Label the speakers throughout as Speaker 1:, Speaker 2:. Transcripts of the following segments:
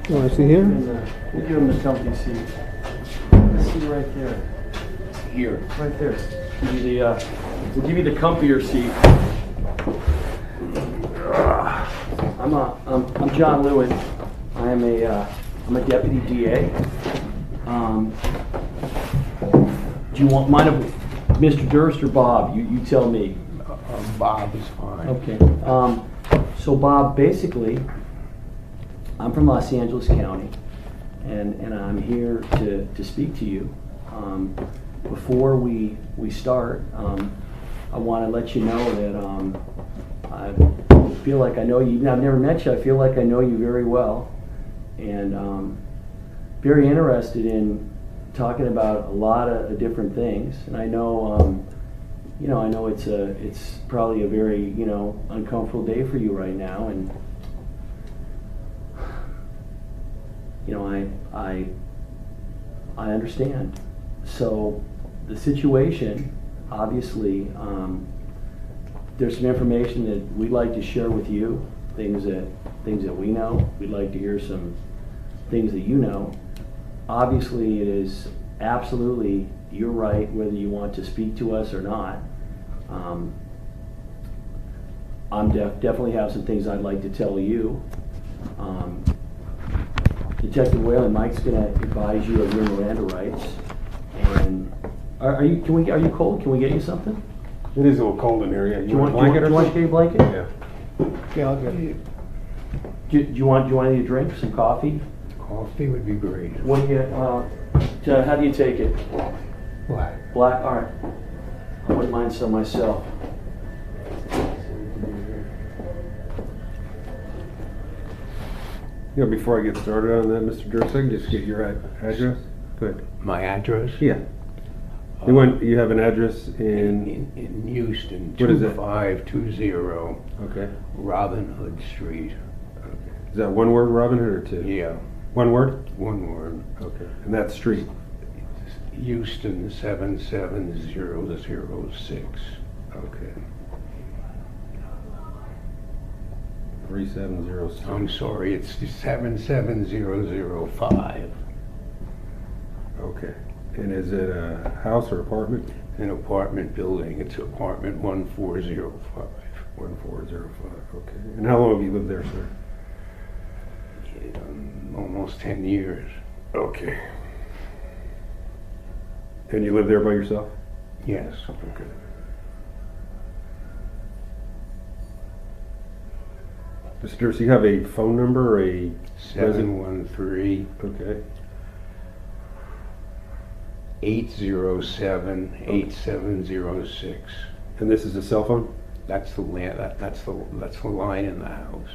Speaker 1: You want to see here?
Speaker 2: We'll give him the comfy seat. Let's see right there.
Speaker 3: Here.
Speaker 2: Right there. We'll give you the comfier seat. I'm John Lewin. I'm a deputy DA. Do you mind if Mr. Durst or Bob? You tell me.
Speaker 3: Bob is fine.
Speaker 2: Okay. So Bob, basically, I'm from Los Angeles County, and I'm here to speak to you. Before we start, I want to let you know that I feel like I know you. I've never met you. I feel like I know you very well, and very interested in talking about a lot of different things. And I know, I know it's probably a very uncomfortable day for you right now, and I understand. So the situation, obviously, there's some information that we'd like to share with you, things that we know. We'd like to hear some things that you know. Obviously, it is absolutely your right whether you want to speak to us or not. I'm definitely have some things I'd like to tell you. Detective Whalen, Mike's going to advise you of your Miranda rights. And are you cold? Can we get you something?
Speaker 1: It is a little cold in here. Yeah.
Speaker 2: Do you want a blanket?
Speaker 1: Yeah.
Speaker 3: Okay, I'll get it.
Speaker 2: Do you want any drink? Some coffee?
Speaker 3: Coffee would be great.
Speaker 2: What do you? How do you take it?
Speaker 3: Black.
Speaker 2: Black. All right. I wouldn't mind some myself.
Speaker 1: Before I get started on that, Mr. Durst, I can just get your address. Go ahead.
Speaker 3: My address?
Speaker 1: Yeah. You have an address in
Speaker 3: Houston,
Speaker 1: what is it?
Speaker 3: 2520
Speaker 1: Okay.
Speaker 3: Robin Hood Street.
Speaker 1: Okay. Is that one word, Robin Hood, or two?
Speaker 3: Yeah,
Speaker 1: One word?
Speaker 3: one word.
Speaker 1: Okay. And that's street.
Speaker 3: Houston 77006.
Speaker 1: Okay. 3706.
Speaker 3: I'm sorry, it's 77005.
Speaker 1: Okay. And is it a house or apartment?
Speaker 3: An apartment building. It's apartment 1405.
Speaker 1: 1405. Okay. And how long have you lived there, sir?
Speaker 3: Almost 10 years.
Speaker 1: Okay. And you live there by yourself?
Speaker 3: Yes.
Speaker 1: Okay. Mr. Durst, you have a phone number or a
Speaker 3: 713
Speaker 1: Okay.
Speaker 3: 807-8706.
Speaker 1: And this is a cell phone?
Speaker 3: That's the that's the line in the house.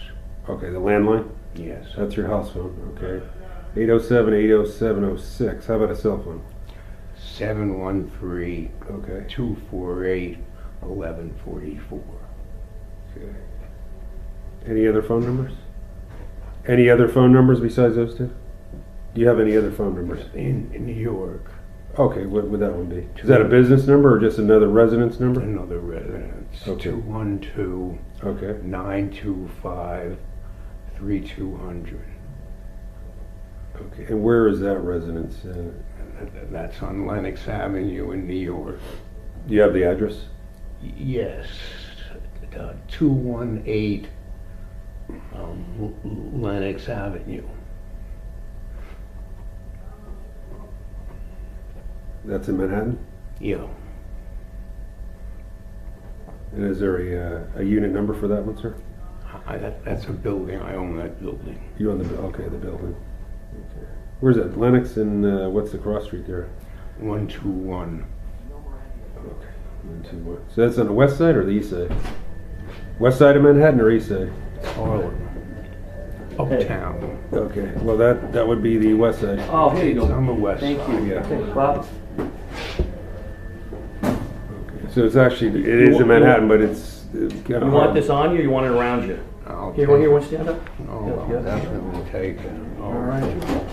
Speaker 1: Okay, the landline?
Speaker 3: Yes.
Speaker 1: That's your house phone, okay. 807-807-06. How about a cell phone?
Speaker 3: 713
Speaker 1: Okay.
Speaker 3: 248 1144.
Speaker 1: Okay. Any other phone numbers? Any other phone numbers besides those two? Do you have any other phone numbers?
Speaker 3: In New York.
Speaker 1: Okay, what would that one be? Is that a business number or just another residence number?
Speaker 3: Another residence.
Speaker 1: Okay.
Speaker 3: 212
Speaker 1: Okay.
Speaker 3: 925 3200.
Speaker 1: Okay. And where is that residence?
Speaker 3: That's on Lenox Avenue in New York.
Speaker 1: Do you have the address?
Speaker 3: Yes. 218 Lenox Avenue.
Speaker 1: That's in Manhattan?
Speaker 3: Yeah.
Speaker 1: And is there a unit number for that one, sir?
Speaker 3: That's a building. I own that building.
Speaker 1: You own the building. Okay. Where's that? Lenox and what's the cross street there?
Speaker 3: 121.
Speaker 1: Okay. 121. So that's on the west side or the east side? West side of Manhattan or east side?
Speaker 3: Harlem. Uptown.
Speaker 1: Okay. Well, that would be the west side.
Speaker 2: Oh, here you
Speaker 3: It's
Speaker 2: go.
Speaker 3: on the west
Speaker 2: Thank
Speaker 3: side.
Speaker 2: you.
Speaker 1: Yeah.
Speaker 2: Okay, Bob.
Speaker 1: Okay. So it's actually it is in Manhattan, but it's kind of.
Speaker 2: You want this on you or you want it around you?
Speaker 3: I'll
Speaker 2: Here,
Speaker 3: take
Speaker 2: want to stand up?
Speaker 3: Oh,
Speaker 2: Yeah.
Speaker 3: I'll definitely take it.
Speaker 2: All right.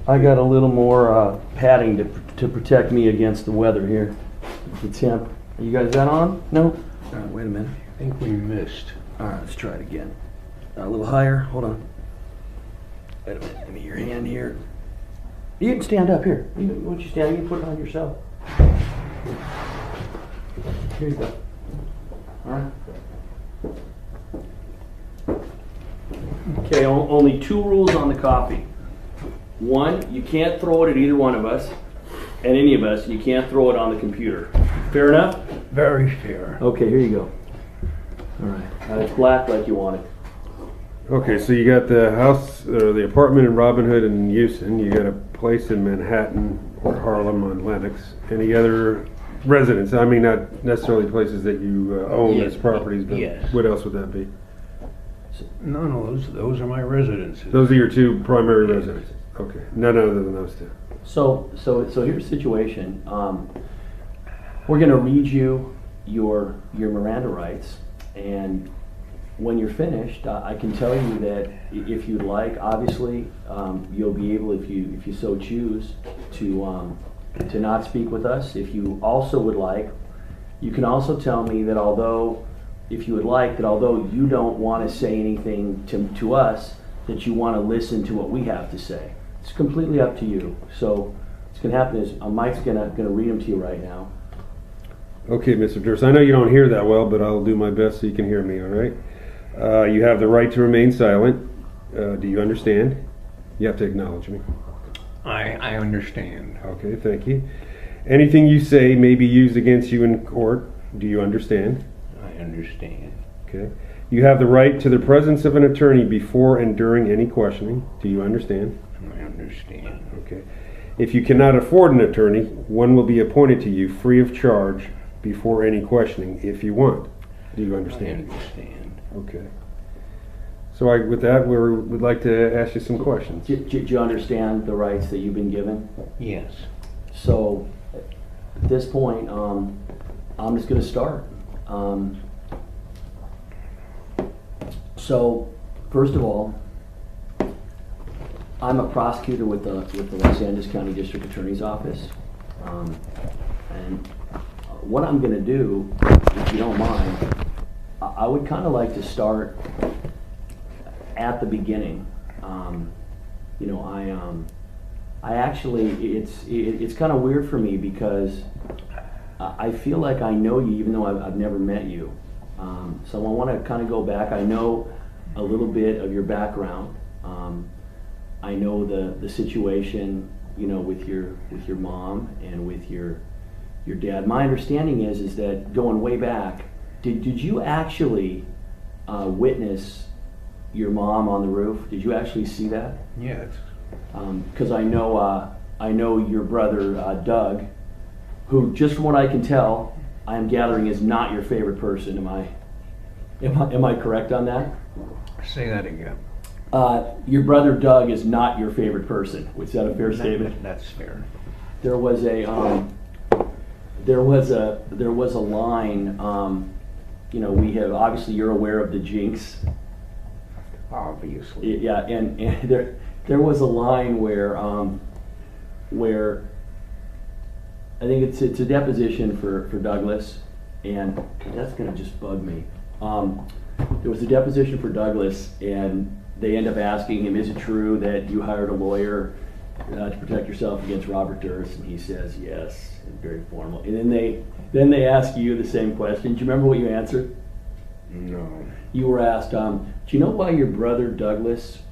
Speaker 2: I got a little more padding to protect me against the weather here. The temp. You guys that on? No? All right, wait a minute.
Speaker 3: I think we missed.
Speaker 2: All right, let's try it again. A little higher. Hold on. Wait a minute. Give me your hand here. You can stand up here. Why don't you stand? You can put it on yourself. Here you go. All right. Okay, only 2 rules on the coffee. 1, you can't throw it at either one of us, at any of us. You can't throw it on the computer. Fair enough?
Speaker 3: Very fair.
Speaker 2: Okay, here you go. All right. It's black like you want it.
Speaker 1: Okay, so you got the house or the apartment in Robin Hood and Houston. You got a place in Manhattan or Harlem on Lenox. Any other residents? I mean, not necessarily places that you own as properties, but
Speaker 3: Yes.
Speaker 1: what else would that be?
Speaker 3: No, those are my residences.
Speaker 1: Those are your 2 primary residences. Okay, none other than those 2.
Speaker 2: So here's the situation. We're going to read you your Miranda rights, and when you're finished, I can tell you that if you'd like, obviously, you'll be able, if you so choose, to not speak with us. If you also would like, you can also tell me that although you don't want to say anything to us, that you want to listen to what we have to say. It's completely up to you. So what's going to happen is Mike's going to read them to you right now.
Speaker 1: Okay, Mr. Durst, I know you don't hear that well, but I'll do my best so you can hear me, all right? You have the right to remain silent. Do you understand? You have to acknowledge me.
Speaker 3: I understand.
Speaker 1: Okay, thank you. Anything you say may be used against you in court. Do you understand?
Speaker 3: I understand.
Speaker 1: Okay. You have the right to the presence of an attorney before and during any questioning. Do you understand?
Speaker 3: I understand.
Speaker 1: Okay. If you cannot afford an attorney, one will be appointed to you free of charge before any questioning if you want. Do you understand?
Speaker 3: I understand.
Speaker 1: Okay. So with that, we would like to ask you some questions.
Speaker 2: Do you understand the rights that you've been given?
Speaker 3: Yes.
Speaker 2: So at this point, I'm just going to start. So first of all, I'm a prosecutor with the Los Angeles County District Attorney's Office, and what I'm going to do, if you don't mind, I would kind of like to start at the beginning. You know, I actually, it's kind of weird for me because I feel like I know you even though I've never met you. So I want to kind of go back. I know a little bit of your background. I know the situation, you know, with your mom and with your dad. My understanding is that going way back, did you actually witness your mom on the roof? Did you actually see that?
Speaker 3: Yes.
Speaker 2: Because I know your brother Doug, who, just from what I can tell, I am gathering is not your favorite person. Am I correct on that?
Speaker 3: Say that again.
Speaker 2: Your brother Doug is not your favorite person. Was that a fair statement?
Speaker 3: That's fair.
Speaker 2: There was a line. You know, we have, obviously you're aware of the jinx.
Speaker 3: Obviously.
Speaker 2: Yeah, and there was a line where I think it's a deposition for Douglas, and that's gonna just bug me. There was a deposition for Douglas, and they end up asking him, "Is it true that you hired a lawyer to protect yourself against Robert Durst?" And he says, "Yes," and very formal. And then they ask you the same question. Do you remember what you answered?
Speaker 3: No.
Speaker 2: You were asked, "Do you know why your brother Douglas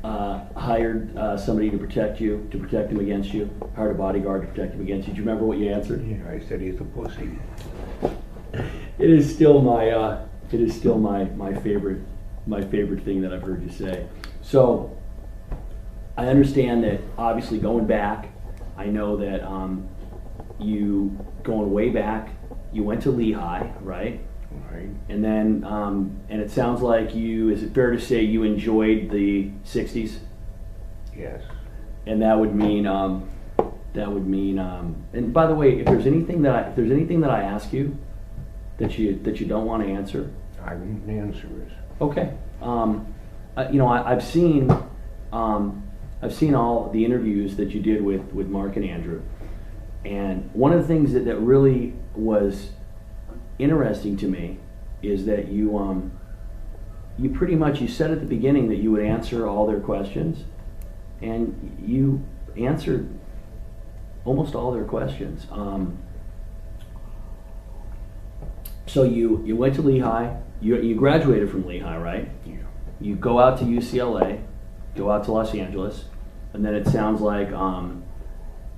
Speaker 2: hired somebody to protect him against you? Hired a bodyguard to protect him against you." Do you remember what you answered?
Speaker 3: Yeah, I said he's a pussy.
Speaker 2: It is still my favorite thing that I've heard you say. So I understand that, obviously, going back, I know that you, going way back, you went to Lehigh, right?
Speaker 3: Right.
Speaker 2: And then, and it sounds like is it fair to say you enjoyed the 60s?
Speaker 3: Yes.
Speaker 2: And that would mean, and by the way, if there's anything that I ask you that you don't want to answer,
Speaker 3: I won't answer it.
Speaker 2: okay. I've seen all the interviews that you did with Mark and Andrew, and one of the things that really was interesting to me is that you you pretty much, you said at the beginning that you would answer all their questions, and you answered almost all their questions. So you went to Lehigh, you graduated from Lehigh, right?
Speaker 3: Yeah.
Speaker 2: You go out to UCLA, go out to Los Angeles, and then it sounds like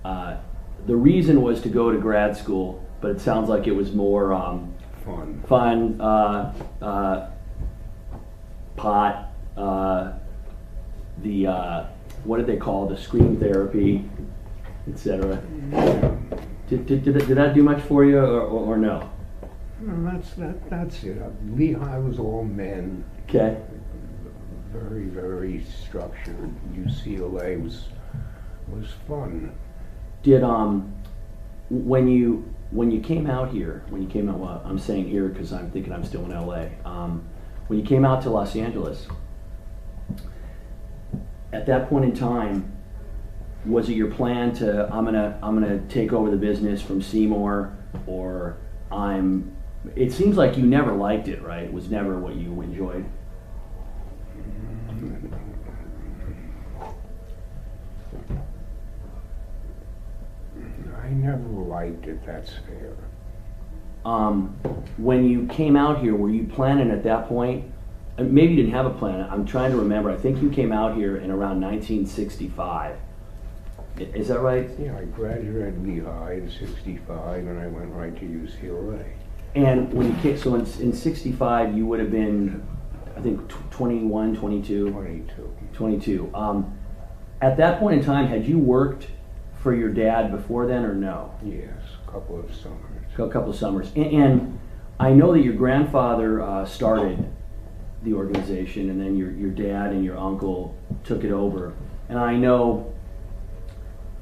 Speaker 2: the reason was to go to grad school, but it sounds like it was more fun, pot, what did they call it, the screen therapy, etc. Did that do much for you, or no?
Speaker 3: No, that's it. Lehigh was all men.
Speaker 2: Okay.
Speaker 3: Very, very structured. UCLA was fun.
Speaker 2: Did when you came out here, well, I'm saying here because I'm thinking I'm still in LA. When you came out to Los Angeles, at that point in time, was it your plan to I'm gonna take over the business from Seymour, or it seems like you never liked it, right? It was never what you enjoyed.
Speaker 3: I never liked it, that's fair.
Speaker 2: When you came out here, were you planning at that point? Maybe you didn't have a plan. I'm trying to remember. I think you came out here in around 1965. Is that right?
Speaker 3: Yeah, I graduated Lehigh in '65, and I went right to UCLA.
Speaker 2: And when you came, so in 65, you would have been, I think, 21, 22?
Speaker 3: 22.
Speaker 2: 22. At that point in time, had you worked for your dad before then, or no?
Speaker 3: Yes, a couple of summers.
Speaker 2: A couple of summers. And I know that your grandfather started the organization, and then your dad and your uncle took it over. And I know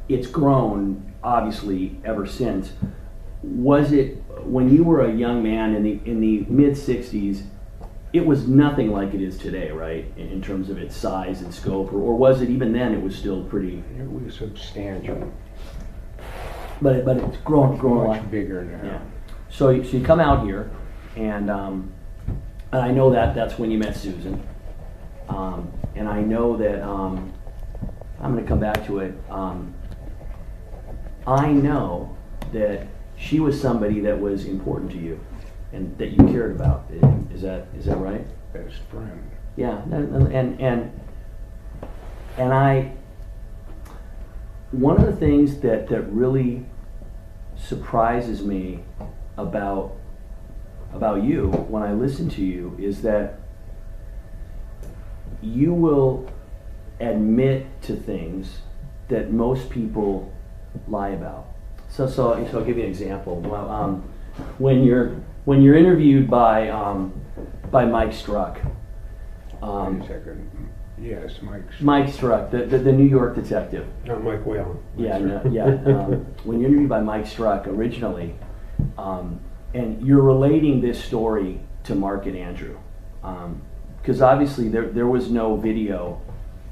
Speaker 2: it's grown, obviously, ever since. Was it, when you were a young man in the mid-60s, it was nothing like it is today, right, in terms of its size and scope, or was it even then it was still pretty?
Speaker 3: It was substantial.
Speaker 2: But it's grown a lot.
Speaker 3: Much bigger now.
Speaker 2: Yeah. So you come out here, and I know that's when you met Susan, and I know that I'm going to come back to it. I know that she was somebody that was important to you, and that you cared about. Is that right?
Speaker 3: Best friend.
Speaker 2: Yeah, and I. One of the things that really surprises me about you when I listen to you is that you will admit to things that most people lie about. So I'll give you an example. Well, when you're interviewed by Mike Struck.
Speaker 3: Wait a second. Yes, Mike.
Speaker 2: Mike Struck, the New York detective.
Speaker 1: Not Mike Whalen.
Speaker 2: Yeah, no, yeah. When you're interviewed by Mike Struck originally, and you're relating this story to Mark and Andrew, because obviously there was no video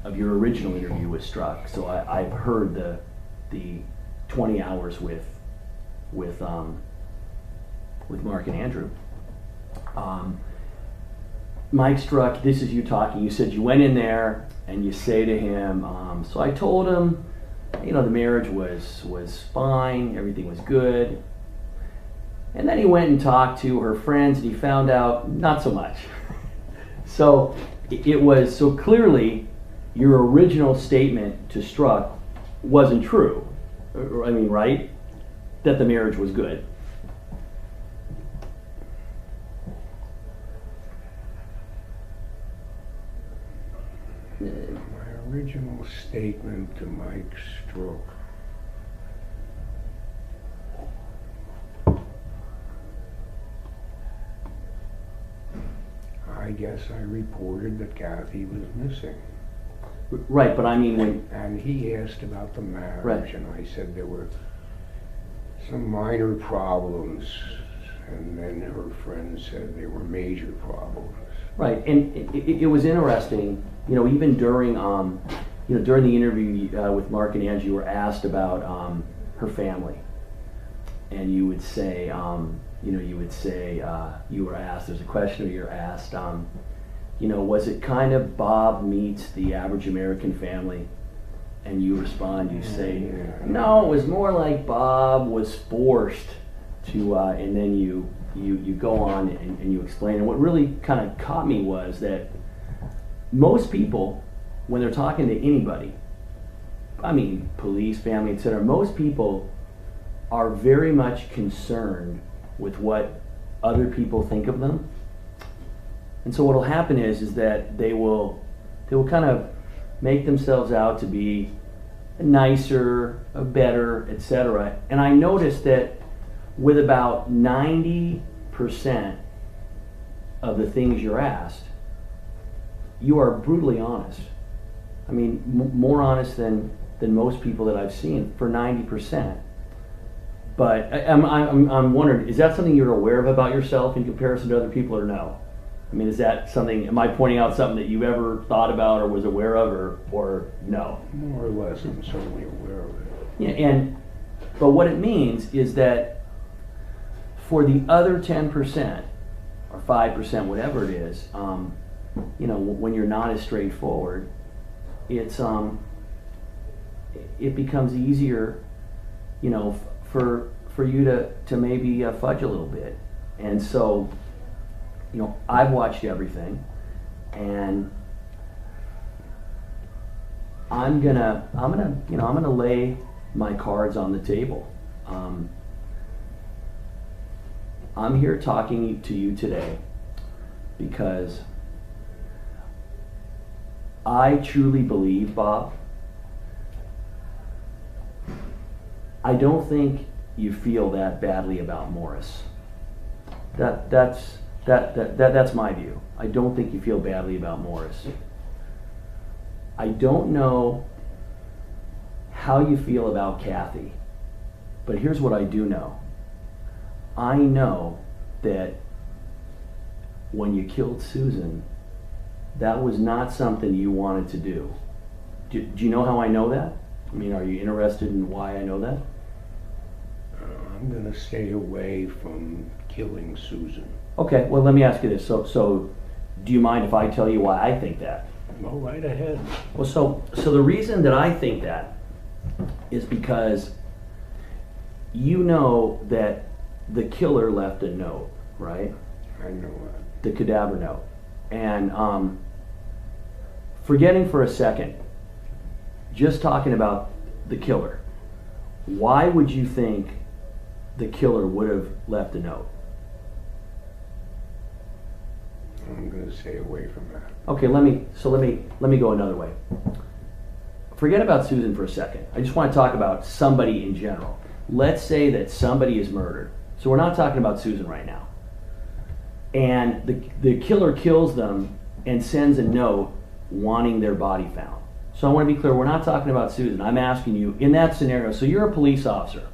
Speaker 2: of your original interview with Struck, so I've heard the 20 hours with Mark and Andrew. Mike Struck, this is you talking. You said you went in there and you say to him, so I told him, the marriage was fine, everything was good. And then he went and talked to her friends, and he found out not so much. So so clearly your original statement to Struck wasn't true. I mean, right? That the marriage was good.
Speaker 3: My original statement to Mike Struck. I guess I reported that Kathy was missing.
Speaker 2: Right, but I mean
Speaker 3: And he asked about the marriage,
Speaker 2: right.
Speaker 3: And I said there were some minor problems, and then her friend said there were major problems.
Speaker 2: Right, and it was interesting, even during during the interview with Mark and Angie, you were asked about her family, and you would say, you were asked. There's a question where you're asked, was it kind of Bob meets the average American family? And you respond, you say, no, it was more like Bob was forced to, and then you go on and you explain. And what really kind of caught me was that most people, when they're talking to anybody, I mean, police, family, etc., most people are very much concerned with what other people think of them. And so what will happen is that they will kind of make themselves out to be nicer, better, etc. And I noticed that with about 90% of the things you're asked, you are brutally honest. I mean, more honest than most people that I've seen for 90%. But I'm wondering, is that something you're aware of about yourself in comparison to other people, or no? I mean, is that something, am I pointing out something that you've ever thought about or was aware of, or no?
Speaker 3: More or less, I'm certainly aware of it.
Speaker 2: Yeah, but what it means is that for the other 10% or 5%, whatever it is, when you're not as straightforward, it becomes easier, for you to maybe fudge a little bit. And so, I've watched everything, and I'm gonna lay my cards on the table. I'm here talking to you today because I truly believe, Bob, I don't think you feel that badly about Morris. That's my view. I don't think you feel badly about Morris. I don't know how you feel about Kathy, but here's what I do know. I know that when you killed Susan, that was not something you wanted to do. Do you know how I know that? I mean, are you interested in why I know that?
Speaker 3: I'm going to stay away from killing Susan.
Speaker 2: Okay, well, let me ask you this. So do you mind if I tell you why I think that?
Speaker 3: Go right ahead.
Speaker 2: Well, so the reason that I think that is because you know that the killer left a note, right?
Speaker 3: I know that.
Speaker 2: The cadaver note. And forgetting for a second, just talking about the killer, why would you think the killer would have left a note?
Speaker 3: I'm going to stay away from that.
Speaker 2: Okay, let me go another way. Forget about Susan for a second. I just want to talk about somebody in general. Let's say that somebody is murdered. So we're not talking about Susan right now. And the killer kills them and sends a note wanting their body found. So I want to be clear, we're not talking about Susan. I'm asking you, in that scenario, so you're a police officer,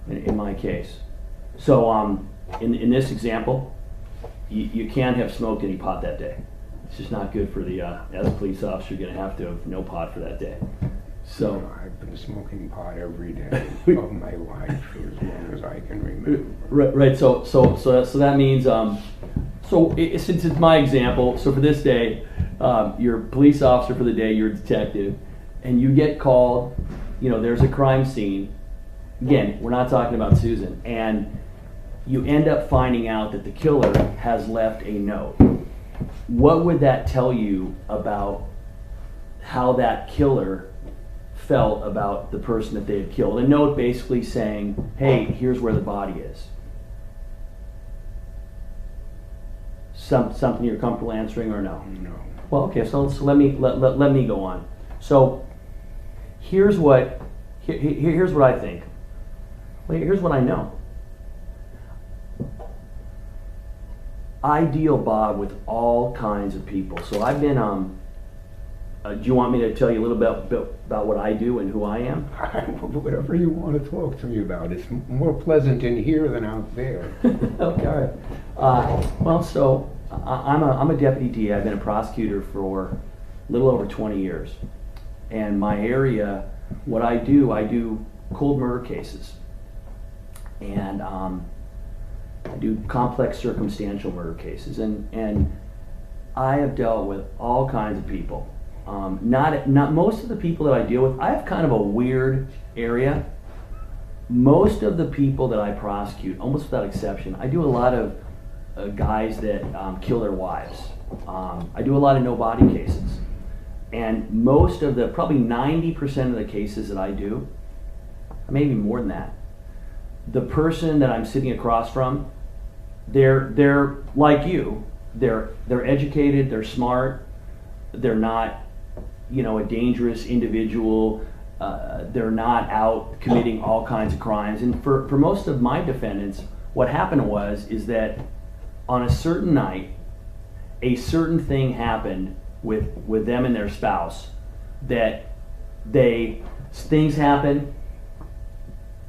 Speaker 2: in my case. So in this example, you can't have smoked any pot that day. It's just not good for the, as a police officer, you're going to have no pot for that day. So
Speaker 3: I've been smoking pot every day of my life as long as I can remember.
Speaker 2: Right. So that means since it's my example, so for this day, you're a police officer for the day, you're a detective, and you get called. There's a crime scene. Again, we're not talking about Susan, and you end up finding out that the killer has left a note. What would that tell you about how that killer felt about the person that they had killed? A note basically saying, hey, here's where the body is. Something you're comfortable answering, or no?
Speaker 3: No.
Speaker 2: Well, okay, so let me go on. So here's what I think. Well, here's what I know. I deal, Bob, with all kinds of people. So I've been, do you want me to tell you a little bit about what I do and who I am?
Speaker 3: Whatever you want to talk to me about. It's more pleasant in here than out there.
Speaker 2: Okay, all right. Well, so I'm a deputy DA. I've been a prosecutor for a little over 20 years. And my area, what I do cold murder cases. And I do complex circumstantial murder cases. And I have dealt with all kinds of people. Not most of the people that I deal with. I have kind of a weird area. Most of the people that I prosecute, almost without exception, I do a lot of guys that kill their wives. I do a lot of no body cases. And most of the, probably 90% of the cases that I do, maybe more than that, the person that I'm sitting across from, they're like you. They're educated, they're smart, they're not, a dangerous individual. They're not out committing all kinds of crimes. And for most of my defendants, what happened is that on a certain night, a certain thing happened with them and their spouse, that things happen,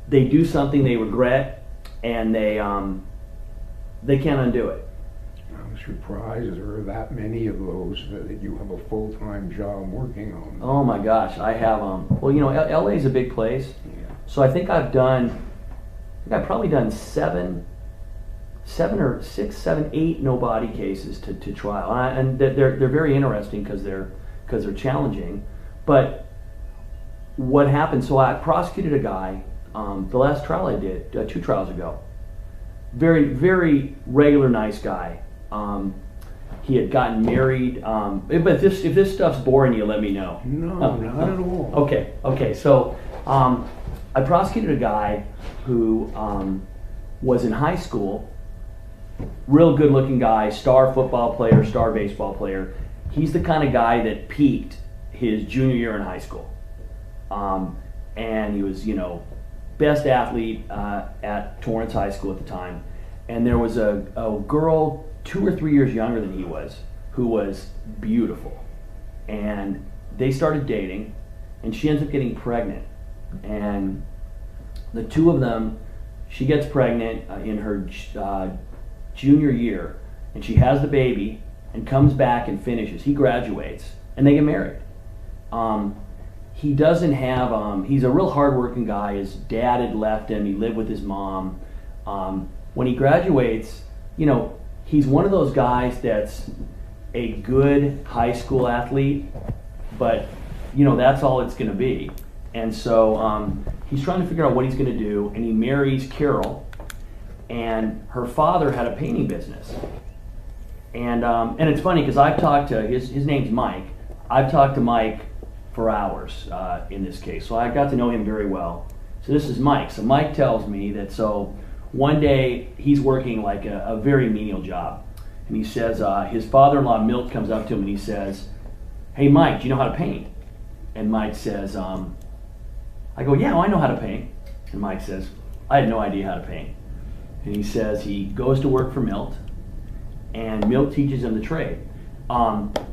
Speaker 2: they do something they regret, and they can't undo it.
Speaker 3: I'm surprised there are that many of those that you have a full-time job working on.
Speaker 2: Oh my gosh, I have well, LA is a big place, so I think I've probably done seven or six, 7, 8 no body cases to trial, and they're very interesting because they're challenging. But what happened? So I prosecuted a guy. The last trial I did 2 trials ago. Very, very regular, nice guy. He had gotten married. But if this stuff's boring you, let me know.
Speaker 3: No, not at all.
Speaker 2: Okay. So I prosecuted a guy who was in high school. Real good-looking guy, star football player, star baseball player. He's the kind of guy that peaked his junior year in high school, and he was, best athlete at Torrance High School at the time. And there was a girl 2 or 3 years younger than he was, who was beautiful. And they started dating, and she ends up getting pregnant. And the two of them, she gets pregnant in her junior year, and she has the baby and comes back and finishes. He graduates, and they get married. He doesn't have, he's a real hardworking guy. His dad had left him. He lived with his mom. When he graduates, he's one of those guys that's a good high school athlete, but, that's all it's going to be. And so he's trying to figure out what he's going to do, and he marries Carol, and her father had a painting business. And it's funny because I've talked to, his name's Mike. I've talked to Mike for hours in this case, so I got to know him very well. So this is Mike. So Mike tells me that one day he's working like a very menial job, and he says his father-in-law Milt comes up to him and he says, "Hey Mike, do you know how to paint?" And Mike says, I go, "Yeah, well, I know how to paint." And Mike says, "I had no idea how to paint." And he says he goes to work for Milt, and Milt teaches him the trade.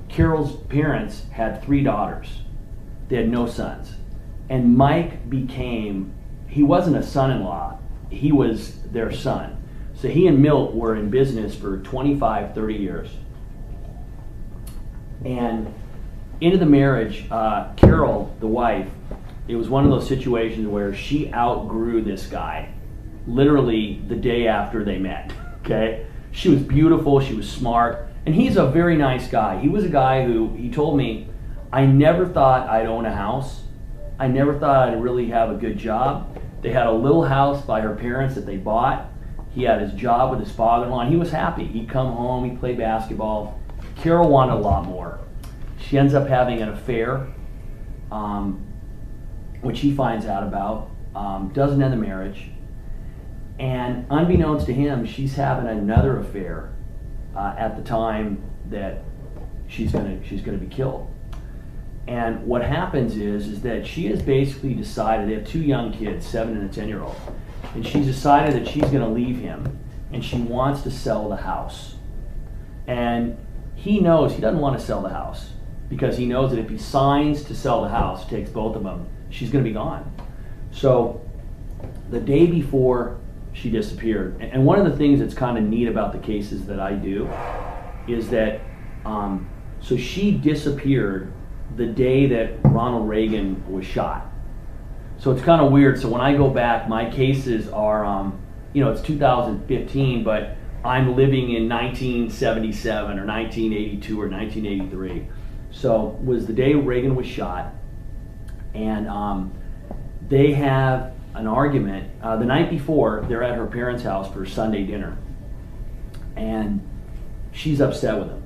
Speaker 2: Carol's parents had 3 daughters. They had no sons. And Mike he wasn't a son-in-law, he was their son. So he and Milt were in business for 25, 30 years. And into the marriage, Carol, the wife, it was one of those situations where she outgrew this guy literally the day after they met, okay? She was beautiful, she was smart, and he's a very nice guy. He was a guy who, he told me, "I never thought I'd own a house. I never thought I'd really have a good job." They had a little house by her parents that they bought. He had his job with his father-in-law, and he was happy. He'd come home, he'd play basketball. Carol wanted a lot more. She ends up having an affair, which he finds out about, doesn't end the marriage. And unbeknownst to him, she's having another affair at the time that she's gonna be killed. And what happens is that she has basically decided, they have 2 young kids, 7 and a 10-year-old, and she's decided that she's gonna leave him, and she wants to sell the house. And he knows he doesn't want to sell the house, because he knows that if he signs to sell the house, takes both of them, she's gonna be gone. So the day before she disappeared, and one of the things that's kind of neat about the cases that I do is that, so she disappeared the day that Ronald Reagan was shot. So it's kind of weird. So when I go back, my cases are, it's 2015, but I'm living in 1977 or 1982 or 1983. So was the day Reagan was shot, and they have an argument. The night before, they're at her parents' house for Sunday dinner, and she's upset with him.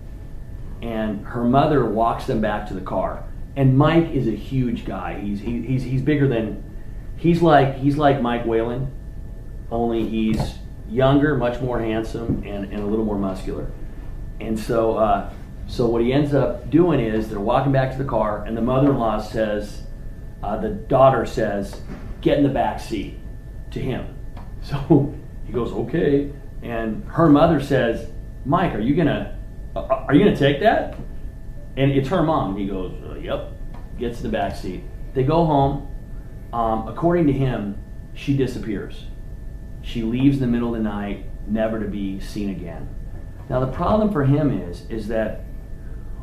Speaker 2: And her mother walks them back to the car. And Mike is a huge guy. He's bigger than, he's like Mike Whalen, only he's younger, much more handsome, and a little more muscular. And so what he ends up doing is they're walking back to the car, and the mother-in-law says, the daughter says, "Get in the back seat," to him. So he goes, "Okay," and her mother says, "Mike, are you gonna take that?" And it's her mom. He goes, "Yep." Gets in the back seat. They go home. According to him, she disappears. She leaves in the middle of the night, never to be seen again. Now the problem for him is that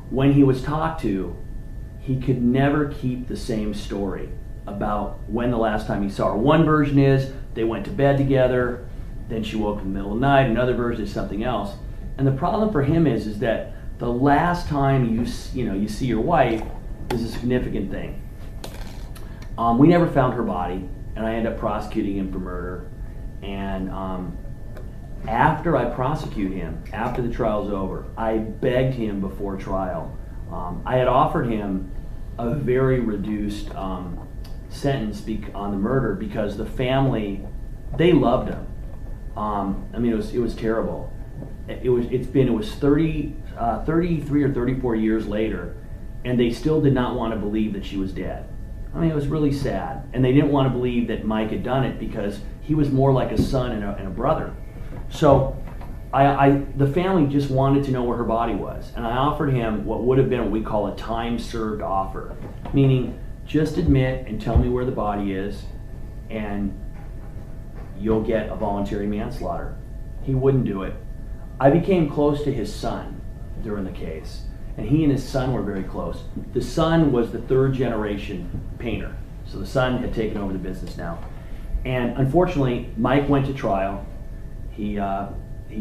Speaker 2: when he was talked to, he could never keep the same story about when the last time he saw her. One version is they went to bed together, then she woke in the middle of the night. Another version is something else. And the problem for him is that the last time you see your wife is a significant thing. We never found her body, and I ended up prosecuting him for murder. And after I prosecute him, after the trial's over, I begged him before trial. I had offered him a very reduced sentence on the murder because the family, they loved him. I mean, it was terrible. It was 33 or 34 years later, and they still did not want to believe that she was dead. I mean, it was really sad, and they didn't want to believe that Mike had done it because he was more like a son and a brother. So the family just wanted to know where her body was, and I offered him what would have been what we call a time-served offer, meaning just admit and tell me where the body is, and you'll get a voluntary manslaughter. He wouldn't do it. I became close to his son during the case, and he and his son were very close. The son was the third generation painter, so the son had taken over the business now. And unfortunately, Mike went to trial. He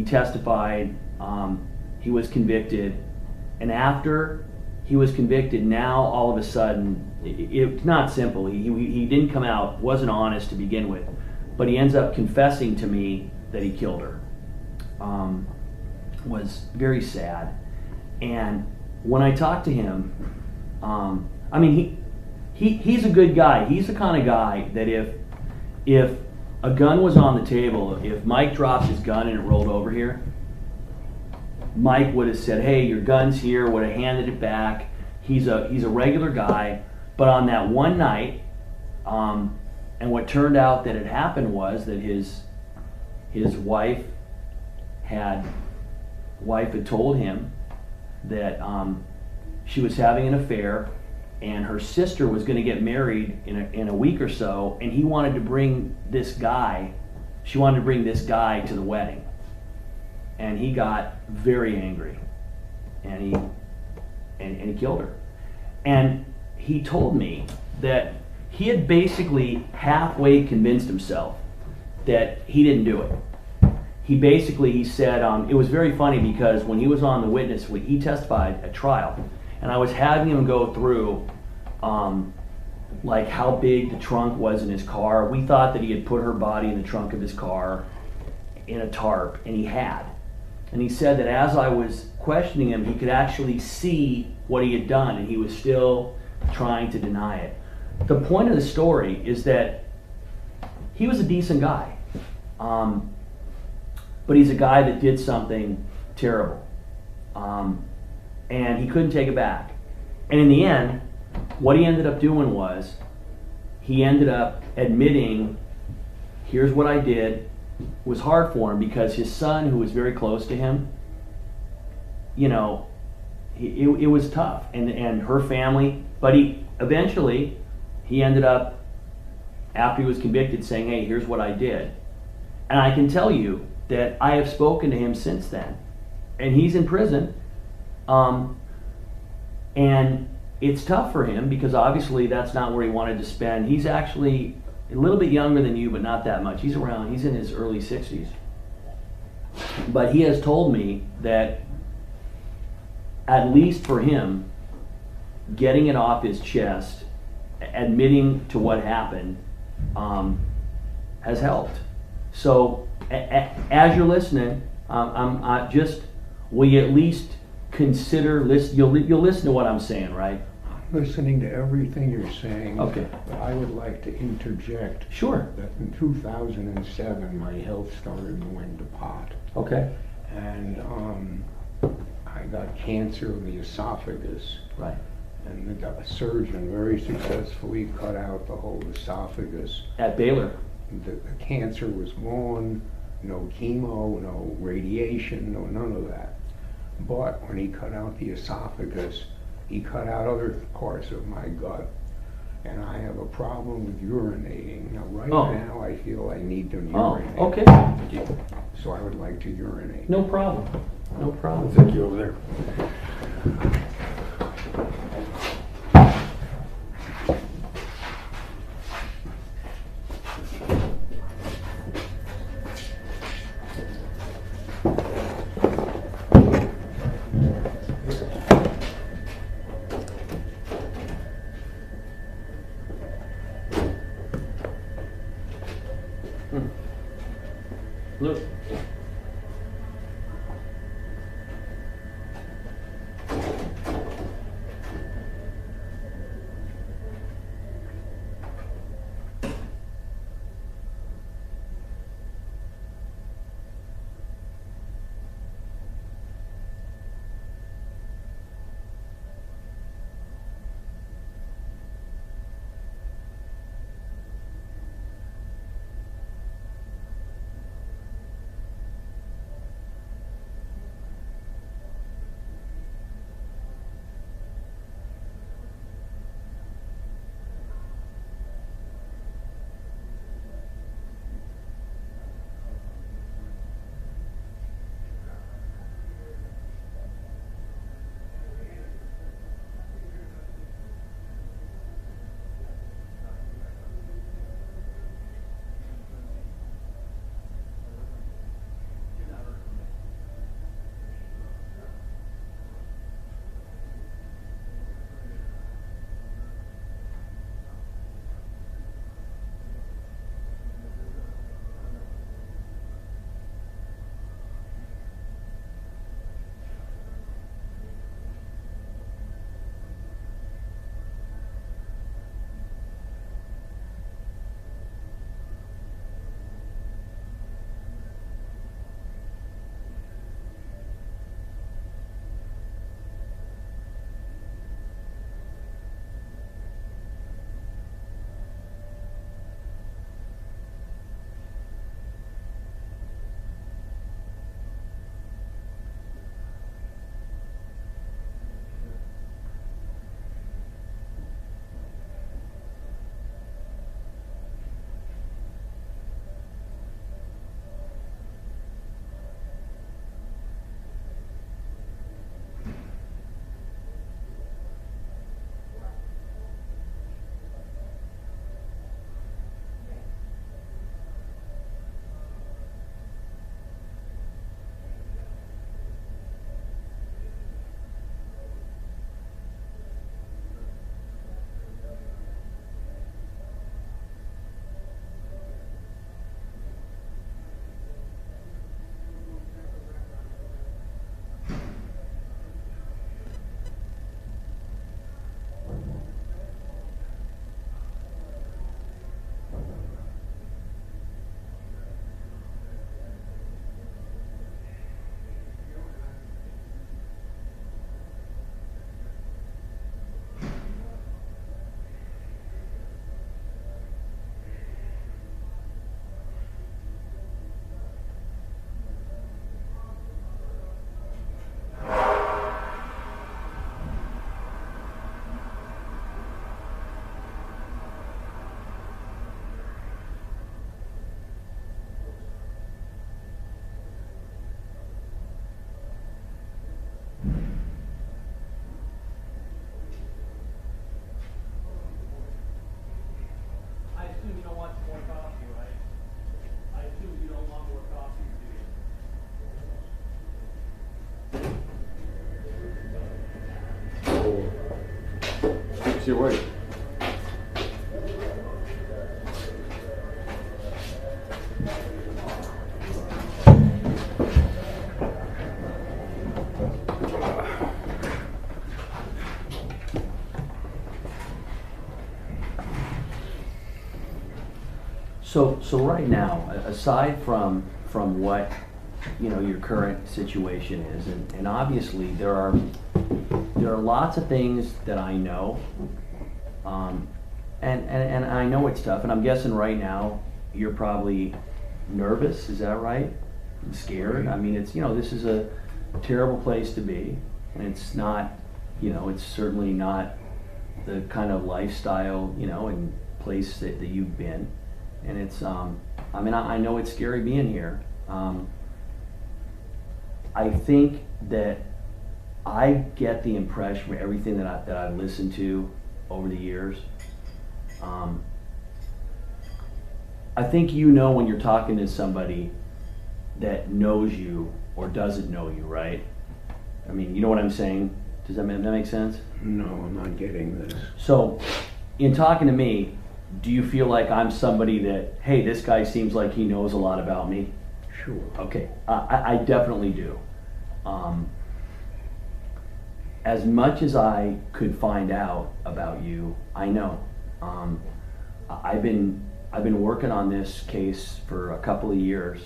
Speaker 2: testified. He was convicted, and after he was convicted, now all of a sudden, it's not simple. He didn't come out, wasn't honest to begin with, but he ends up confessing to me that he killed her. Was very sad. And when I talked to him, I mean, he's a good guy. He's the kind of guy that if a gun was on the table, if Mike drops his gun and it rolled over here, Mike would have said, "Hey, your gun's here," would have handed it back. He's a regular guy. But on that one night, and what turned out that had happened was that his wife had told him that she was having an affair, and her sister was going to get married in a week or so, and he wanted to bring this guy. She wanted to bring this guy to the wedding, and he got very angry, and he killed her. And he told me that he had basically halfway convinced himself that he didn't do it. He said, it was very funny because when he was on the witness, he testified at trial, and I was having him go through like how big the trunk was in his car. We thought that he had put her body in the trunk of his car in a tarp, and he had. And he said that as I was questioning him, he could actually see what he had done, and he was still trying to deny it. The point of the story is that he was a decent guy. But he's a guy that did something terrible. And he couldn't take it back. And in the end, what he ended up doing was, he ended up admitting, here's what I did. It was hard for him because his son, who was very close to him, it was tough. And her family, but eventually, he ended up, after he was convicted, saying, "Hey, here's what I did." And I can tell you that I have spoken to him since then, and he's in prison, and it's tough for him because obviously that's not where he wanted to spend. He's actually a little bit younger than you, but not that much. He's in his early 60s. But he has told me that, at least for him, getting it off his chest, admitting to what happened, has helped. So, as you're listening, I just, will you at least consider, you'll listen to what I'm saying, right?
Speaker 3: Listening to everything you're saying.
Speaker 2: Okay.
Speaker 3: But I would like to interject
Speaker 2: Sure.
Speaker 3: that in 2007, my health started going to pot.
Speaker 2: Okay.
Speaker 3: And I got cancer of the esophagus.
Speaker 2: Right.
Speaker 3: And the surgeon very successfully cut out the whole esophagus.
Speaker 2: At Baylor.
Speaker 3: The cancer was gone, no chemo, no radiation, no none of that. But when he cut out the esophagus, he cut out other parts of my gut. And I have a problem with urinating. Now, right now, I feel I need to urinate.
Speaker 2: Oh, okay.
Speaker 3: So I would like to urinate.
Speaker 2: No problem. No problem.
Speaker 1: I'll take you over there.
Speaker 2: Look.
Speaker 1: Thanks, your way.
Speaker 2: So right now, aside from what, you know, your current situation is, and obviously there are lots of things that I know, and I know it's tough, and I'm guessing right now you're probably nervous, is that right? And scared? I mean, it's, you know, this is a terrible place to be, and it's not, you know, it's certainly not the kind of lifestyle, you know, and place that you've been. And it's, I mean, I know it's scary being here. I think that I get the impression from everything that I've listened to over the years. I think you know when you're talking to somebody that knows you or doesn't know you, right? I mean, you know what I'm saying? Does that make sense?
Speaker 3: No, I'm not getting this.
Speaker 2: So, in talking to me, do you feel like I'm somebody that, hey, this guy seems like he knows a lot about me?
Speaker 3: Sure.
Speaker 2: Okay, I definitely do. As much as I could find out about you, I know. I've been working on this case for a couple of years,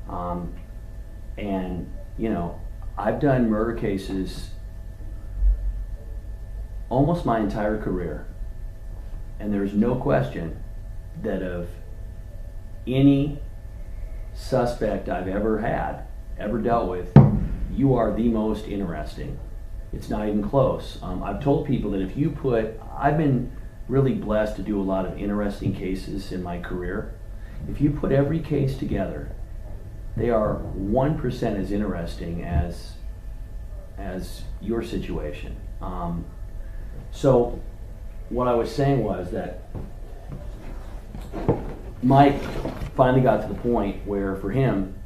Speaker 2: and you know, I've done murder cases almost my entire career. And there's no question that of any suspect I've ever dealt with, you are the most interesting. It's not even close. I've told people that if you put, I've been really blessed to do a lot of interesting cases in my career. If you put every case together, they are 1% as interesting as your situation. So what I was saying was that Mike finally got to the point where for him,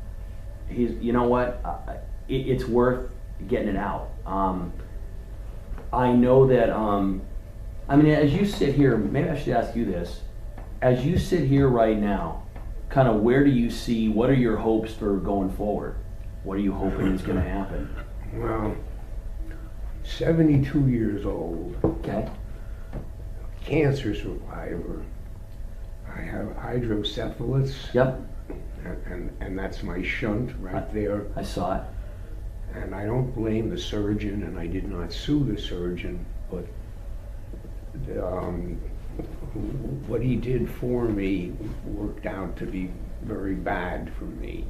Speaker 2: he's, you know what, it's worth getting it out. I know that, I mean, as you sit here, maybe I should ask you this. As you sit here right now, kind of where do you see, what are your hopes for going forward? What are you hoping is going to happen?
Speaker 3: Well, 72 years old.
Speaker 2: Okay.
Speaker 3: Cancer survivor. I have hydrocephalus.
Speaker 2: Yep.
Speaker 3: And that's my shunt right there.
Speaker 2: I saw it.
Speaker 3: And I don't blame the surgeon, and I did not sue the surgeon, but what he did for me worked out to be very bad for me.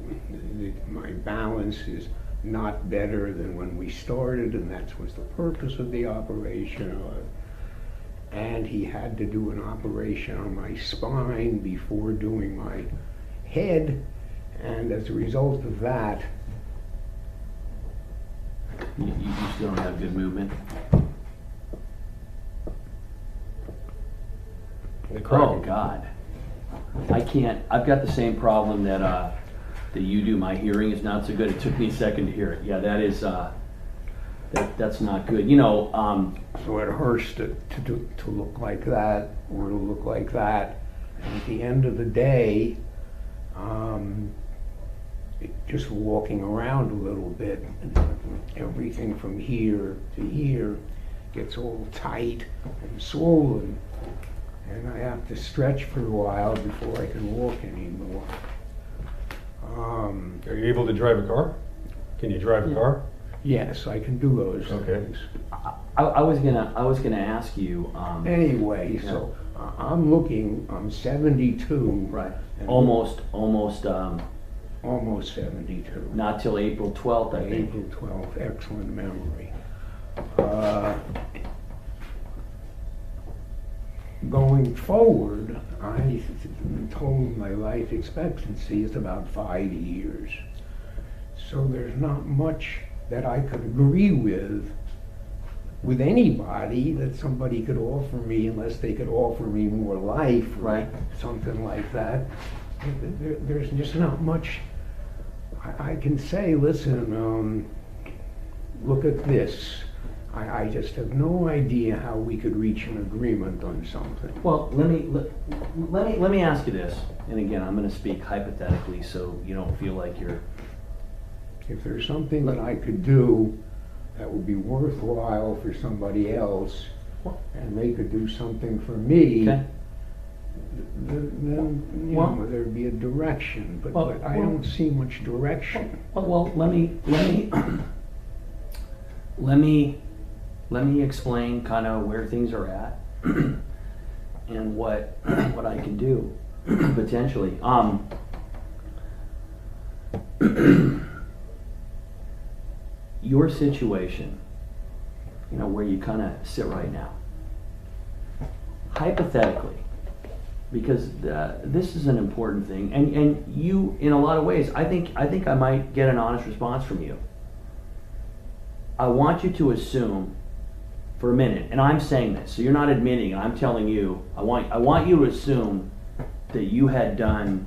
Speaker 3: My balance is not better than when we started, and that was the purpose of the operation. And he had to do an operation on my spine before doing my head, and as a result of that,
Speaker 2: You still don't have good movement? Oh God, I can't. I've got the same problem that you do. My hearing is not so good. It took me a second to hear it. Yeah, that is that's not good. You know.
Speaker 3: So it hurts to look like that or to look like that. And at the end of the day, just walking around a little bit, everything from here to here gets all tight and swollen. And I have to stretch for a while before I can walk anymore.
Speaker 1: Are you able to drive a car? Can you drive a car?
Speaker 3: Yes, I can do those
Speaker 1: Okay.
Speaker 3: things.
Speaker 2: I was gonna ask you.
Speaker 3: Anyway,
Speaker 2: Yeah.
Speaker 3: so I'm 72.
Speaker 2: Right.
Speaker 3: and
Speaker 2: Almost.
Speaker 3: Almost 72.
Speaker 2: Not till April 12th, I think.
Speaker 3: April 12th, excellent memory. Going forward, I've been told my life expectancy is about 5 years. So there's not much that I could agree with anybody that somebody could offer me, unless they could offer me more life or
Speaker 2: Right.
Speaker 3: something like that. There's just not much I can say. Listen, look at this. I just have no idea how we could reach an agreement on something.
Speaker 2: Well, let me ask you this, and again, I'm going to speak hypothetically, so you don't feel like you're.
Speaker 3: If there's something that I could do that would be worthwhile for somebody else, and they could do something for me,
Speaker 2: Okay.
Speaker 3: then you
Speaker 2: Well-
Speaker 3: know, there'd be a direction. But,
Speaker 2: Well-
Speaker 3: but I don't see much direction.
Speaker 2: Well, let me explain kind of where things are at and what I can do potentially. Your situation, you know, where you kind of sit right now, hypothetically, because this is an important thing, and you, in a lot of ways, I think I might get an honest response from you. I want you to assume for a minute, and I'm saying this, so you're not admitting, I'm telling you, I want you to assume that you had done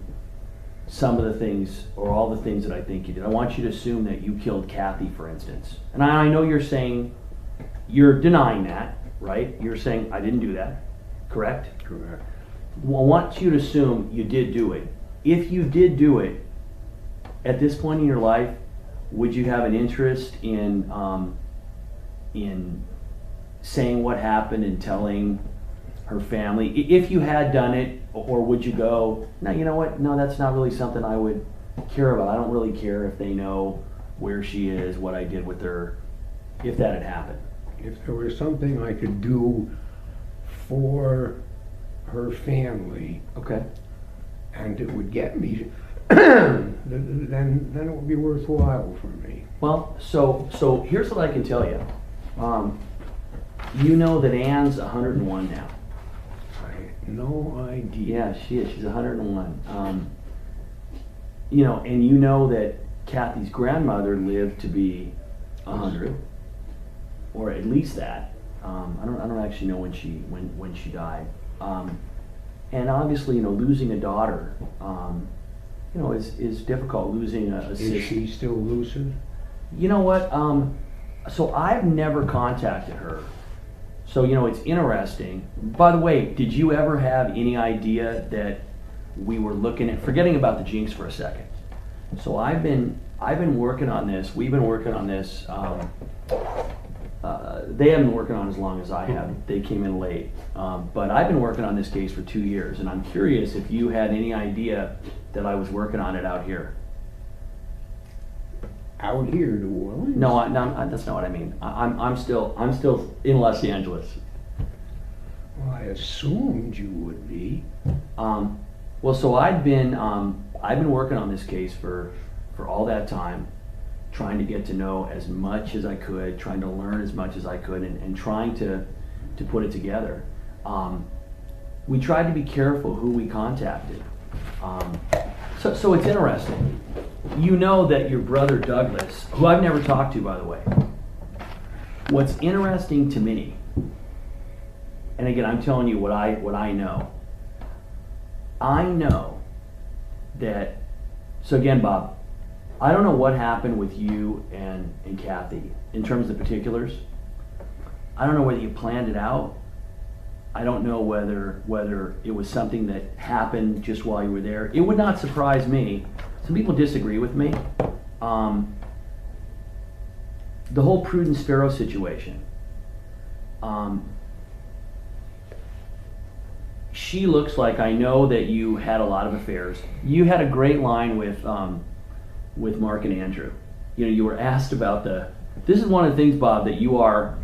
Speaker 2: some of the things, or all the things that I think you did. I want you to assume that you killed Kathy, for instance. And I know you're saying, you're denying that, right? You're saying, I didn't do that, correct?
Speaker 3: Correct.
Speaker 2: Well, I want you to assume you did do it. If you did do it, at this point in your life, would you have an interest in saying what happened and telling her family? If you had done it, or would you go, no, you know what? No, that's not really something I would care about. I don't really care if they know where she is, what I did with her, if that had happened.
Speaker 3: If there was something I could do for her family,
Speaker 2: Okay.
Speaker 3: and it would get me, then it would be worthwhile for me.
Speaker 2: Well, so here's what I can tell you. You know that Anne's 101 now.
Speaker 3: I had no idea.
Speaker 2: Yeah, she is. She's 101. You know, and you know that Kathy's grandmother lived to be 100, or at least that. I don't actually know when she died. And obviously, you know, losing a daughter, you know, is difficult. Losing a sister.
Speaker 3: Is she still lucid?
Speaker 2: You know what? So I've never contacted her. So, you know, it's interesting. By the way, did you ever have any idea that we were looking at, forgetting about the jinx for a second. So I've been working on this. We've been working on this. They haven't been working on it as long as I have. They came in late. But I've been working on this case for 2 years, and I'm curious if you had any idea that I was working on it out here.
Speaker 3: Out here, New Orleans?
Speaker 2: No, that's not what I mean. I'm still in Los Angeles.
Speaker 3: Well, I assumed you would be.
Speaker 2: Well, so I've been working on this case for all that time, trying to get to know as much as I could, trying to learn as much as I could, and trying to put it together. We tried to be careful who we contacted. So it's interesting. You know that your brother Douglas, who I've never talked to, by the way, what's interesting to me, and again, I'm telling you what I know. I know that, so again, Bob, I don't know what happened with you and Kathy in terms of the particulars. I don't know whether you planned it out. I don't know whether it was something that happened just while you were there. It would not surprise me. Some people disagree with me. The whole Prudence Sparrow situation. She looks like, I know that you had a lot of affairs. You had a great line with Mark and Andrew. You know, you were asked about this is one of the things, Bob, that you are,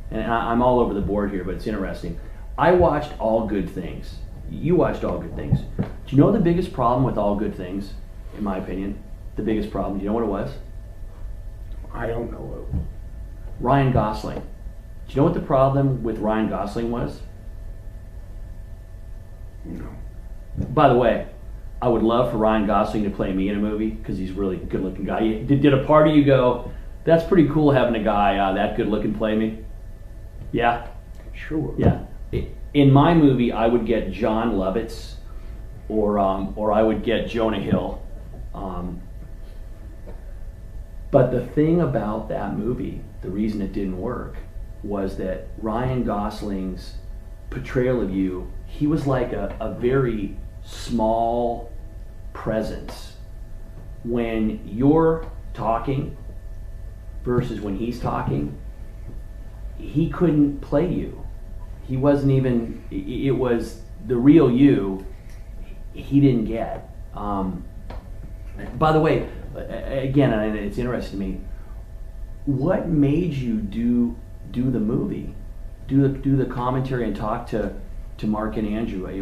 Speaker 2: and I'm all over the board here, but it's interesting. I watched All Good Things. You watched All Good Things. Do you know the biggest problem with All Good Things, in my opinion? The biggest problem, do you know what it was?
Speaker 3: I don't know.
Speaker 2: Ryan Gosling. Do you know what the problem with Ryan Gosling was?
Speaker 3: No.
Speaker 2: By the way, I would love for Ryan Gosling to play me in a movie, because he's a really good-looking guy. Did a part of you go, that's pretty cool having a guy that good-looking play me? Yeah?
Speaker 3: Sure.
Speaker 2: Yeah. In my movie, I would get John Lovitz, or I would get Jonah Hill. But the thing about that movie, the reason it didn't work, was that Ryan Gosling's portrayal of you, he was like a very small presence. When you're talking versus when he's talking, he couldn't play you. He wasn't even, it was the real you he didn't get. By the way, again, and it's interesting to me, what made you do the movie, do the commentary and talk to Mark and Andrew? I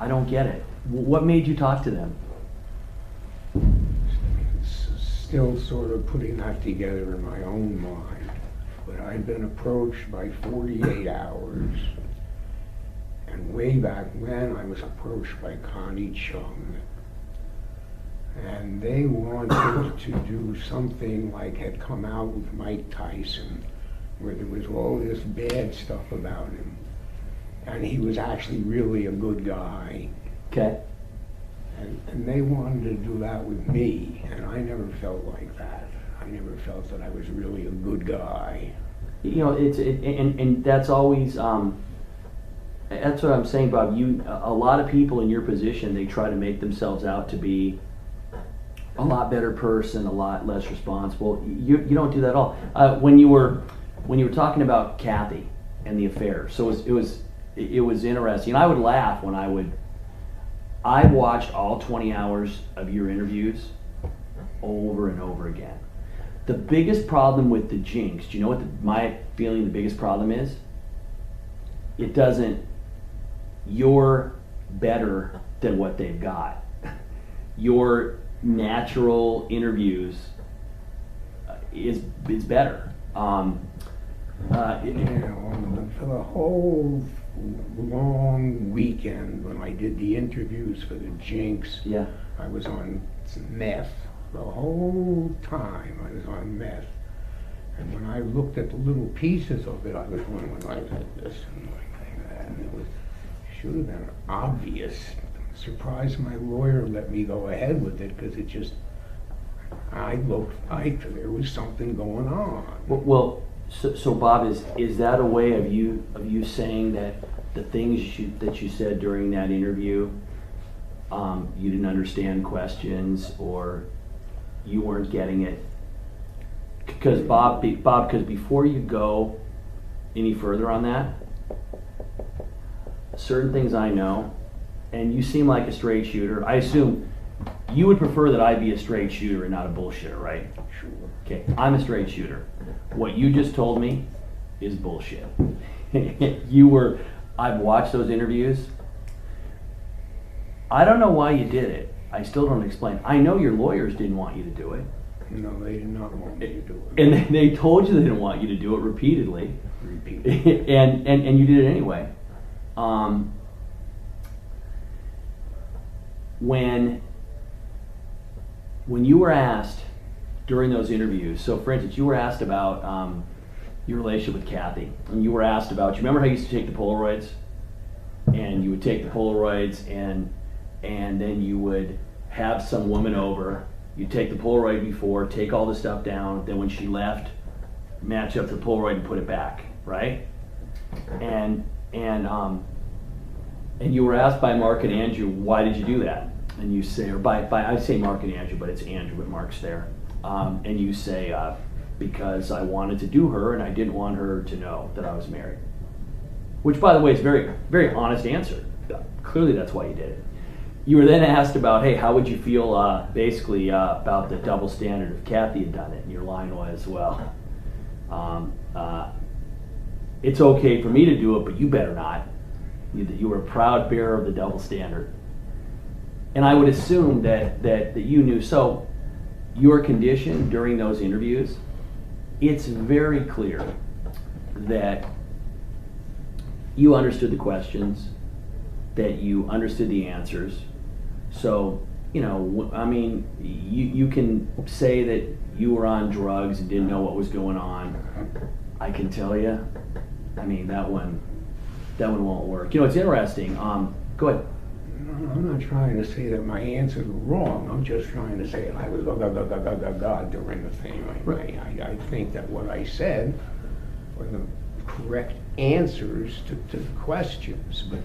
Speaker 2: don't get it. What made you talk to them?
Speaker 3: Still sort of putting that together in my own mind, but I'd been approached by 48 Hours, and way back when I was approached by Connie Chung, and they wanted to do something like had come out with Mike Tyson, where there was all this bad stuff about him, and he was actually really a good guy.
Speaker 2: Okay.
Speaker 3: And they wanted to do that with me, and I never felt like that. I never felt that I was really a good guy.
Speaker 2: You know, and that's always, that's what I'm saying, Bob. A lot of people in your position, they try to make themselves out to be a lot better person, a lot less responsible. You don't do that at all. When you were talking about Kathy and the affair, so it was interesting. And I would laugh when I watched all 20 hours of your interviews over and over again. The biggest problem with the jinx, do you know what my feeling the biggest problem is? You're better than what they've got. Your natural interviews is better.
Speaker 3: For the whole long weekend when I did the interviews for the Jinx,
Speaker 2: yeah,
Speaker 3: I was on meth. The whole time I was on meth. And when I looked at the little pieces of it, I was going like this and like that. And it should have been obvious. I'm surprised my lawyer let me go ahead with it, because it just, I looked like there was something going on.
Speaker 2: Well, so Bob, is that a way of you saying that the things that you said during that interview, you didn't understand questions, or you weren't getting it? Because because before you go any further on that, certain things I know, and you seem like a straight shooter. I assume you would prefer that I be a straight shooter and not a bullshitter, right?
Speaker 3: Sure.
Speaker 2: Okay, I'm a straight shooter. What you just told me is bullshit. I've watched those interviews. I don't know why you did it. I still don't explain. I know your lawyers didn't want you to do it.
Speaker 3: No, they did not want me to do it.
Speaker 2: And they told you they didn't want you to do it repeatedly. and you did it anyway. When you were asked during those interviews, so for instance, you were asked about your relationship with Kathy, and you were asked about, you remember how you used to take the Polaroids? And you would take the Polaroids and then you would have some woman over, you'd take the Polaroid before, take all the stuff down, then when she left, match up the Polaroid and put it back, right? And you were asked by Mark and Andrew, why did you do that? And you say, or I say Mark and Andrew, but it's Andrew, but Mark's there. And you say, because I wanted to do her and I didn't want her to know that I was married. Which, by the way, is a very, very honest answer. Clearly that's why you did it. You were then asked about, hey, how would you feel about the double standard if Kathy had done it? And your line was, well, it's okay for me to do it, but you better not. You were a proud bearer of the double standard. And I would assume that you knew. So your condition during those interviews, it's very clear that you understood the questions, that you understood the answers. So, I mean, you can say that you were on drugs and didn't know what was going on. I can tell you, I mean, that one won't work. It's interesting. Go ahead.
Speaker 3: I'm not trying to say that my answers were wrong. I'm just trying to say I was during the thing. I think that what I said were the correct answers to the questions. But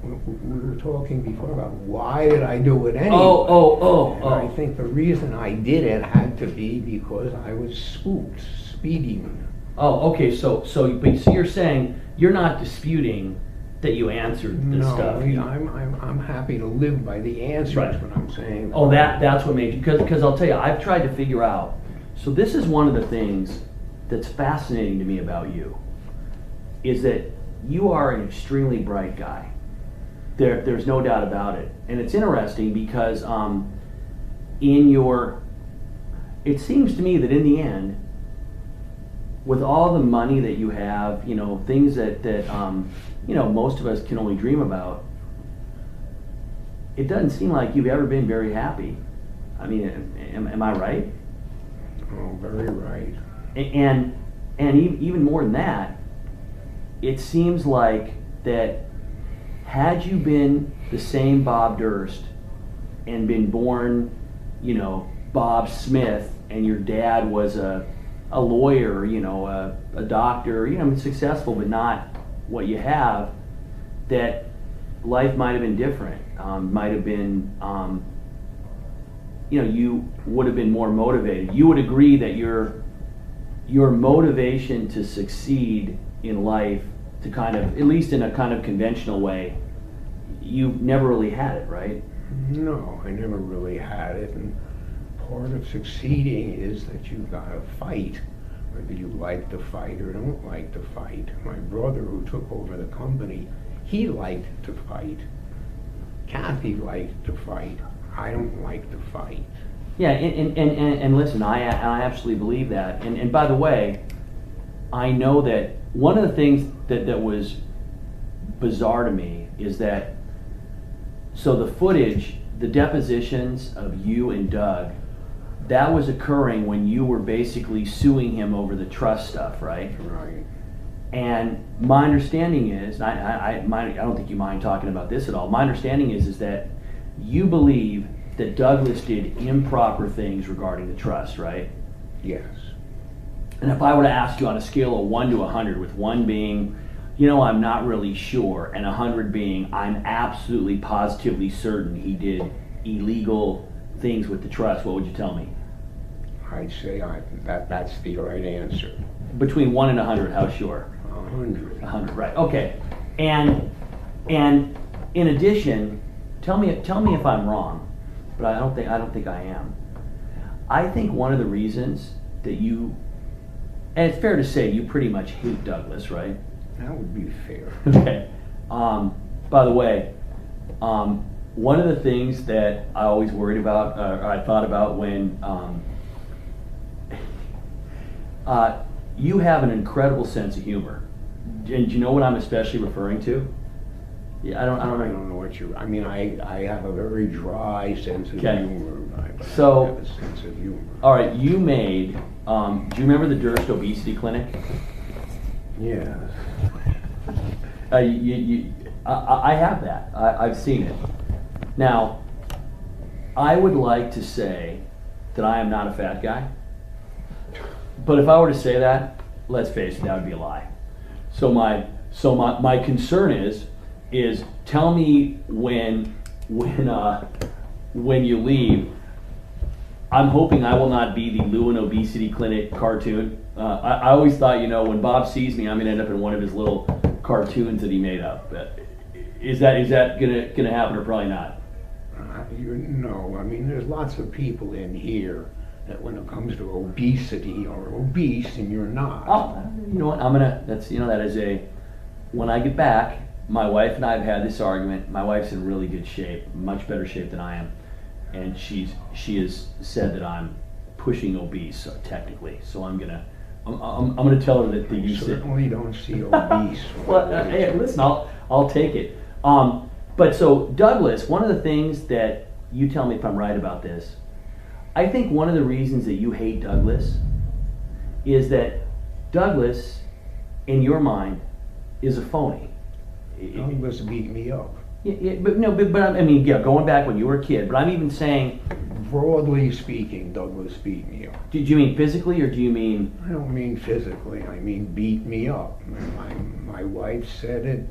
Speaker 3: we were talking before about why did I do it anyway. And I think the reason I did it had to be because I was spooked, speeding.
Speaker 2: Oh, okay. So you're saying you're not disputing that you answered this stuff.
Speaker 3: No, I'm happy to live by the answers.
Speaker 2: Right.
Speaker 3: What I'm saying.
Speaker 2: Oh, that's what made you, because I'll tell you, I've tried to figure out. So this is one of the things that's fascinating to me about you, is that you are an extremely bright guy. There's no doubt about it, and it's interesting because it seems to me that in the end, with all the money that you have, things that most of us can only dream about, it doesn't seem like you've ever been very happy. I mean, am I right?
Speaker 3: Oh, very right.
Speaker 2: And even more than that, it seems like that had you been the same Bob Durst and been born, Bob Smith, and your dad was a lawyer, a doctor, successful but not what you have, that life might have been different. Might have been, you would have been more motivated. You would agree that your motivation to succeed in life, to kind of, at least in a kind of conventional way, you never really had it, right?
Speaker 3: No, I never really had it, and part of succeeding is that you've got to fight, whether you like to fight or don't like to fight. My brother, who took over the company, he liked to fight. Kathy liked to fight. I don't like to fight.
Speaker 2: Yeah, and listen, I absolutely believe that. And by the way, I know that one of the things that was bizarre to me is that, so the footage, the depositions of you and Doug, that was occurring when you were basically suing him over the trust stuff, right?
Speaker 3: Right.
Speaker 2: And my understanding is, I don't think you mind talking about this at all. My understanding is that you believe that Douglas did improper things regarding the trust, right?
Speaker 3: Yes.
Speaker 2: And if I were to ask you on a scale of 1 to 100, with 1 being, I'm not really sure, and 100 being, I'm absolutely positively certain he did illegal things with the trust, what would you tell me?
Speaker 3: I'd say that's the right answer.
Speaker 2: Between 1 and 100, how sure?
Speaker 3: 100.
Speaker 2: 100, right? Okay. And in addition, tell me if I'm wrong, but I don't think I am. I think one of the reasons that you, and it's fair to say you pretty much hate Douglas, right?
Speaker 3: That would be fair.
Speaker 2: Okay. By the way, one of the things that I always worried about, or I thought about when you have an incredible sense of humor. And do you know what I'm especially referring to? Yeah, I don't
Speaker 3: know what you're. I mean, I have a very dry sense of humor. But
Speaker 2: so,
Speaker 3: I have a sense of humor.
Speaker 2: All right, you made. Do you remember the Durst Obesity Clinic?
Speaker 3: Yes.
Speaker 2: I have that. I've seen it. Now, I would like to say that I am not a fat guy, but if I were to say that, let's face it, that would be a lie. So my concern is tell me when you leave. I'm hoping I will not be the Lewin Obesity Clinic cartoon. I always thought, when Bob sees me, I'm gonna end up in one of his little cartoons that he made up. Is that gonna happen or probably not?
Speaker 3: No, I mean, there's lots of people in here that when it comes to obesity are obese and you're not.
Speaker 2: Oh, you know what? That is a, when I get back, my wife and I have had this argument. My wife's in really good shape, much better shape than I am. And she has said that I'm pushing obese, technically. So I'm gonna tell her that the
Speaker 3: You certainly don't see obese.
Speaker 2: Well, hey, listen, I'll take it. But so Douglas, one of the things that, you tell me if I'm right about this, I think one of the reasons that you hate Douglas is that Douglas, in your mind, is a phony.
Speaker 3: Douglas beat me up.
Speaker 2: but I mean, yeah, going back when you were a kid, but I'm even saying,
Speaker 3: Broadly speaking, Douglas beat me up.
Speaker 2: do you mean physically or do you mean?
Speaker 3: I don't mean physically, I mean beat me up. My wife said it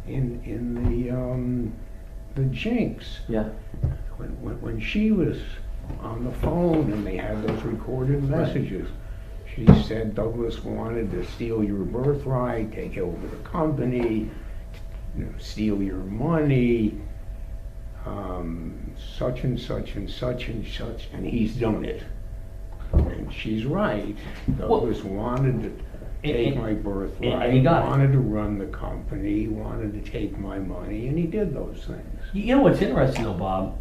Speaker 3: in the Jinx.
Speaker 2: Yeah.
Speaker 3: When she was on the phone and they had those recorded messages, she said Douglas wanted to steal your birthright, take over the company, steal your money, such and such and such and such, and he's done it. And she's right. Douglas wanted to take my birthright,
Speaker 2: and he got it.
Speaker 3: wanted to run the company, wanted to take my money, and he did those things.
Speaker 2: You know what's interesting though, Bob?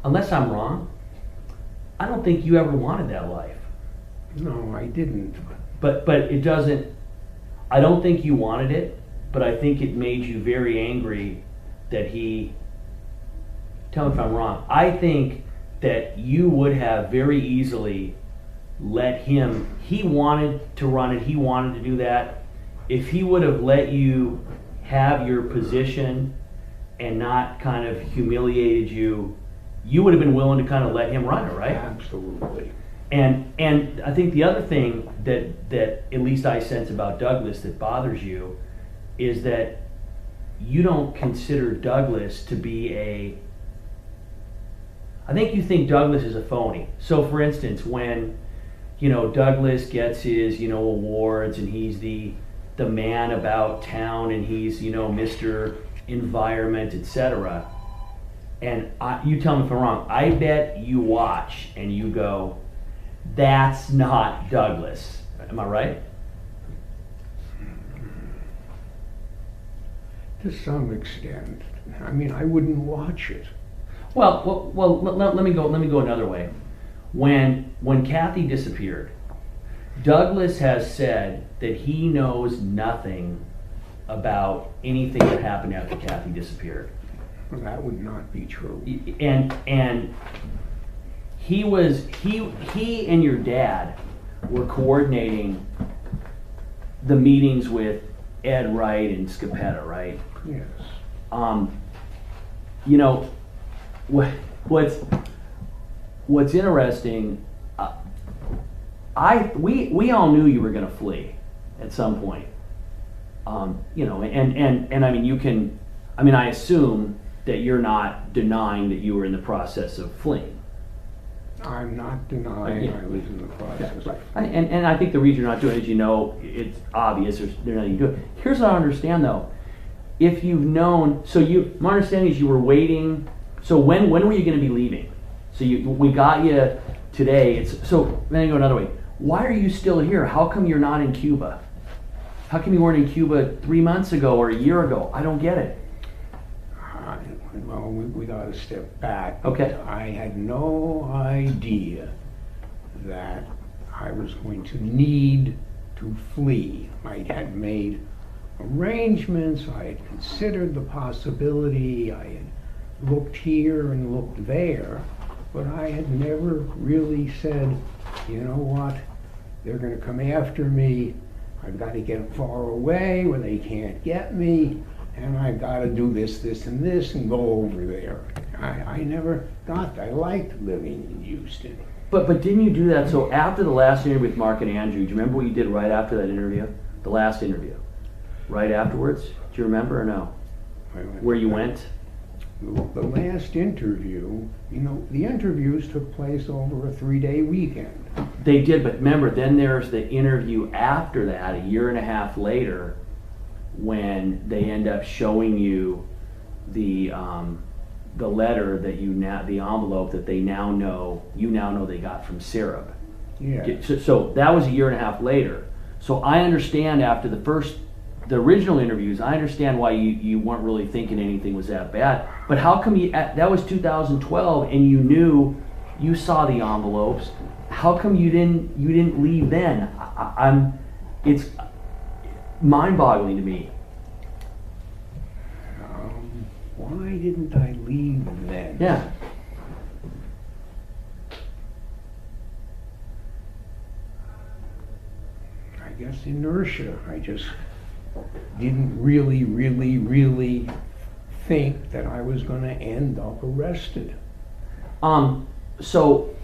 Speaker 2: Unless I'm wrong, I don't think you ever wanted that life.
Speaker 3: No, I didn't.
Speaker 2: But it doesn't, I don't think you wanted it, but I think it made you very angry that he, tell me if I'm wrong, I think that you would have very easily let him, he wanted to run it, he wanted to do that. If he would have let you have your position and not kind of humiliated you, you would have been willing to kind of let him run it, right?
Speaker 3: Absolutely.
Speaker 2: And I think the other thing that at least I sense about Douglas that bothers you is that you don't consider Douglas to be I think you think Douglas is a phony. So for instance, when, Douglas gets his, awards and he's the man about town and he's, Mr. Environment, etc. And you tell me if I'm wrong, I bet you watch and you go, that's not Douglas. Am I right?
Speaker 3: To some extent. I mean, I wouldn't watch it.
Speaker 2: Well, let me go another way. When Kathy disappeared, Douglas has said that he knows nothing about anything that happened after Kathy disappeared.
Speaker 3: Well, that would not be true.
Speaker 2: And he and your dad were coordinating the meetings with Ed Wright and Scapetta, right?
Speaker 3: Yes.
Speaker 2: What's interesting, we all knew you were going to flee at some point. And I mean, I assume that you're not denying that you were in the process of fleeing.
Speaker 3: I'm not denying I was in the process.
Speaker 2: Yeah, right. And I think the reason you're not doing it is it's obvious, there's nothing you do it. Here's what I understand though. If you've known, my understanding is you were waiting, so when were you going to be leaving? So we got you today, then I go another way. Why are you still here? How come you're not in Cuba? How come you weren't in Cuba 3 months ago or a year ago? I don't get it.
Speaker 3: Well, we got to step back.
Speaker 2: Okay.
Speaker 3: I had no idea that I was going to need to flee. I had made arrangements, I had considered the possibility, I had looked here and looked there, but I had never really said, you know what, they're going to come after me, I've got to get far away where they can't get me, and I've got to do this, this, and this, and go over there. I never got that. I liked living in Houston.
Speaker 2: But didn't you do that? So after the last interview with Mark and Andrew, do you remember what you did right after that interview? The last interview? Right afterwards? Do you remember or no? Where you went?
Speaker 3: The last interview, the interviews took place over a 3-day weekend.
Speaker 2: They did, but remember, then there's the interview after that, a year and a half later, when they end up showing you the letter that the envelope that you now know they got from Syrup.
Speaker 3: Yeah.
Speaker 2: So that was a year and a half later. So I understand after the original interviews, I understand why you weren't really thinking anything was that bad. But how come that was 2012 and you saw the envelopes? How come you didn't leave then? It's mind-boggling to me.
Speaker 3: Why didn't I leave then?
Speaker 2: Yeah.
Speaker 3: I guess inertia. I just didn't really think that I was going to end up arrested.
Speaker 2: So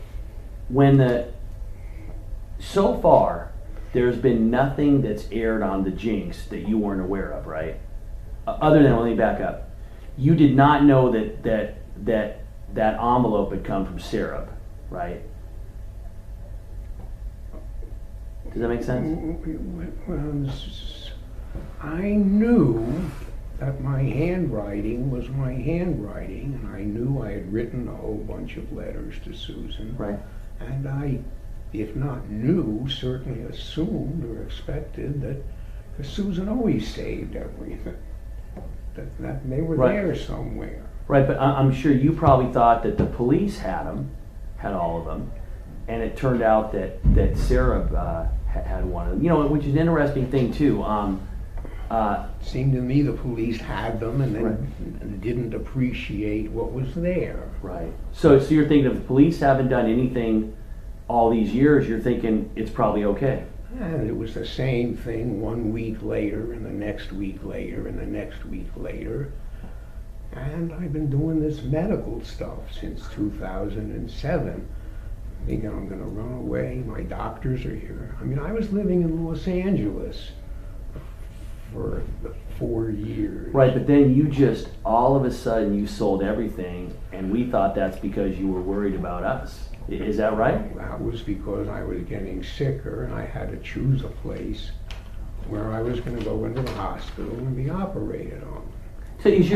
Speaker 2: so far, there's been nothing that's aired on the Jinx that you weren't aware of, right? Other than, let me back up. You did not know that envelope had come from Sarah, right? Does that make sense?
Speaker 3: Well, I knew that my handwriting was my handwriting, and I knew I had written a whole bunch of letters to Susan.
Speaker 2: Right.
Speaker 3: And I, if not knew, certainly assumed or expected that Susan always saved everything. That they were
Speaker 2: Right.
Speaker 3: there somewhere.
Speaker 2: Right, but I'm sure you probably thought that the police had all of them, and it turned out that Sarah had one of them. You know, which is an interesting thing too.
Speaker 3: Seemed to me the police had them and then
Speaker 2: Right.
Speaker 3: didn't appreciate what was there.
Speaker 2: Right. So you're thinking if the police haven't done anything all these years, you're thinking it's probably okay.
Speaker 3: And it was the same thing 1 week later, and the next week later, and the next week later. And I've been doing this medical stuff since 2007. Thinking I'm going to run away. My doctors are here. I mean, I was living in Los Angeles for 4 years.
Speaker 2: Right, but then you just, all of a sudden, you sold everything, and we thought that's because you were worried about us. Is that right?
Speaker 3: That was because I was getting sicker, and I had to choose a place where I was going to go into the hospital and be operated on.
Speaker 2: So is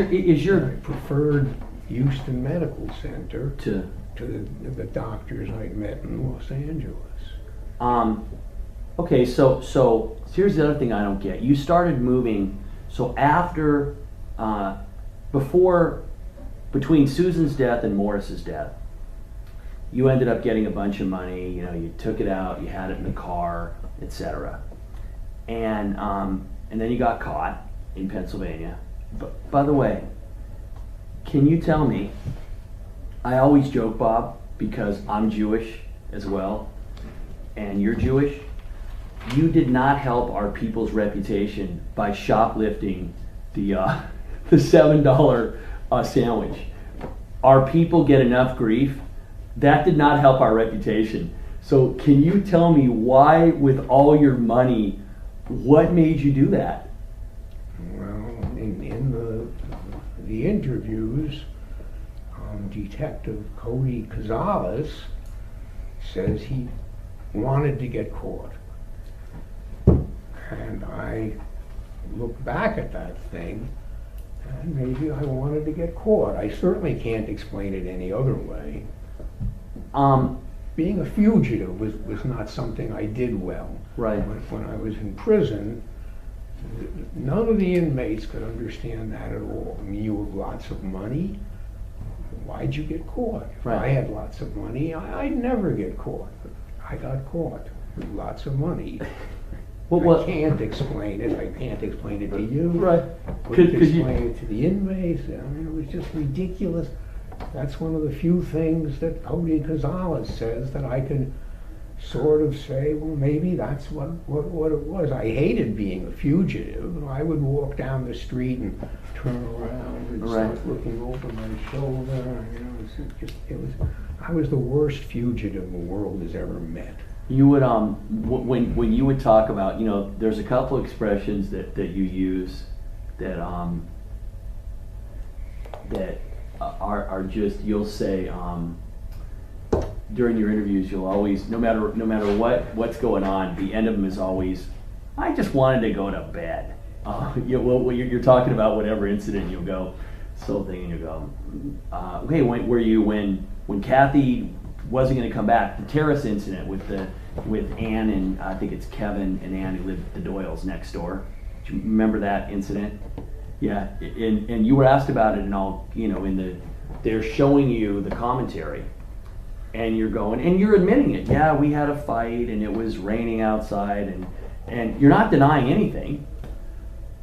Speaker 2: your
Speaker 3: I preferred Houston Medical Center
Speaker 2: to
Speaker 3: to the doctors I'd met in Los Angeles.
Speaker 2: Okay, so here's the other thing I don't get. You started moving, so after, between Susan's death and Morris's death, you ended up getting a bunch of money, you know, you took it out, you had it in the car, etc. And then you got caught in Pennsylvania. But, by the way, can you tell me, I always joke, Bob, because I'm Jewish as well, and you're Jewish, you did not help our people's reputation by shoplifting the $7 sandwich. Our people get enough grief. That did not help our reputation. So can you tell me why, with all your money, what made you do that?
Speaker 3: Well, in the interviews, Detective Cody Cazales says he wanted to get caught. And I look back at that thing, and maybe I wanted to get caught. I certainly can't explain it any other way. Being a fugitive was not something I did well.
Speaker 2: Right.
Speaker 3: When I was in prison, none of the inmates could understand that at all. I mean, you have lots of money. Why'd you get caught? If
Speaker 2: Right.
Speaker 3: I had lots of money, I'd never get caught. But I got caught with lots of money. I can't explain it. I can't explain it to you.
Speaker 2: Right.
Speaker 3: Couldn't explain it to the inmates. I mean, it was just ridiculous. That's one of the few things that Cody Cazales says that I can sort of say, well, maybe that's what it was. I hated being a fugitive. I would walk down the street and turn around and start looking over my shoulder. You know, I was the worst fugitive the world has ever met.
Speaker 2: You would when you would talk about, you know, there's a couple expressions that you use that are just, you'll say during your interviews, you'll always, no matter what's going on, the end of them is always, I just wanted to go to bed. You're talking about whatever incident, you'll go, something, and you go, okay, when Kathy wasn't going to come back, the terrorist incident with Ann and I think it's Kevin and Ann who lived at the Doyles next door. Do you remember that incident? Yeah, and you were asked about it and all, you know, they're showing you the commentary, and you're going, and you're admitting it. Yeah, we had a fight and it was raining outside, and you're not denying anything.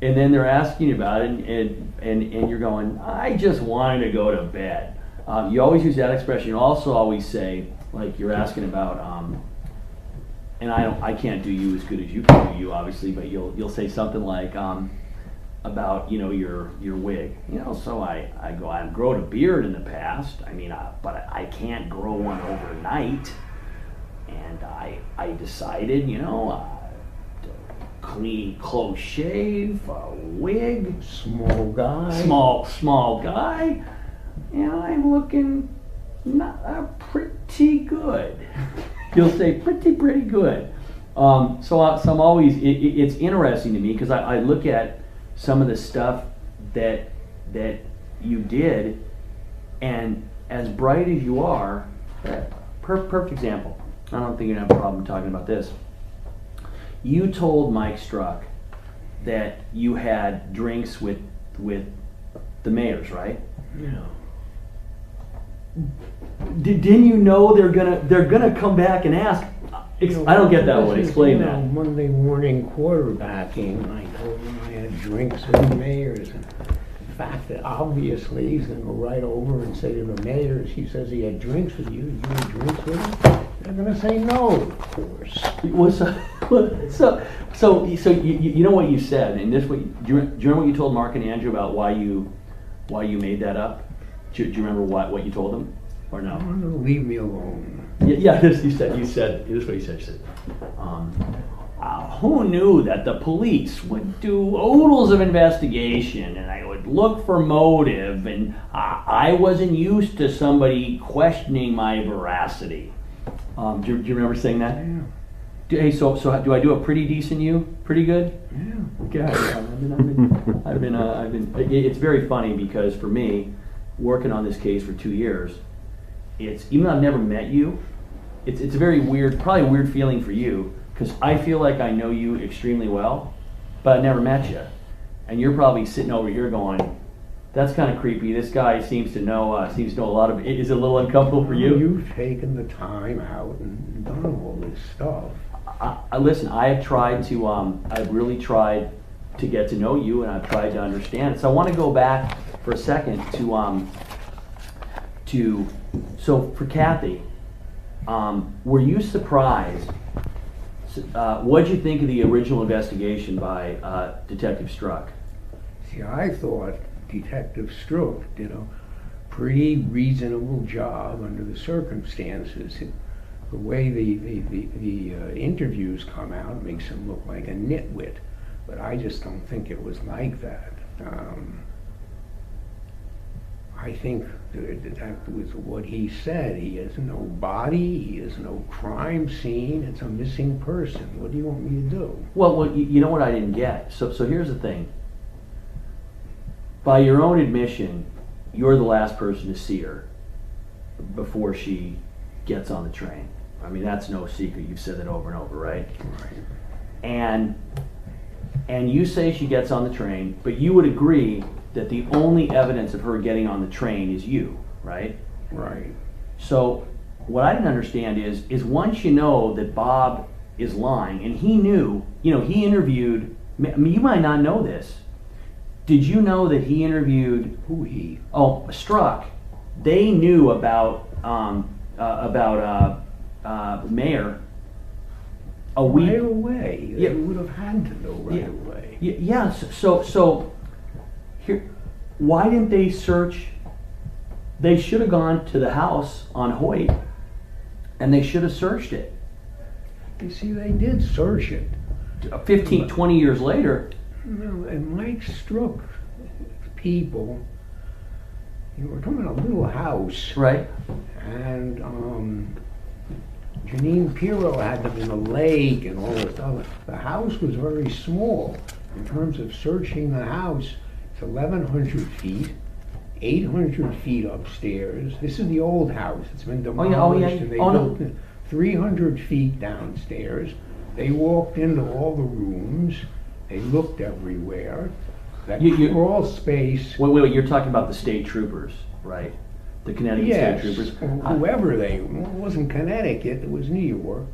Speaker 2: And then they're asking you about it, and you're going, I just wanted to go to bed. You always use that expression. You also always say, like you're asking about, and I can't do you as good as you can do you, obviously, but you'll say something like, about, you know, your wig. You know, so I go, I've grown a beard in the past. I mean, but I can't grow one overnight. And I decided, you know, clean, close shave, a wig,
Speaker 3: Small guy.
Speaker 2: small guy, and I'm looking pretty good. You'll say pretty good. So I'm always, it's interesting to me because I look at some of the stuff that you did, and as bright as you are, perfect example. I don't think you're gonna have a problem talking about this. You told Mike Struck that you had drinks with the mayors, right?
Speaker 3: Yeah.
Speaker 2: Didn't you know they're gonna come back and ask? I don't get that one. Explain that.
Speaker 3: Monday morning quarterbacking, I told him I had drinks with the mayors. And the fact that obviously he's going to go right over and say to the mayors, he says he had drinks with you. You had drinks with him? They're going to say no, of course.
Speaker 2: So you know what you said, and this do you remember what you told Mark and Andrew about why you made that up? Do you remember what you told them, or no?
Speaker 3: Leave me alone.
Speaker 2: Yeah, this you said. This is what you said. You said, who knew that the police would do oodles of investigation and I would look for motive, and I wasn't used to somebody questioning my veracity. Do you remember saying that?
Speaker 3: Yeah.
Speaker 2: Hey, so do I do a pretty decent you? Pretty good?
Speaker 3: Yeah.
Speaker 2: Okay. I've been. It's very funny because for me, working on this case for 2 years, even though I've never met you, it's a very weird, probably a weird feeling for you, because I feel like I know you extremely well, but I never met you, and you're probably sitting over here going, "That's kind of creepy. This guy seems to know a lot of." Is it a little uncomfortable for you?
Speaker 3: You've taken the time out and done all this stuff.
Speaker 2: Listen, I have tried to. I've really tried to get to know you, and I've tried to understand it. So I want to go back for a second so for Kathy, were you surprised? What did you think of the original investigation by Detective Struck?
Speaker 3: See, I thought Detective Struck did a pretty reasonable job under the circumstances. The way the interviews come out makes him look like a nitwit, but I just don't think it was like that. I think that was what he said. He has no body, he has no crime scene, it's a missing person. What do you want me to do?
Speaker 2: Well, you know what I didn't get? So here's the thing. By your own admission, you're the last person to see her before she gets on the train. I mean, that's no secret. You've said that over and over, right?
Speaker 3: Right.
Speaker 2: And you say she gets on the train, but you would agree that the only evidence of her getting on the train is you, right?
Speaker 3: Right.
Speaker 2: So what I didn't understand is once you know that Bob is lying, and he knew, he interviewed, I mean, you might not know this. Did you know that he interviewed?
Speaker 3: Who he?
Speaker 2: Oh, Struck. They knew about Mayor a week.
Speaker 3: Right away.
Speaker 2: Yeah.
Speaker 3: They would have had to know right away.
Speaker 2: Yeah. So here, why didn't they search? They should have gone to the house on Hoyt, and they should have searched it.
Speaker 3: You see, they did search it.
Speaker 2: 15, 20 years later.
Speaker 3: No, and Mike Struck people, we're talking about a little house.
Speaker 2: Right.
Speaker 3: And Janine Pirro had them in a lake and all this stuff. The house was very small. In terms of searching the house, it's 1,100 feet, 800 feet upstairs. This is the old house. It's been demolished, and they built 300 feet downstairs. They walked into all the rooms. They looked everywhere. That crawl space.
Speaker 2: Wait, you're talking about the state troopers, right? The Connecticut state troopers.
Speaker 3: Whoever they were. It wasn't Connecticut, it was New York.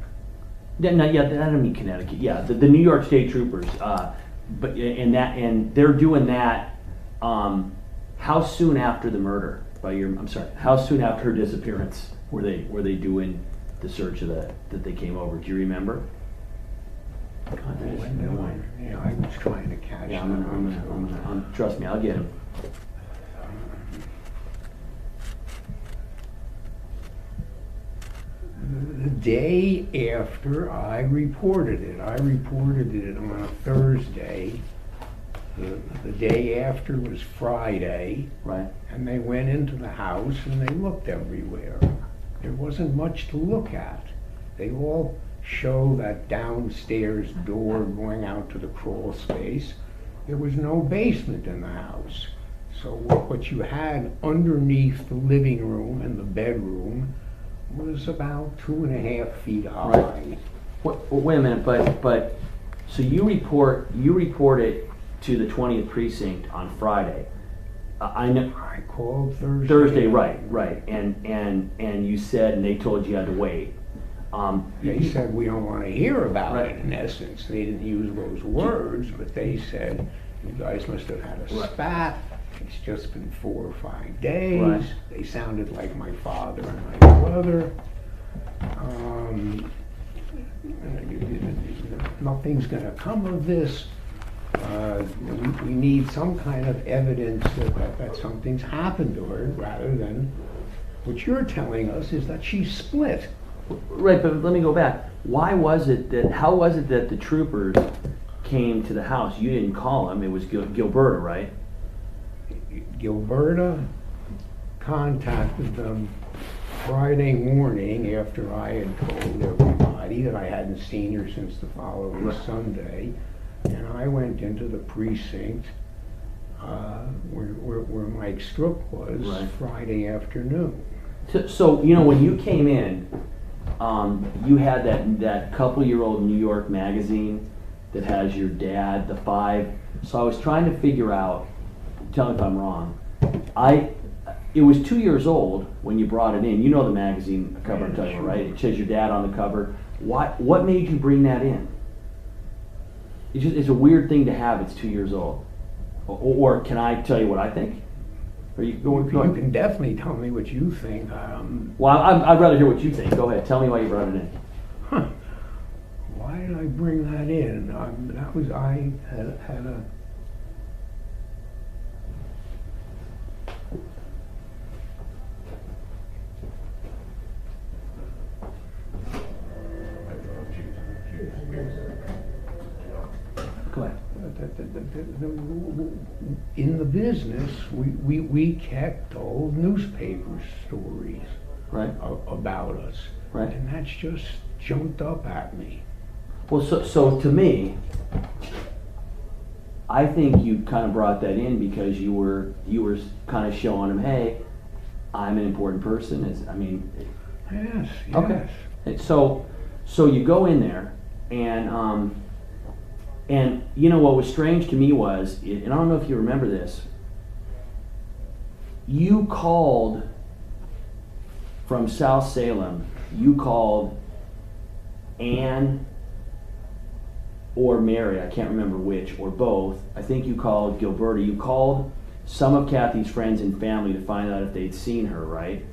Speaker 2: I don't mean Connecticut. Yeah, the New York state troopers. And they're doing that. How soon after the murder? How soon after her disappearance were they doing the search that they came over? Do you remember? God, that is
Speaker 3: When did
Speaker 2: annoying.
Speaker 3: yeah, I was trying to catch
Speaker 2: Yeah,
Speaker 3: them.
Speaker 2: trust me, I'll get him.
Speaker 3: The day after I reported it on a Thursday. The day after was Friday,
Speaker 2: Right.
Speaker 3: and they went into the house and they looked everywhere. There wasn't much to look at. They all show that downstairs door going out to the crawl space. There was no basement in the house. So what you had underneath the living room and the bedroom was about 2.5 feet high.
Speaker 2: Right. Wait a minute, but so you report it to the 20th precinct on Friday. I know
Speaker 3: I called Thursday.
Speaker 2: Thursday, right, and you said, and they told you had to wait.
Speaker 3: They said we don't want to hear about
Speaker 2: Right.
Speaker 3: it. In essence, they didn't use those words, but they said you guys must have had a
Speaker 2: Right.
Speaker 3: spat. It's just been 4 or 5 days.
Speaker 2: Right.
Speaker 3: They sounded like my father and my brother. Nothing's going to come of this. We need some kind of evidence that something's happened to her, rather than what you're telling us is that she's split.
Speaker 2: Right, but let me go back. How was it that the troopers came to the house? You didn't call them. It was Gilberta, right?
Speaker 3: Gilberta contacted them Friday morning after I had told everybody that I hadn't seen her since the following
Speaker 2: Right.
Speaker 3: Sunday. And I went into the precinct where Mike Strook was
Speaker 2: Right.
Speaker 3: Friday afternoon.
Speaker 2: So when you came in, you had that couple-year-old New York magazine that has your dad, the 5. So I was trying to figure out. Tell me if I'm wrong. It was 2 years old when you brought it in. You know the magazine cover I'm talking about, right? It says your dad on the cover. What made you bring that in? It's a weird thing to have. It's 2 years old. Or can I tell you what I think? Are you going?
Speaker 3: You can definitely tell me what you think.
Speaker 2: Well, I'd rather hear what you think. Go ahead. Tell me why you brought it in.
Speaker 3: Why did I bring that in? I had a.
Speaker 2: Go ahead.
Speaker 3: In the business, we kept old newspaper stories
Speaker 2: Right.
Speaker 3: about us.
Speaker 2: Right.
Speaker 3: And that's just jumped up at me.
Speaker 2: Well, so to me, I think you kind of brought that in because you were kind of showing him, hey, I'm an important person.
Speaker 3: Yes, yes.
Speaker 2: Okay. And so you go in there, and what was strange to me was, and I don't know if you remember this, you called from South Salem. You called Ann or Mary, I can't remember which, or both. I think you called Gilberta. You called some of Kathy's friends and family to find out if they'd seen her, right?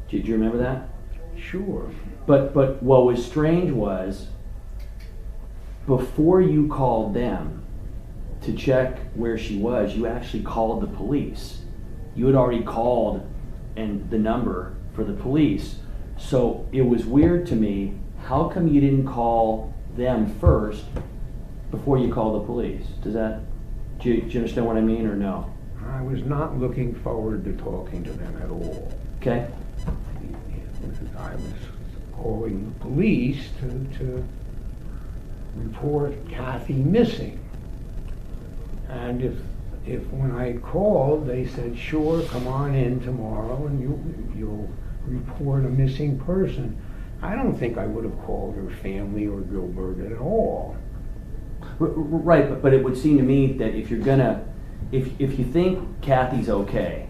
Speaker 2: Do you remember that?
Speaker 3: Sure.
Speaker 2: But what was strange was, before you called them to check where she was, you actually called the police. You had already called and the number for the police. So it was weird to me, how come you didn't call them first before you called the police? Do you understand what I mean, or no?
Speaker 3: I was not looking forward to talking to them at all.
Speaker 2: Okay.
Speaker 3: I was calling the police to report Kathy missing. And if when I called, they said, sure, come on in tomorrow and you'll report a missing person, I don't think I would have called her family or Gilbert at all.
Speaker 2: Right, but it would seem to me that if you think Kathy's okay,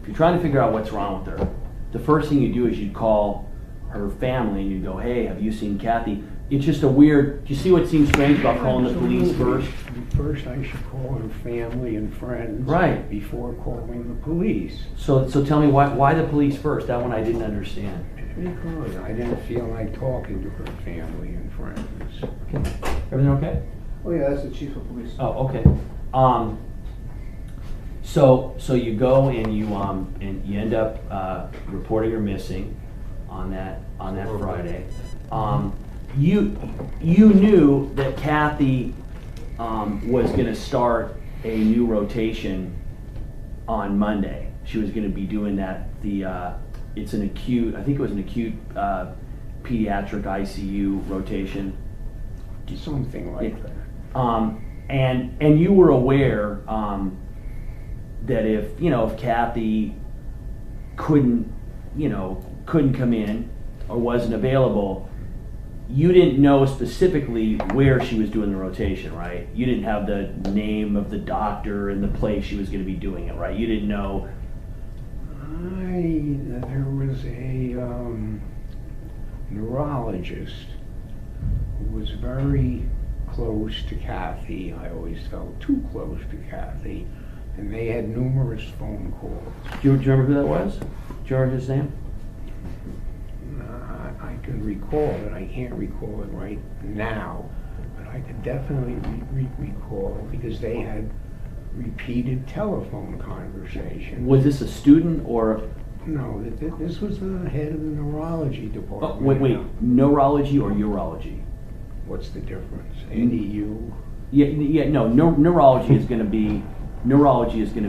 Speaker 2: if you're trying to figure out what's wrong with her, the first thing you do is you call her family and you go, hey, have you seen Kathy? It's just a weird, do you see what seems strange about calling the police first?
Speaker 3: First I should call her family and friends.
Speaker 2: Right.
Speaker 3: Before calling the police.
Speaker 2: So tell me why the police first? That one I didn't understand.
Speaker 3: Because I didn't feel like talking to her family and friends.
Speaker 2: Okay. Everything okay?
Speaker 4: Oh yeah, that's the chief of police.
Speaker 2: Oh, okay. So you go and you end up reporting her missing on that Friday. You knew that Kathy was going to start a new rotation on Monday. She was going to be doing that. It's an acute. I think it was an acute pediatric ICU rotation.
Speaker 3: Something like
Speaker 2: Yeah.
Speaker 3: that.
Speaker 2: And you were aware that if Kathy couldn't come in or wasn't available, you didn't know specifically where she was doing the rotation, right? You didn't have the name of the doctor and the place she was going to be doing it, right? You didn't know.
Speaker 3: There was a neurologist who was very close to Kathy. I always felt too close to Kathy, and they had numerous phone calls.
Speaker 2: Do you remember who that was? Do you remember his name?
Speaker 3: I can recall it. I can't recall it right now, but I could definitely recall because they had repeated telephone conversations.
Speaker 2: Was this a student or?
Speaker 3: No, this was the head of the neurology department.
Speaker 2: Oh, wait, neurology or urology?
Speaker 3: What's the difference? NEU?
Speaker 2: No, neurology is going to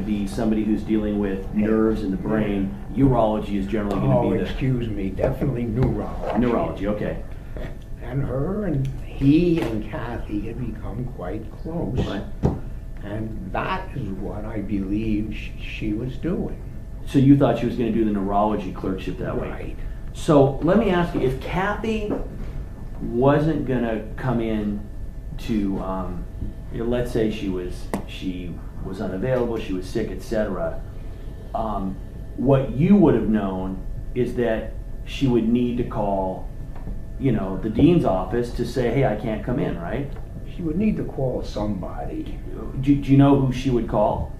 Speaker 2: be somebody who's dealing with nerves in the brain. Urology is generally going to be
Speaker 3: excuse me, definitely neurology.
Speaker 2: Neurology, okay.
Speaker 3: And her and he and Kathy had become quite close.
Speaker 2: Right.
Speaker 3: And that is what I believe she was doing.
Speaker 2: So you thought she was going to do the neurology clerkship that way?
Speaker 3: Right.
Speaker 2: So let me ask you, if Kathy wasn't going to come in to, let's say she was unavailable, she was sick, etc. What you would have known is that she would need to call, the dean's office to say, hey, I can't come in, right?
Speaker 3: She would need to call somebody.
Speaker 2: Do you know who she would call?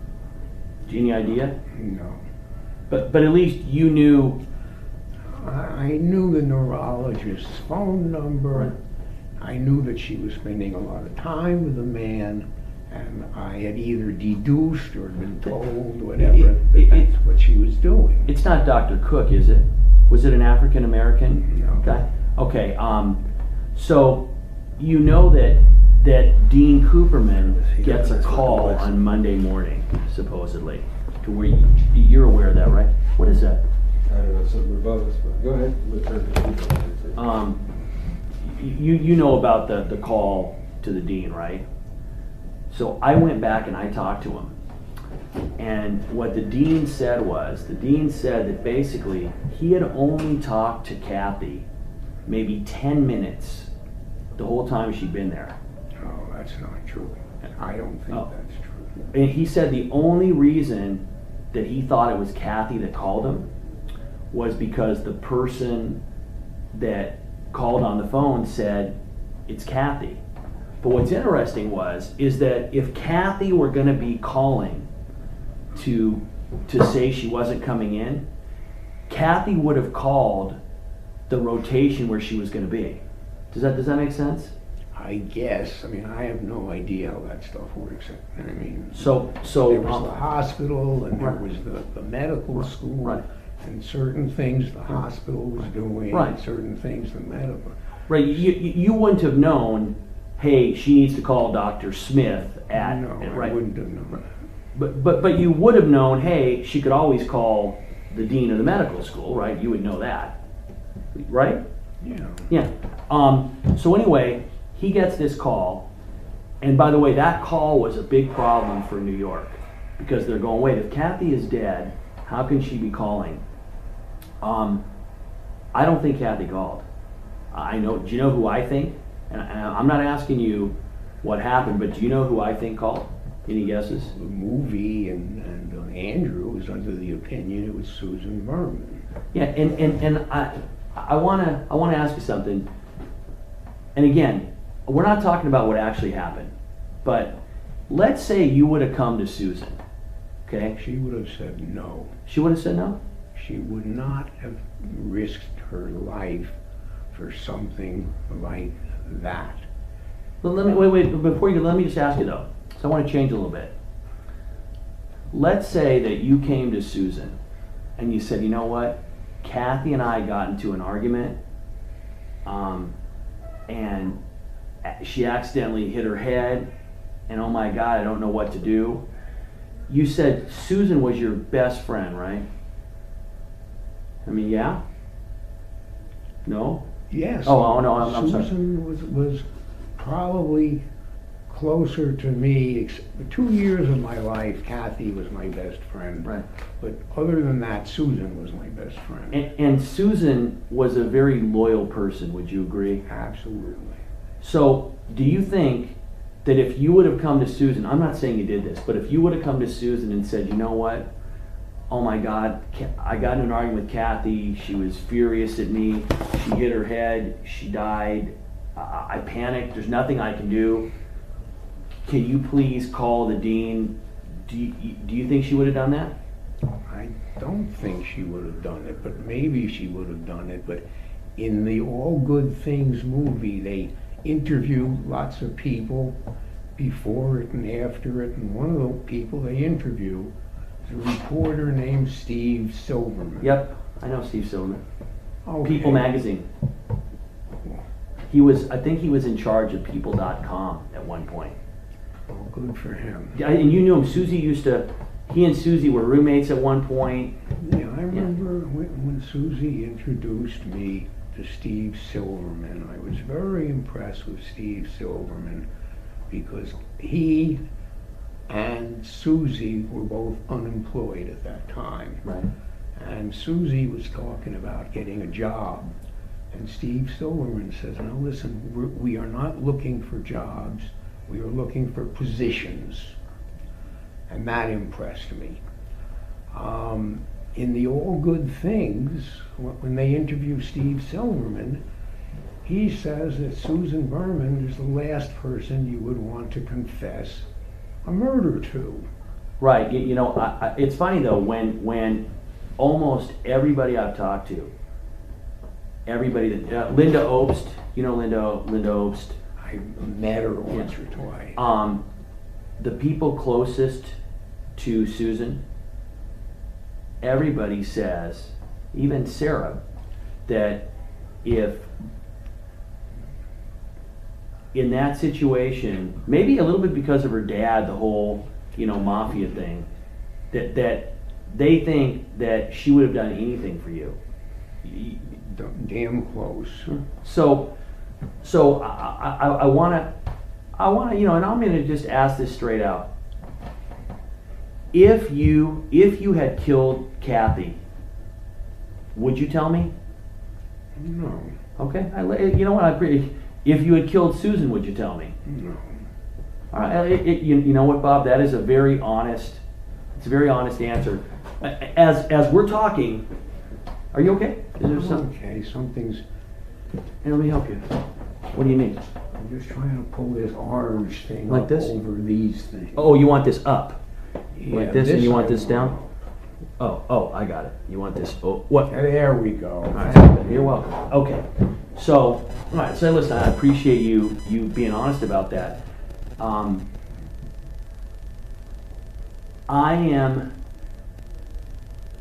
Speaker 2: Do you have any idea?
Speaker 3: No.
Speaker 2: But at least you knew.
Speaker 3: I knew the neurologist's phone number.
Speaker 2: Right.
Speaker 3: I knew that she was spending a lot of time with the man, and I had either deduced or been told, whatever, that's what she was doing.
Speaker 2: It's not Dr. Cook, is it? Was it an African American
Speaker 3: No.
Speaker 2: guy? Okay. So you know that Dean Cooperman gets a call on Monday morning, supposedly, to where you're aware of that, right? What is that?
Speaker 1: I don't know, something above us, but go ahead.
Speaker 2: You know about the call to the dean, right? So I went back and I talked to him. And what the dean said that basically he had only talked to Kathy maybe 10 minutes the whole time she'd been there.
Speaker 3: Oh, that's not true. I don't think that's true.
Speaker 2: And he said the only reason that he thought it was Kathy that called him was because the person that called on the phone said it's Kathy. But what's interesting is that if Kathy were going to be calling to say she wasn't coming in, Kathy would have called the rotation where she was going to be. Does that make sense?
Speaker 3: I guess. I mean, I have no idea how that stuff works. I mean,
Speaker 2: So
Speaker 3: there was the hospital and there
Speaker 2: Right.
Speaker 3: was the medical school.
Speaker 2: Right.
Speaker 3: And certain things the hospital was doing,
Speaker 2: Right.
Speaker 3: and certain things the medical.
Speaker 2: right, you wouldn't have known, hey, she needs to call Dr. Smith at
Speaker 3: No,
Speaker 2: right.
Speaker 3: I wouldn't have known.
Speaker 2: But you would have known, hey, she could always call the dean of the medical school, right? You would know that, right?
Speaker 3: Yeah.
Speaker 2: Yeah. So anyway, he gets this call, and by the way, that call was a big problem for New York because they're going, wait, if Kathy is dead, how can she be calling? I don't think Kathy called. I know. Do you know who I think? And I'm not asking you what happened, but do you know who I think called? Any guesses?
Speaker 3: The movie and Andrew was under the opinion it was Susan Berman.
Speaker 2: Yeah, and I wanna ask you something. And again, we're not talking about what actually happened, but let's say you would have come to Susan, okay?
Speaker 3: She would have said no.
Speaker 2: She would have said no?
Speaker 3: She would not have risked her life for something like that.
Speaker 2: But let me wait. Before you, let me just ask you though. So I want to change a little bit. Let's say that you came to Susan and you said, you know what, Kathy and I got into an argument, and she accidentally hit her head, and oh my God, I don't know what to do. You said Susan was your best friend, right? I mean, yeah? No?
Speaker 3: Yes.
Speaker 2: Oh no, I'm sorry.
Speaker 3: Susan was probably closer to me. 2 years of my life, Kathy was my best friend.
Speaker 2: Right.
Speaker 3: But other than that, Susan was my best friend.
Speaker 2: And Susan was a very loyal person, would you agree?
Speaker 3: Absolutely.
Speaker 2: So, do you think that if you would have come to Susan, I'm not saying you did this, but if you would have come to Susan and said, you know what, oh my God, I got in an argument with Kathy, she was furious at me, she hit her head, she died, I panicked, there's nothing I can do, can you please call the dean? Do you think she would have done that?
Speaker 3: I don't think she would have done it, but maybe she would have done it. But in the All Good Things movie, they interview lots of people before it and after it, and one of the people they interview is a reporter named Steve Silverman.
Speaker 2: Yep, I know Steve Silverman.
Speaker 3: Okay.
Speaker 2: People magazine. I think he was in charge of People.com at one point.
Speaker 3: Oh, good for him.
Speaker 2: Yeah, and you knew him. He and Susie were roommates at one point.
Speaker 3: Yeah, I remember when Susie introduced me to Steve Silverman. I was very impressed with Steve Silverman because he and Susie were both unemployed at that time.
Speaker 2: Right.
Speaker 3: And Susie was talking about getting a job. And Steve Silverman says, no, listen, we are not looking for jobs. We are looking for positions. And that impressed me. In the All Good Things, when they interview Steve Silverman, he says that Susan Berman is the last person you would want to confess a murder to.
Speaker 2: Right. You know, it's funny though, when almost everybody I've talked to, everybody that, Linda Obst, you know Linda Obst?
Speaker 3: I met her once or twice.
Speaker 2: The people closest to Susan, everybody says, even Sarah, that if in that situation, maybe a little bit because of her dad, the whole, mafia thing, that they think that she would have done anything for you.
Speaker 3: Damn close.
Speaker 2: So I want to, and I'm going to just ask this straight out. If you had killed Kathy, would you tell me?
Speaker 3: No.
Speaker 2: Okay. You know what? If you had killed Susan, would you tell me?
Speaker 3: No.
Speaker 2: All right. You know what, Bob? That is a very honest answer. As we're talking, are you okay? Is there something?
Speaker 3: Okay, something's...
Speaker 2: Hey, let me help you. What do you need?
Speaker 3: I'm just trying to pull this orange thing
Speaker 2: Like
Speaker 3: up
Speaker 2: this?
Speaker 3: over these things.
Speaker 2: Oh, you want this up?
Speaker 3: Yeah,
Speaker 2: Like this, and you want
Speaker 3: I
Speaker 2: this down? Oh, I got it. You want this? Oh, what?
Speaker 3: There we go.
Speaker 2: All right, you're welcome. Okay, so, all right, so listen, I appreciate you being honest about that.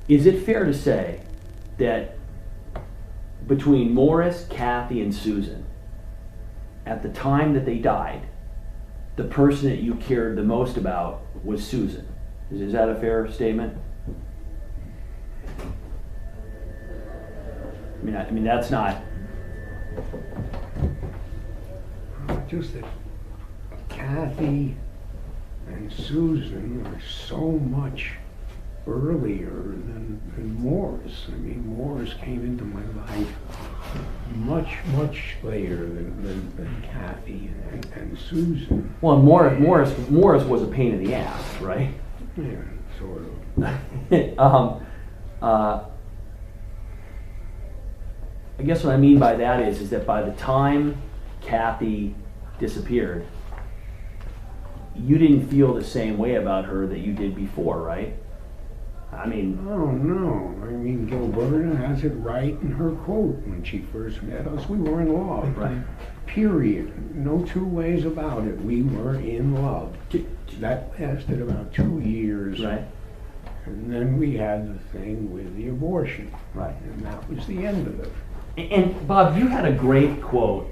Speaker 2: Is it fair to say that between Morris, Kathy, and Susan, at the time that they died, the person that you cared the most about was Susan? Is that a fair statement? I mean that's not...
Speaker 3: Just that Kathy and Susan are so much earlier than Morris. I mean, Morris came into my life much later than Kathy and Susan.
Speaker 2: Well, Morris was a pain in the ass, right?
Speaker 3: Yeah, sort of.
Speaker 2: I guess what I mean by that is that by the time Kathy disappeared, you didn't feel the same way about her that you did before, right? I mean,
Speaker 3: Oh, no. I mean, Gilberta has it right in her quote when she first met us. We were in love.
Speaker 2: right.
Speaker 3: Period. No two ways about it. We were in love. That lasted about 2 years.
Speaker 2: Right,
Speaker 3: And then we had the thing with the abortion.
Speaker 2: right.
Speaker 3: And that was the end of it.
Speaker 2: And Bob, you had a great quote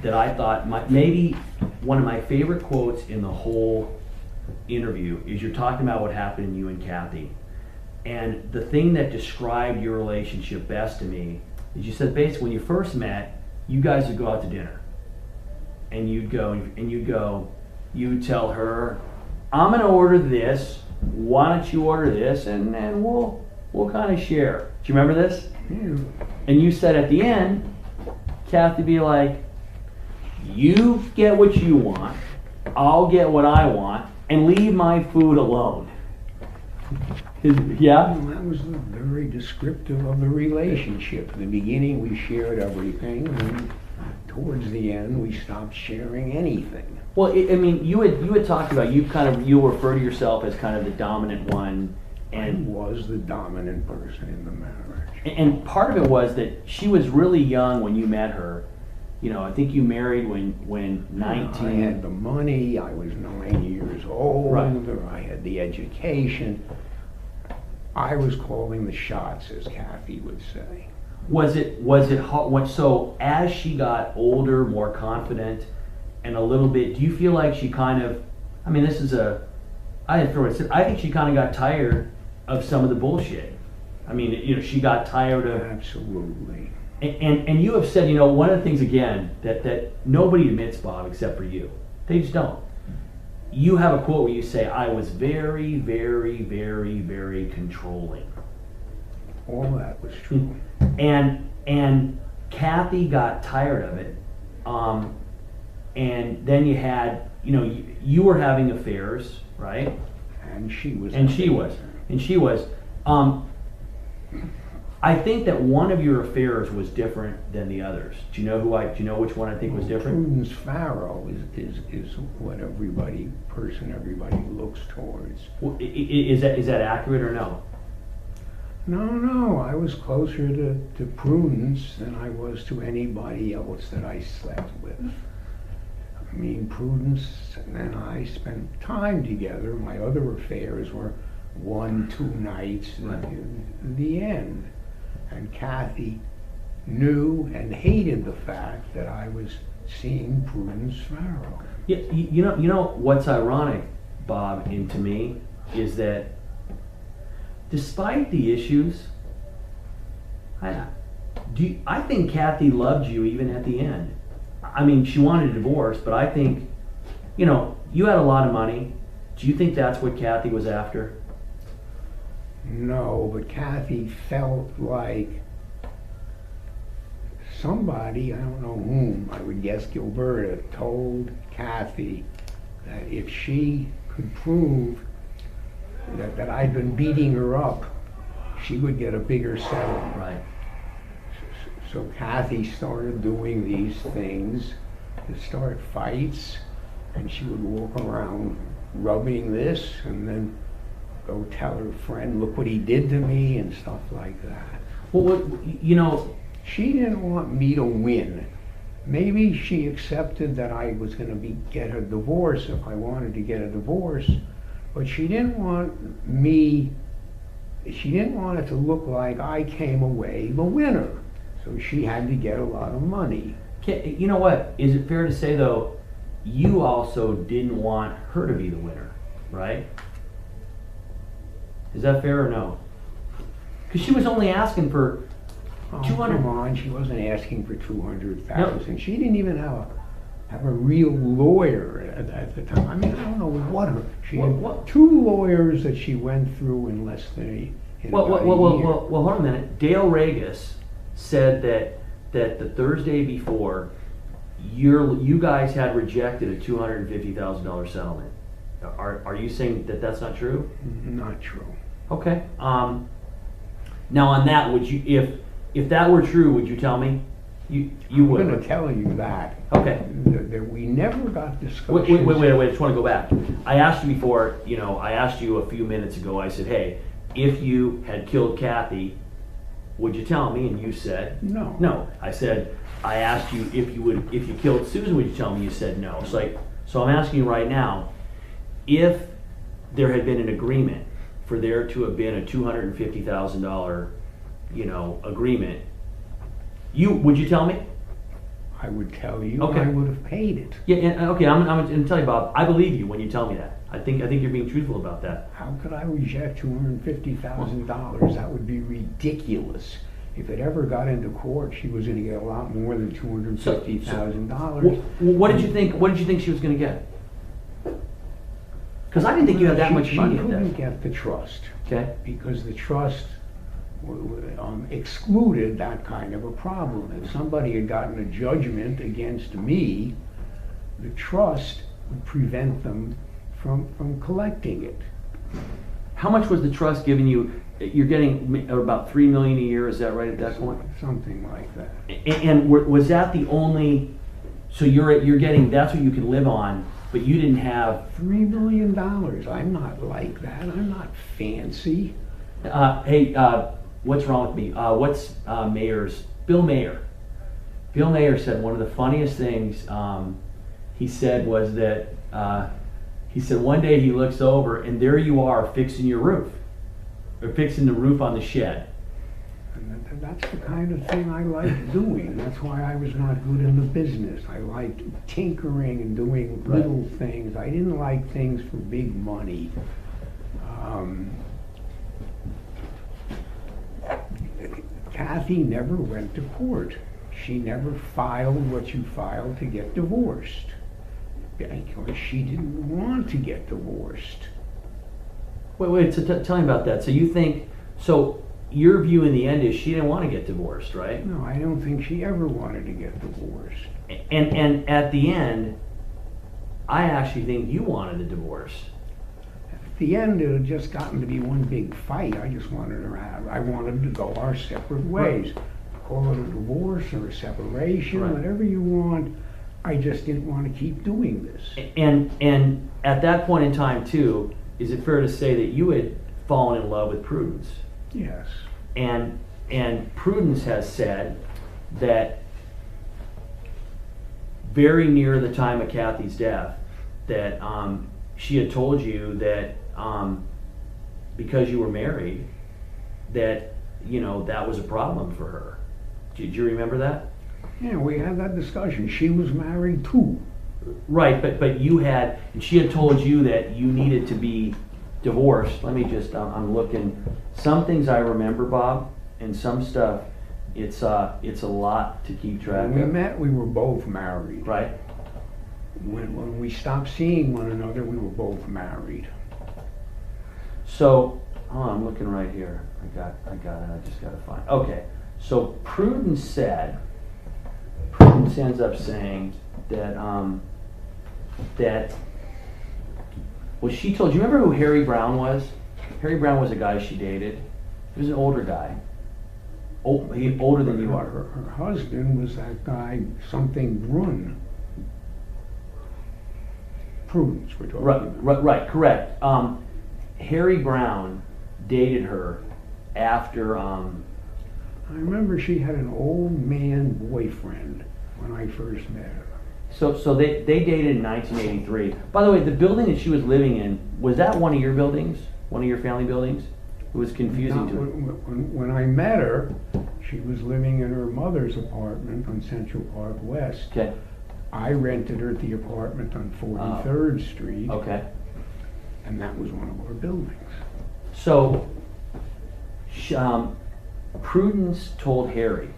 Speaker 2: that I thought maybe one of my favorite quotes in the whole interview is you're talking about what happened to you and Kathy. And the thing that described your relationship best to me is you said basically when you first met, you guys would go out to dinner. And you'd would tell her, I'm gonna order this, why don't you order this, and then we'll kind of share. Do you remember this?
Speaker 3: Yeah.
Speaker 2: And you said at the end, Kathy be like, you get what you want, I'll get what I want, and leave my food alone. Yeah?
Speaker 3: Well, that was very descriptive of the relationship. In the beginning, we shared everything, and towards the end, we stopped sharing anything.
Speaker 2: Well, I mean, you had talked about, you refer to yourself as kind of the dominant one,
Speaker 3: I
Speaker 2: and
Speaker 3: was the dominant person in the marriage.
Speaker 2: and part of it was that she was really young when you met her. You know, I think you married when 19.
Speaker 3: I had the money, I was 9 years old,
Speaker 2: Right.
Speaker 3: I had the education. I was calling the shots, as Kathy would say.
Speaker 2: Was it hard? So as she got older, more confident, and a little bit, do you feel like she kind of? I mean, I think she kind of got tired of some of the bullshit. I mean, you know, she got tired of.
Speaker 3: Absolutely.
Speaker 2: And you have said, you know, one of the things again that nobody admits, Bob, except for you. They just don't. You have a quote where you say, "I was very, very, very, very controlling."
Speaker 3: All that was true.
Speaker 2: And Kathy got tired of it, and then you had, you know, you were having affairs, right?
Speaker 3: And she was.
Speaker 2: I think that one of your affairs was different than the others. Do you know which one I think was different?
Speaker 3: Prudence Farrow is what everybody looks towards.
Speaker 2: Well, is that accurate or no?
Speaker 3: No, I was closer to Prudence than I was to anybody else that I slept with. I mean, Prudence and I spent time together. My other affairs were 1-2 nights
Speaker 2: Right.
Speaker 3: in the end. And Kathy knew and hated the fact that I was seeing Prudence Farrow.
Speaker 2: Yeah, you know what's ironic, Bob, and to me, is that despite the issues, I think Kathy loved you even at the end. I mean, she wanted a divorce, but I think, you know, you had a lot of money. Do you think that's what Kathy was after?
Speaker 3: No, but Kathy felt like somebody, I don't know whom, I would guess Gilberta, told Kathy that if she could prove that I'd been beating her up, she would get a bigger settlement.
Speaker 2: Right.
Speaker 3: So Kathy started doing these things to start fights, and she would walk around rubbing this and then go tell her friend, look what he did to me, and stuff like that.
Speaker 2: Well, you know,
Speaker 3: She didn't want me to win. Maybe she accepted that I was going to get a divorce if I wanted to get a divorce, but she didn't want it to look like I came away the winner. So she had to get a lot of money.
Speaker 2: you know what? Is it fair to say though, you also didn't want her to be the winner, right? Is that fair or no? Because she was only asking for
Speaker 3: Oh,
Speaker 2: 200.
Speaker 3: come on, she wasn't asking for 200,000. She didn't even have a real lawyer at the time. I mean, I don't know what her. She had two lawyers that she went through in less than a
Speaker 2: Well,
Speaker 3: year.
Speaker 2: hold on a minute. Dale Regis said that the Thursday before, you guys had rejected a $250,000 settlement. Are you saying that that's not true?
Speaker 3: Not true.
Speaker 2: Okay. Now on that, would you, if that were true, would you tell me? You would.
Speaker 3: I'm going to tell you that.
Speaker 2: Okay.
Speaker 3: That we never got discussions.
Speaker 2: Wait, I just want to go back. I asked you before, I asked you a few minutes ago, I said, hey, if you had killed Kathy, would you tell me? And you said
Speaker 3: No.
Speaker 2: no. I asked you if you killed Susan, would you tell me? You said no. So I'm asking you right now, if there had been an agreement for there to have been a $250,000, agreement, would you tell me?
Speaker 3: I would tell you.
Speaker 2: Okay.
Speaker 3: I would have paid it.
Speaker 2: Yeah. And, okay. I'm going to tell you, Bob. I believe you when you tell me that. I think you're being truthful about that.
Speaker 3: How could I reject $250,000? That would be ridiculous. If it ever got into court, she was going to get a lot more than $250,000.
Speaker 2: What did you think? What did you think she was going to get? Because I didn't think you had that much money.
Speaker 3: She couldn't get the trust.
Speaker 2: Okay.
Speaker 3: Because the trust excluded that kind of a problem. If somebody had gotten a judgment against me, the trust would prevent them from collecting it.
Speaker 2: How much was the trust giving you? You're getting about $3 million a year. Is that right at that point?
Speaker 3: Something like that.
Speaker 2: And was that the only? So you're getting, that's what you could live on, but you didn't have
Speaker 3: $3 million. I'm not like that. I'm not fancy.
Speaker 2: Hey, what's wrong with me? What's Mayor's? Bill Mayer. Bill Mayer said one of the funniest things he said was that he said one day he looks over and there you are fixing your roof, or fixing the roof on the shed.
Speaker 3: And that's the kind of thing I like doing. That's why I was not good in the business. I liked tinkering and doing little things. I didn't like things for big money. Kathy never went to court. She never filed what you filed to get divorced. Because she didn't want to get divorced.
Speaker 2: Wait, so tell me about that. So you think, so your view in the end is she didn't want to get divorced, right?
Speaker 3: No, I don't think she ever wanted to get divorced.
Speaker 2: And at the end, I actually think you wanted a divorce.
Speaker 3: At the end, it had just gotten to be one big fight. I just wanted I wanted to go our separate ways. Call it a divorce or a separation, whatever you want. I just didn't want to keep doing this.
Speaker 2: And at that point in time, too, is it fair to say that you had fallen in love with Prudence?
Speaker 3: Yes.
Speaker 2: And Prudence has said that very near the time of Kathy's death, that she had told you that because you were married, that that was a problem for her. Did you remember that?
Speaker 3: Yeah, we had that discussion. She was married too.
Speaker 2: Right, but you had, and she had told you that you needed to be divorced. Let me just, I'm looking. Some things I remember, Bob, and some stuff, it's a lot to keep track of.
Speaker 3: When we met, we were both married.
Speaker 2: Right.
Speaker 3: When we stopped seeing one another, we were both married.
Speaker 2: So, I'm looking right here. I got it. I just got to find. Okay. So Prudence ends up saying that well, she told you. Remember who Harry Brown was? Harry Brown was a guy she dated. He was an older guy. He older than you are.
Speaker 3: Her husband was that guy, something Brun. Prudence, we're talking about.
Speaker 2: Right, correct. Harry Brown dated her after.
Speaker 3: I remember she had an old man boyfriend when I first met her.
Speaker 2: So they dated in 1983. By the way, the building that she was living in, was that one of your buildings? One of your family buildings? It was confusing to me.
Speaker 3: When I met her, she was living in her mother's apartment on Central Park West.
Speaker 2: Okay.
Speaker 3: I rented her the apartment on 43rd Street.
Speaker 2: Okay.
Speaker 3: And that was one of our buildings.
Speaker 2: So, Prudence told Harry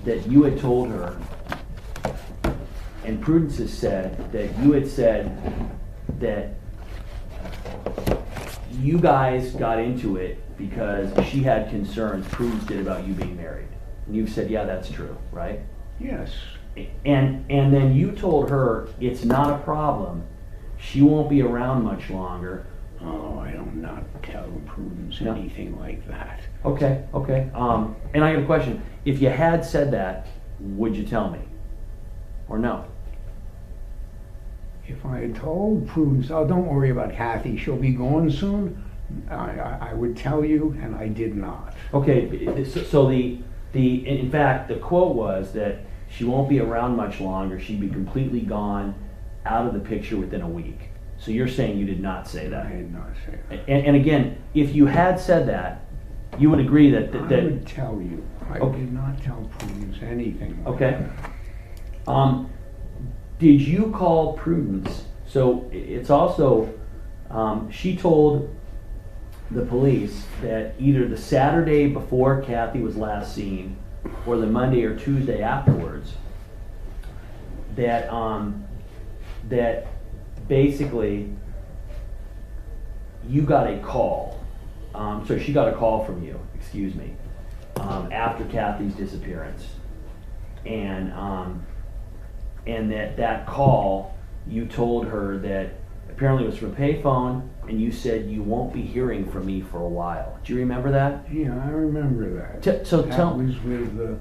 Speaker 2: that you had told her, and Prudence has said that you had said that you guys got into it because she had concerns Prudence did about you being married. And you've said, yeah, that's true, right?
Speaker 3: Yes.
Speaker 2: And then you told her it's not a problem. She won't be around much longer.
Speaker 3: Oh, I don't not tell Prudence anything like that.
Speaker 2: Okay. And I got a question. If you had said that, would you tell me? Or no?
Speaker 3: If I had told Prudence, oh, don't worry about Kathy, she'll be gone soon, I would tell you, and I did not.
Speaker 2: Okay, so in fact, the quote was that she won't be around much longer. She'd be completely gone, out of the picture within a week. So you're saying you did not say
Speaker 3: I
Speaker 2: that.
Speaker 3: did not say that.
Speaker 2: And again, if you had said that, you would agree that
Speaker 3: I would tell you. I
Speaker 2: Okay.
Speaker 3: did not tell Prudence anything like
Speaker 2: Okay.
Speaker 3: that.
Speaker 2: Did you call Prudence? So it's also, she told the police that either the Saturday before Kathy was last seen or the Monday or Tuesday afterwards, that that basically you got a call. So she got a call from you, excuse me, after Kathy's disappearance, and that call, you told her that apparently it was from a payphone, and you said you won't be hearing from me for a while. Do you remember that?
Speaker 3: Yeah, I remember that.
Speaker 2: That
Speaker 3: Was with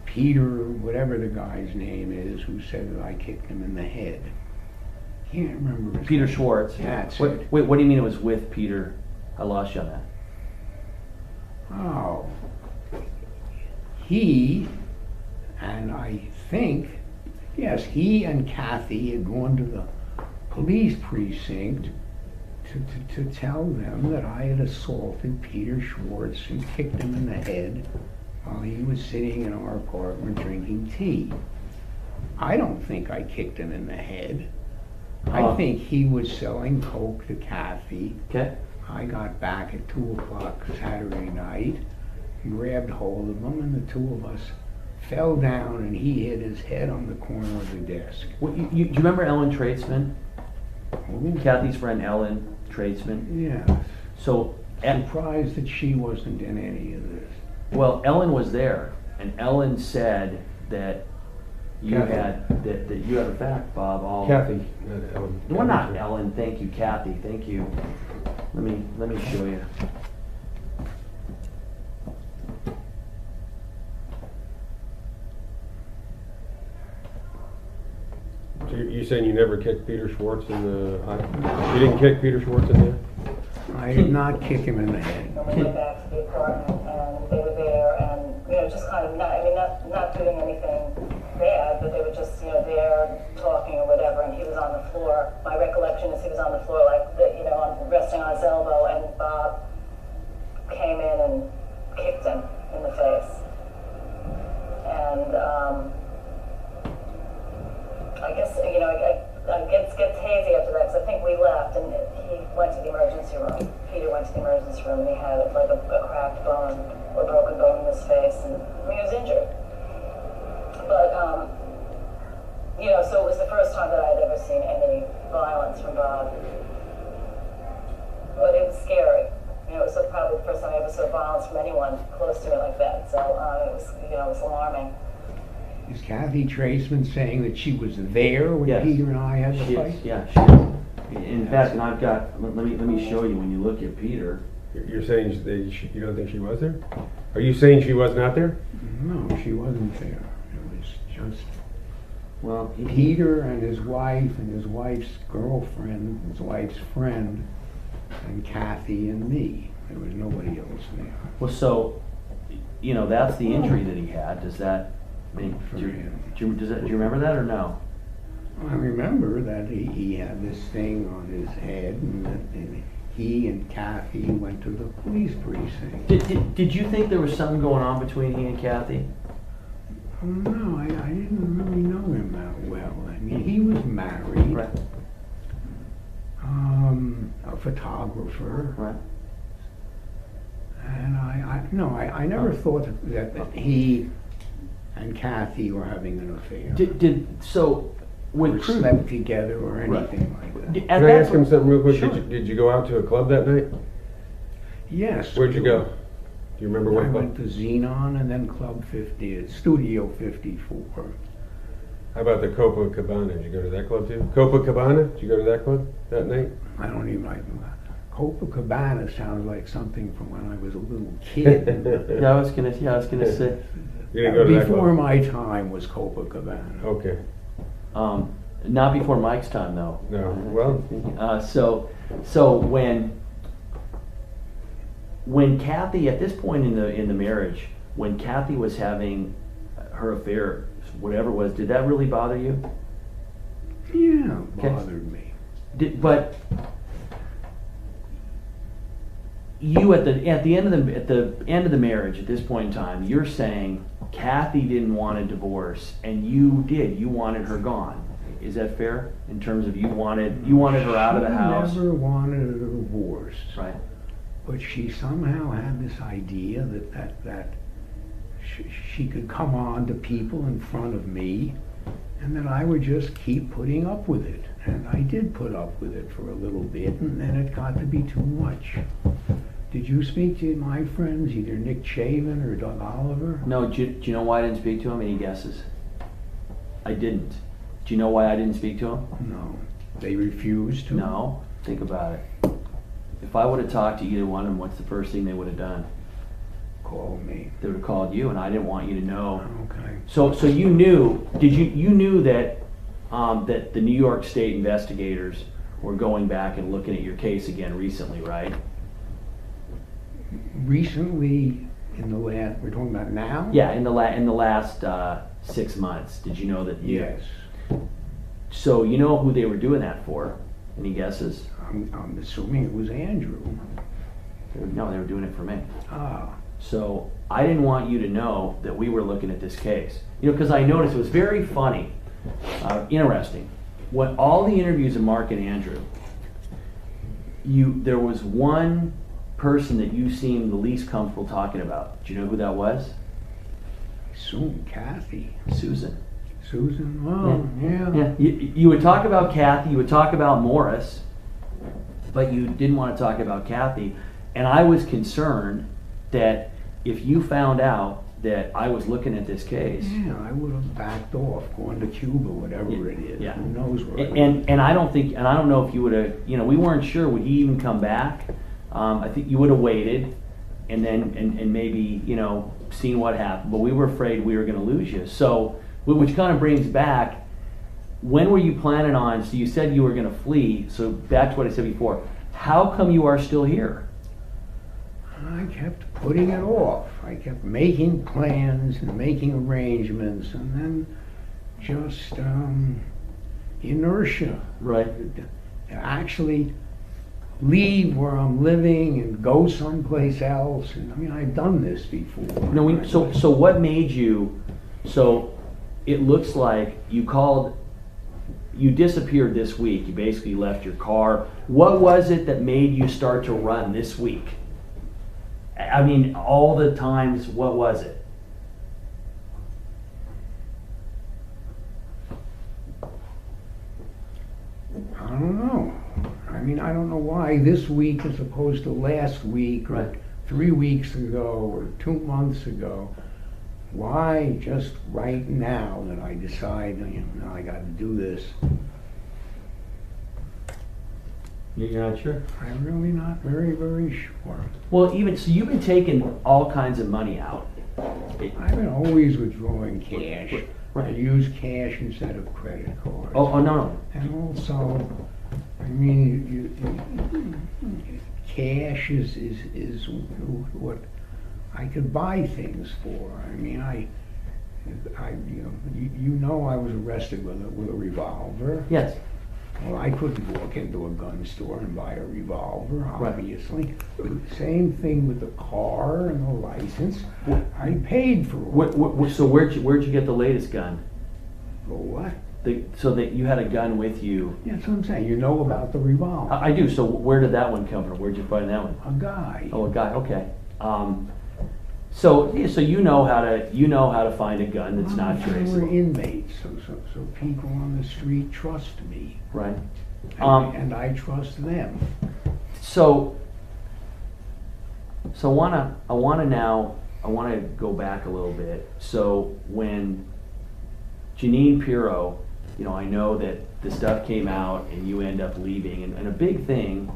Speaker 3: Peter, whatever the guy's name is, who said that I kicked him in the head. Can't remember his
Speaker 2: Peter
Speaker 3: name.
Speaker 2: Schwartz.
Speaker 3: That's
Speaker 2: Wait,
Speaker 3: it.
Speaker 2: what do you mean it was with Peter? I lost you on that.
Speaker 3: Oh. He, and I think, yes, he and Kathy had gone to the police precinct to tell them that I had assaulted Peter Schwartz and kicked him in the head while he was sitting in our apartment drinking tea. I don't think I kicked him in the head. I think he was selling coke to Kathy.
Speaker 2: Okay.
Speaker 3: I got back at 2 o'clock Saturday night, grabbed hold of him, and the two of us fell down, and he hit his head on the corner of the desk.
Speaker 2: Well, do you remember Ellen Tradesman?
Speaker 3: Oh,
Speaker 2: Kathy's friend Ellen Tradesman?
Speaker 3: yes.
Speaker 2: So,
Speaker 3: Surprised that she wasn't in any of this.
Speaker 2: well, Ellen was there, and Ellen said that you
Speaker 1: Kathy.
Speaker 2: that you had a fact, Bob.
Speaker 1: Kathy, not Ellen.
Speaker 2: Well, not Ellen. Thank you, Kathy. Thank you. Let me show you.
Speaker 1: So you're saying you never kicked Peter Schwartz in the eye? You didn't kick Peter Schwartz in there?
Speaker 3: I did not kick him in the head.
Speaker 5: And we went back to the apartment, and they were there, and just kind of not doing anything bad, but they were just there talking or whatever. And he was on the floor. My recollection is he was on the floor, resting on his elbow, and Bob came in and kicked him in the face. And I guess it gets hazy after that, because I think we left and he went to the emergency room. Peter went to the emergency room, and he had like a cracked bone or broken bone in his face, and he was injured. But so it was the first time that I had ever seen any violence from Bob. But it was scary. It was probably the first time I ever saw violence from anyone close to me like that. So it was alarming.
Speaker 3: Is Kathy Traceman saying that she was there when
Speaker 2: Yes.
Speaker 3: Peter and I had the
Speaker 2: She
Speaker 3: fight?
Speaker 2: is, yeah, she is. In fact, and I've got. Let me show you. When you look at Peter,
Speaker 1: You're saying you don't think she was there? Are you saying she was not there?
Speaker 3: No, she wasn't there. It was just
Speaker 2: well,
Speaker 3: Peter and his wife and his wife's girlfriend, his wife's friend, and Kathy and me. There was nobody else there.
Speaker 2: Well, so that's the injury that he had. Does that make?
Speaker 3: For
Speaker 2: Do
Speaker 3: him.
Speaker 2: you remember that or no?
Speaker 3: I remember that he had this thing on his head, and that he and Kathy went to the police precinct.
Speaker 2: Did you think there was something going on between he and Kathy?
Speaker 3: No, I didn't really know him that well. I mean, he was married,
Speaker 2: Right.
Speaker 3: A photographer,
Speaker 2: Right.
Speaker 3: and I never thought that he and Kathy were having an affair.
Speaker 2: So
Speaker 3: or
Speaker 2: when Prudence,
Speaker 3: slept together or anything like that.
Speaker 2: at
Speaker 1: Can I
Speaker 2: that
Speaker 1: ask him
Speaker 2: point-
Speaker 1: something real quick?
Speaker 2: Sure.
Speaker 1: Did you go out to a club that night?
Speaker 3: Yes.
Speaker 1: Where'd you go? Do you remember what
Speaker 3: I went
Speaker 1: club?
Speaker 3: to Xenon and then Club 50, Studio 54.
Speaker 1: How about the Copacabana? Did you go to that club too? Copacabana? Did you go to that club that night?
Speaker 3: I don't even like Copacabana sounds like something from when I was a little kid.
Speaker 2: Yeah, I was gonna say.
Speaker 1: You didn't go to that
Speaker 3: Before
Speaker 1: club?
Speaker 3: my time was Copacabana.
Speaker 1: Okay.
Speaker 2: Not before Mike's time though.
Speaker 1: No. Well,
Speaker 2: So when when Kathy, at this point in the marriage, when Kathy was having her affair, whatever it was, did that really bother you?
Speaker 3: Yeah, it
Speaker 2: Okay.
Speaker 3: bothered me.
Speaker 2: But you at the end of the marriage, at this point in time, you're saying Kathy didn't want a divorce, and you did. You wanted her gone. Is that fair? In terms of you wanted her out of the house.
Speaker 3: She never wanted a divorce.
Speaker 2: Right.
Speaker 3: But she somehow had this idea that she could come on to people in front of me, and that I would just keep putting up with it. And I did put up with it for a little bit, and then it got to be too much. Did you speak to my friends, either Nick Chavin or Doug Oliver?
Speaker 2: No. Do you know why I didn't speak to him? Any guesses? I didn't. Do you know why I didn't speak to him?
Speaker 3: No. They refused to?
Speaker 2: No. Think about it. If I would have talked to either one of them, what's the first thing they would have done?
Speaker 3: Call me.
Speaker 2: They would have called you, and I didn't want you to know.
Speaker 3: Okay.
Speaker 2: So you knew? You knew that that the New York State investigators were going back and looking at your case again recently, right?
Speaker 3: Recently, in the last, we're talking about now?
Speaker 2: Yeah, in the last 6 months. Did you know that?
Speaker 3: Yes.
Speaker 2: So you know who they were doing that for? Any guesses?
Speaker 3: I'm assuming it was Andrew.
Speaker 2: No, they were doing it for me.
Speaker 3: Ah.
Speaker 2: So I didn't want you to know that we were looking at this case. You know, because I noticed it was very funny, interesting. When all the interviews of Mark and Andrew, there was one person that you seemed the least comfortable talking about. Do you know who that was?
Speaker 3: Soon, Kathy.
Speaker 2: Susan.
Speaker 3: Susan? Oh, yeah.
Speaker 2: Yeah. You would talk about Kathy, you would talk about Morris, but you didn't want to talk about Kathy. And I was concerned that if you found out that I was looking at this case.
Speaker 3: Yeah, I would have backed off, gone to Cuba, whatever it is.
Speaker 2: Yeah.
Speaker 3: Who knows where
Speaker 2: And I don't know if you would have, we weren't sure, would he even come back? I think you would have waited and then, and maybe, seen what happened, but we were afraid we were going to lose you. So, which kind of brings back, when were you planning on, so you said you were going to flee, so back to what I said before, how come you are still here?
Speaker 3: I kept putting it off. I kept making plans and making arrangements, and then just inertia.
Speaker 2: Right.
Speaker 3: Actually leave where I'm living and go someplace else. And I've done this before.
Speaker 2: No, so what made you, so it looks like you disappeared this week. You basically left your car. What was it that made you start to run this week? All the times, what was it?
Speaker 3: I don't know. I don't know why this week as opposed to last week, or
Speaker 2: Right.
Speaker 3: 3 weeks ago, or 2 months ago. Why just right now that I decide, I got to do this?
Speaker 2: You're not sure?
Speaker 3: I'm really not very, very sure.
Speaker 2: Well, so you've been taking all kinds of money out.
Speaker 3: I've been always withdrawing cash.
Speaker 2: Right.
Speaker 3: I use cash instead of credit cards.
Speaker 2: Oh, no.
Speaker 3: And also, cash is what I could buy things for. I was arrested with a revolver.
Speaker 2: Yes.
Speaker 3: Well, I couldn't walk into a gun store and buy a revolver,
Speaker 2: Right.
Speaker 3: obviously. Same thing with the car and the license. I paid for it.
Speaker 2: So where'd you get the latest gun?
Speaker 3: For what?
Speaker 2: So that you had a gun with you.
Speaker 3: Yeah, that's what I'm saying. You know about the revolver.
Speaker 2: I do. So where did that one come from? Where'd you find that one?
Speaker 3: A guy.
Speaker 2: Oh, a guy. Okay. So you know how to find a gun that's not
Speaker 3: We're
Speaker 2: traceable,
Speaker 3: inmates, so people on the street trust me,
Speaker 2: right?
Speaker 3: and I trust them.
Speaker 2: So I want to go back a little bit. So when Janine Pirro, I know that the stuff came out and you end up leaving, and a big thing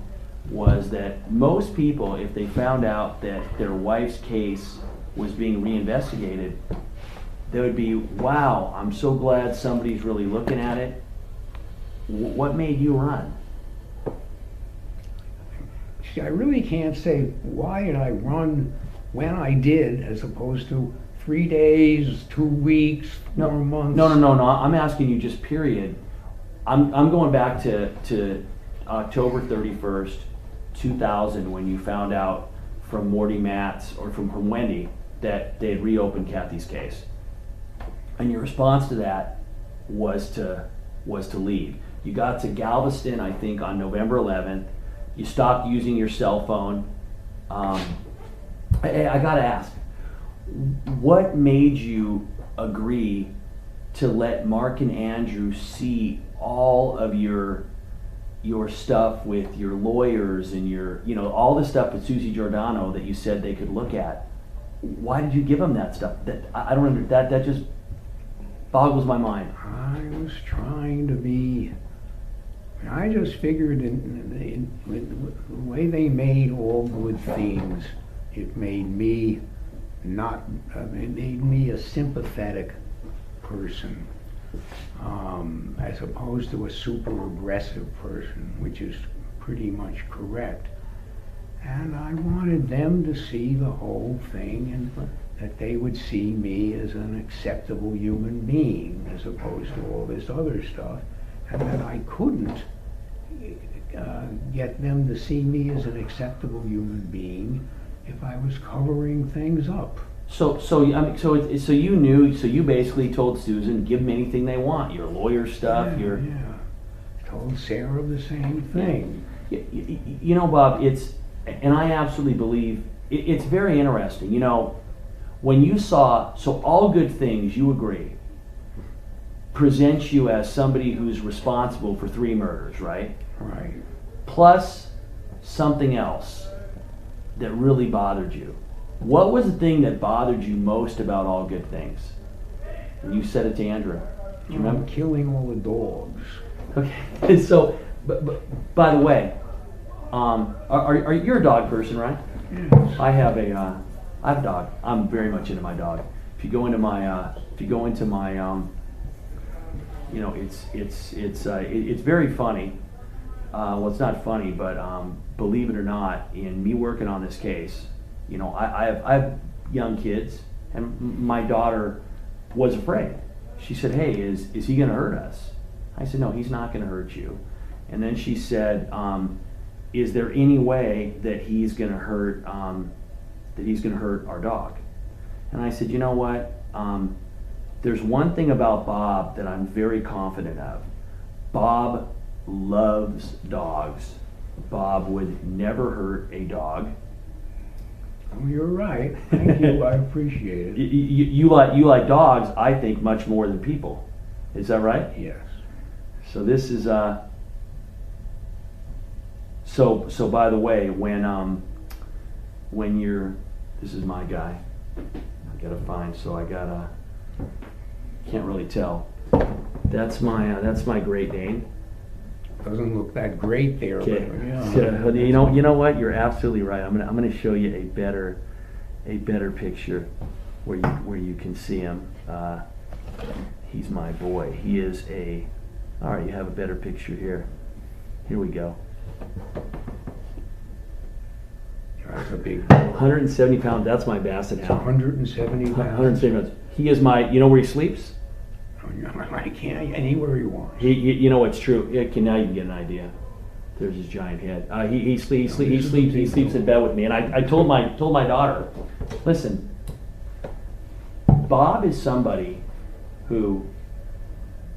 Speaker 2: was that most people, if they found out that their wife's case was being reinvestigated, they would be, wow, I'm so glad somebody's really looking at it. What made you run?
Speaker 3: see, I really can't say why did I run when I did, as opposed to 3 days, 2 weeks, 4 months.
Speaker 2: No. I'm asking you just period. I'm going back to October 31st, 2000, when you found out from Morty Matz or from Wendy that they had reopened Kathy's case, and your response to that was to leave. You got to Galveston, I think, on November 11th. You stopped using your cell phone. I gotta ask, what made you agree to let Mark and Andrew see all of your stuff with your lawyers and your, all the stuff with Susie Giordano that you said they could look at? Why did you give them that stuff? I don't understand. That just boggles my mind.
Speaker 3: I was trying to be. I just figured in the way they made all good things, it made me it made me a sympathetic person, as opposed to a super aggressive person, which is pretty much correct. And I wanted them to see the whole thing, and that they would see me as an acceptable human being, as opposed to all this other stuff, and that I couldn't get them to see me as an acceptable human being if I was covering things up.
Speaker 2: So you knew. So you basically told Susan, give them anything they want. Your lawyer stuff.
Speaker 3: Yeah. Told Sarah the same thing.
Speaker 2: Bob, and I absolutely believe it's very interesting. When you saw, so All Good Things, you agree, presents you as somebody who's responsible for 3 murders, right?
Speaker 3: Right.
Speaker 2: Plus something else that really bothered you. What was the thing that bothered you most about All Good Things? And you said it to Andrew. Do you remember?
Speaker 3: Killing all the dogs.
Speaker 2: Okay. So, but by the way, are you a dog person, right?
Speaker 3: Yes.
Speaker 2: I have a dog. I'm very much into my dog. If you go into my, it's very funny. Well, it's not funny, but believe it or not, in me working on this case, I have young kids, and my daughter was afraid. She said, "Hey, is he going to hurt us?" I said, "No, he's not going to hurt you." And then she said, "Is there any way that he's going to hurt our dog?" And I said, "You know what? There's one thing about Bob that I'm very confident of. Bob loves dogs. Bob would never hurt a dog."
Speaker 3: Oh, you're right. Thank you. I appreciate it.
Speaker 2: You like dogs, I think, much more than people. Is that right?
Speaker 3: Yes.
Speaker 2: So this is so by the way, when this is my guy. I gotta find. So I can't really tell. That's my Great Dane.
Speaker 3: Doesn't look that great there.
Speaker 2: Okay.
Speaker 3: But, yeah.
Speaker 2: So, you know what? You're absolutely right. I'm gonna show you a better picture where you can see him. He's my boy. He is all right, you have a better picture here. Here we go.
Speaker 3: That's a big.
Speaker 2: 170 pounds. That's my Basset
Speaker 3: It's
Speaker 2: Hound.
Speaker 3: 170 pounds.
Speaker 2: 170 pounds. He is my. You know where he sleeps?
Speaker 3: I can't anywhere you want.
Speaker 2: You know it's true. Now you can get an idea. There's his giant head. He sleeps in bed with me. And I told my daughter, listen, Bob is somebody who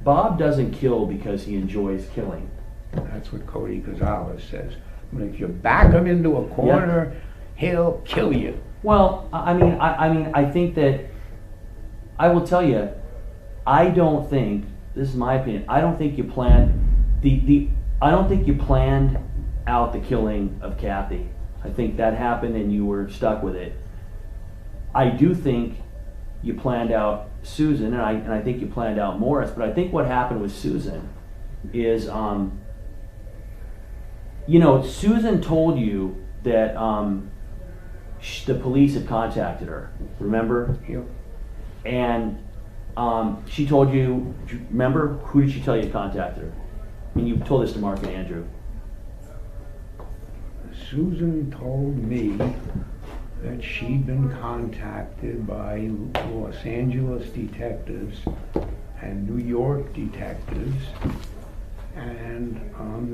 Speaker 2: Bob doesn't kill because he enjoys killing.
Speaker 3: That's what Cody Gonzalez says. But if you back him into a corner, he'll kill you.
Speaker 2: Well, I think that I will tell you. I don't think, this is my opinion, I don't think you planned out the killing of Kathy. I think that happened and you were stuck with it. I do think you planned out Susan, and I think you planned out Morris, but I think what happened with Susan is, Susan told you that the police had contacted her, remember?
Speaker 3: Yep.
Speaker 2: And she told you, remember, who did she tell you contacted her? And you told this to Mark and Andrew.
Speaker 3: Susan told me that she'd been contacted by Los Angeles detectives and New York detectives, and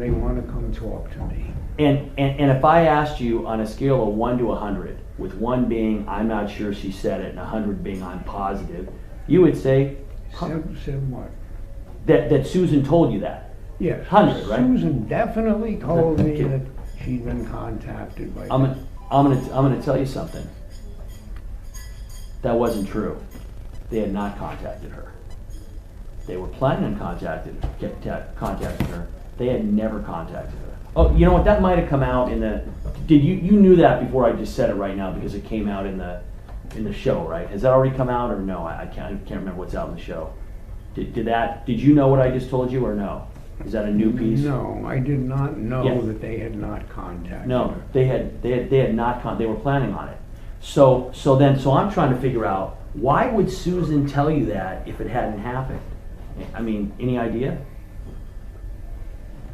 Speaker 3: they want to come talk to me.
Speaker 2: And if I asked you on a scale of 1 to 100, with 1 being I'm not sure she said it and 100 being I'm positive, you would say
Speaker 3: Said what?
Speaker 2: that Susan told you that.
Speaker 3: Yes.
Speaker 2: 100, right?
Speaker 3: Susan definitely told me
Speaker 2: Okay.
Speaker 3: that she'd been contacted by
Speaker 2: I'm gonna tell you something. That wasn't true. They had not contacted her. They were planning on contacting her. They had never contacted her. Oh, you know what? That might have come out in the. Did you knew that before I just said it right now because it came out in the show, right? Has that already come out or no? I can't remember what's out in the show. Did you know what I just told you or no? Is that a new piece?
Speaker 3: No, I did not know
Speaker 2: Yeah.
Speaker 3: that they had not contacted
Speaker 2: No,
Speaker 3: her.
Speaker 2: they had not. They were planning on it. So I'm trying to figure out why would Susan tell you that if it hadn't happened? I mean, any idea?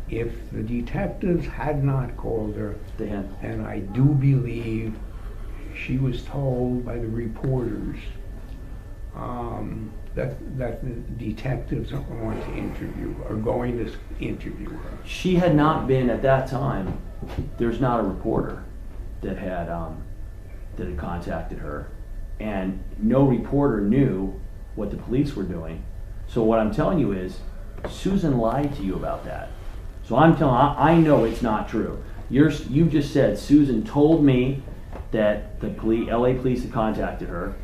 Speaker 3: If the detectives had not called her,
Speaker 2: They had.
Speaker 3: and I do believe she was told by the reporters that the detectives are going to interview her.
Speaker 2: She had not been at that time. There's not a reporter that had contacted her, and no reporter knew what the police were doing. So what I'm telling you is, Susan lied to you about that. So I know it's not true. You just said Susan told me that the LA police had contacted her.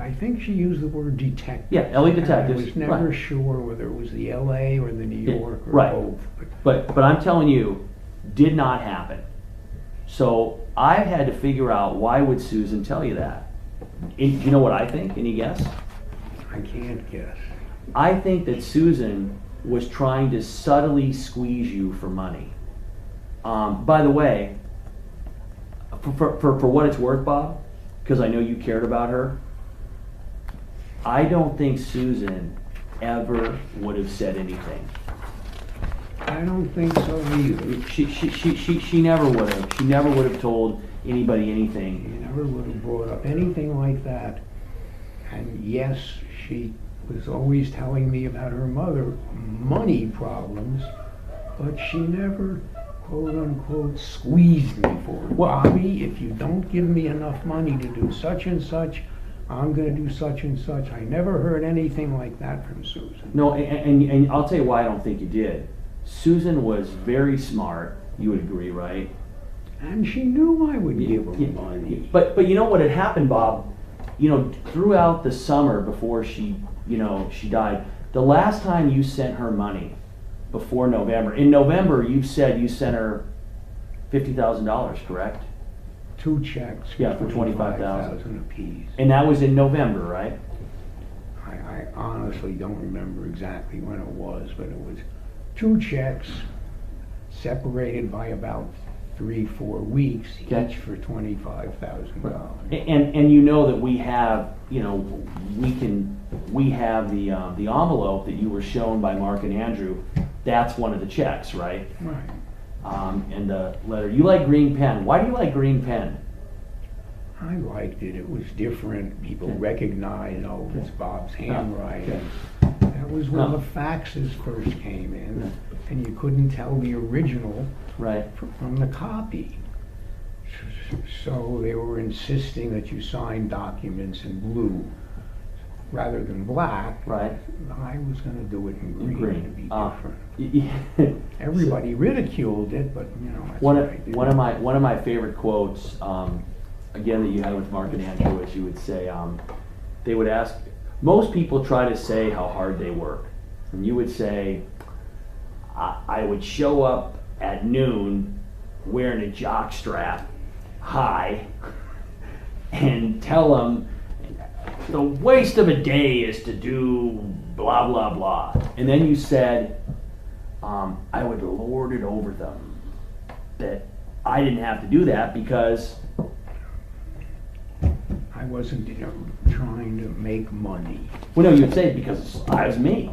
Speaker 3: I think she used the word detective.
Speaker 2: Yeah, LA detectives.
Speaker 3: I was never
Speaker 2: right.
Speaker 3: sure whether it was the LA or the New York or
Speaker 2: right.
Speaker 3: both.
Speaker 2: But I'm telling you, did not happen. So I had to figure out why would Susan tell you that. Do you know what I think? Any guess?
Speaker 3: I can't guess.
Speaker 2: I think that Susan was trying to subtly squeeze you for money. By the way, for what it's worth, Bob, because I know you cared about her, I don't think Susan ever would have said anything.
Speaker 3: I don't think so either.
Speaker 2: She never would have. She never would have told anybody anything.
Speaker 3: She never would have brought up anything like that. And yes, she was always telling me about her money problems, but she never, quote unquote, squeezed me for it. Bobby, if you don't give me enough money to do such and such, I'm going to do such and such. I never heard anything like that from Susan.
Speaker 2: No, and I'll tell you why I don't think you did. Susan was very smart. You would agree, right?
Speaker 3: And she knew I would give her money.
Speaker 2: But you know what had happened, Bob? You know, throughout the summer before she died, the last time you sent her money before November, in November you said you sent her $50,000, correct?
Speaker 3: 2 checks.
Speaker 2: Yeah, for $25,000
Speaker 3: apiece.
Speaker 2: And that was in November, right?
Speaker 3: I honestly don't remember exactly when it was, but it was 2 checks separated by about 3-4 weeks,
Speaker 2: Okay.
Speaker 3: each for $25,000.
Speaker 2: And you know that we have, we have the envelope that you were shown by Mark and Andrew. That's one of the checks, right?
Speaker 3: Right.
Speaker 2: And the letter. You like green pen. Why do you like green pen?
Speaker 3: I liked it. It was different. People recognized, oh, it's Bob's handwriting. That was when the faxes first came in, and you couldn't tell the original
Speaker 2: Right.
Speaker 3: from the copy. So they were insisting that you sign documents in blue rather than black.
Speaker 2: Right.
Speaker 3: I was going to do it in green, to be different. Everybody ridiculed it, but that's what I did.
Speaker 2: One of my favorite quotes, again, that you had with Mark and Andrew, is you would say, they would ask, most people try to say how hard they work, and you would say, I would show up at noon wearing a jockstrap high and tell them the waste of a day is to do blah blah blah, and then you said, I would lord it over them that I didn't have to do that because
Speaker 3: I wasn't trying to make money.
Speaker 2: well, no, you'd say because I was me.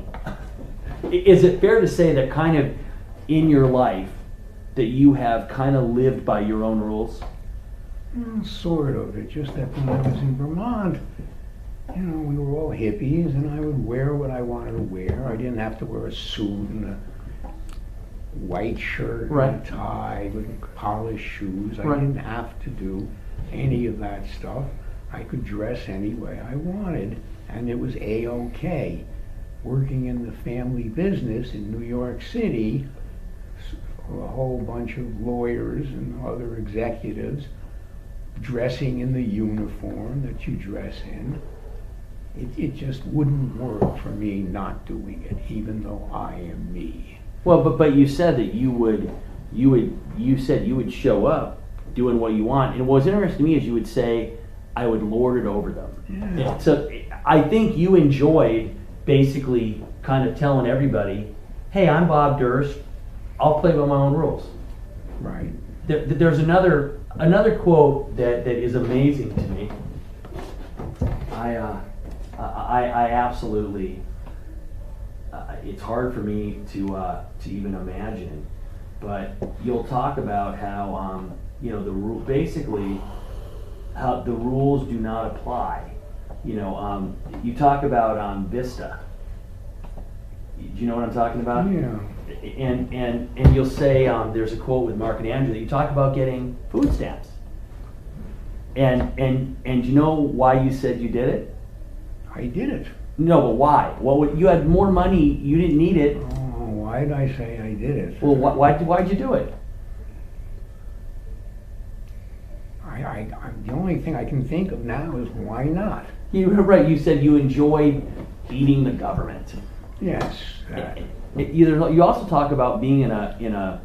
Speaker 2: Is it fair to say that kind of in your life that you have kind of lived by your own rules?
Speaker 3: Well, sort of. It's just that when I was in Vermont, you know, we were all hippies, and I would wear what I wanted to wear. I didn't have to wear a suit and a white shirt
Speaker 2: Right.
Speaker 3: and a tie with polished shoes. I
Speaker 2: Right.
Speaker 3: didn't have to do any of that stuff. I could dress any way I wanted, and it was A-OK. Working in the family business in New York City, a whole bunch of lawyers and other executives dressing in the uniform that you dress in, it just wouldn't work for me not doing it, even though I am me.
Speaker 2: Well, but you said that you said you would show up doing what you want, and what's interesting to me is you would say, I would lord it over them.
Speaker 3: Yeah.
Speaker 2: So I think you enjoyed basically kind of telling everybody, hey, I'm Bob Durst, I'll play by my own rules.
Speaker 3: Right.
Speaker 2: There's another quote that is amazing to me. I absolutely, it's hard for me to even imagine, but you'll talk about how you know, the rule, basically how the rules do not apply. You know, you talk about Vista. Do you know what I'm talking about?
Speaker 3: Yeah.
Speaker 2: And you'll say, there's a quote with Mark and Andrew that you talk about getting food stamps. And you know why you said you did it?
Speaker 3: I did it.
Speaker 2: No, but why? Well, you had more money, you didn't need it.
Speaker 3: Oh, why did I say I did it?
Speaker 2: Well, why'd you do it?
Speaker 3: The only thing I can think of now is why not?
Speaker 2: You were right, you said you enjoyed eating the government.
Speaker 3: Yes.
Speaker 2: You also talk about being in an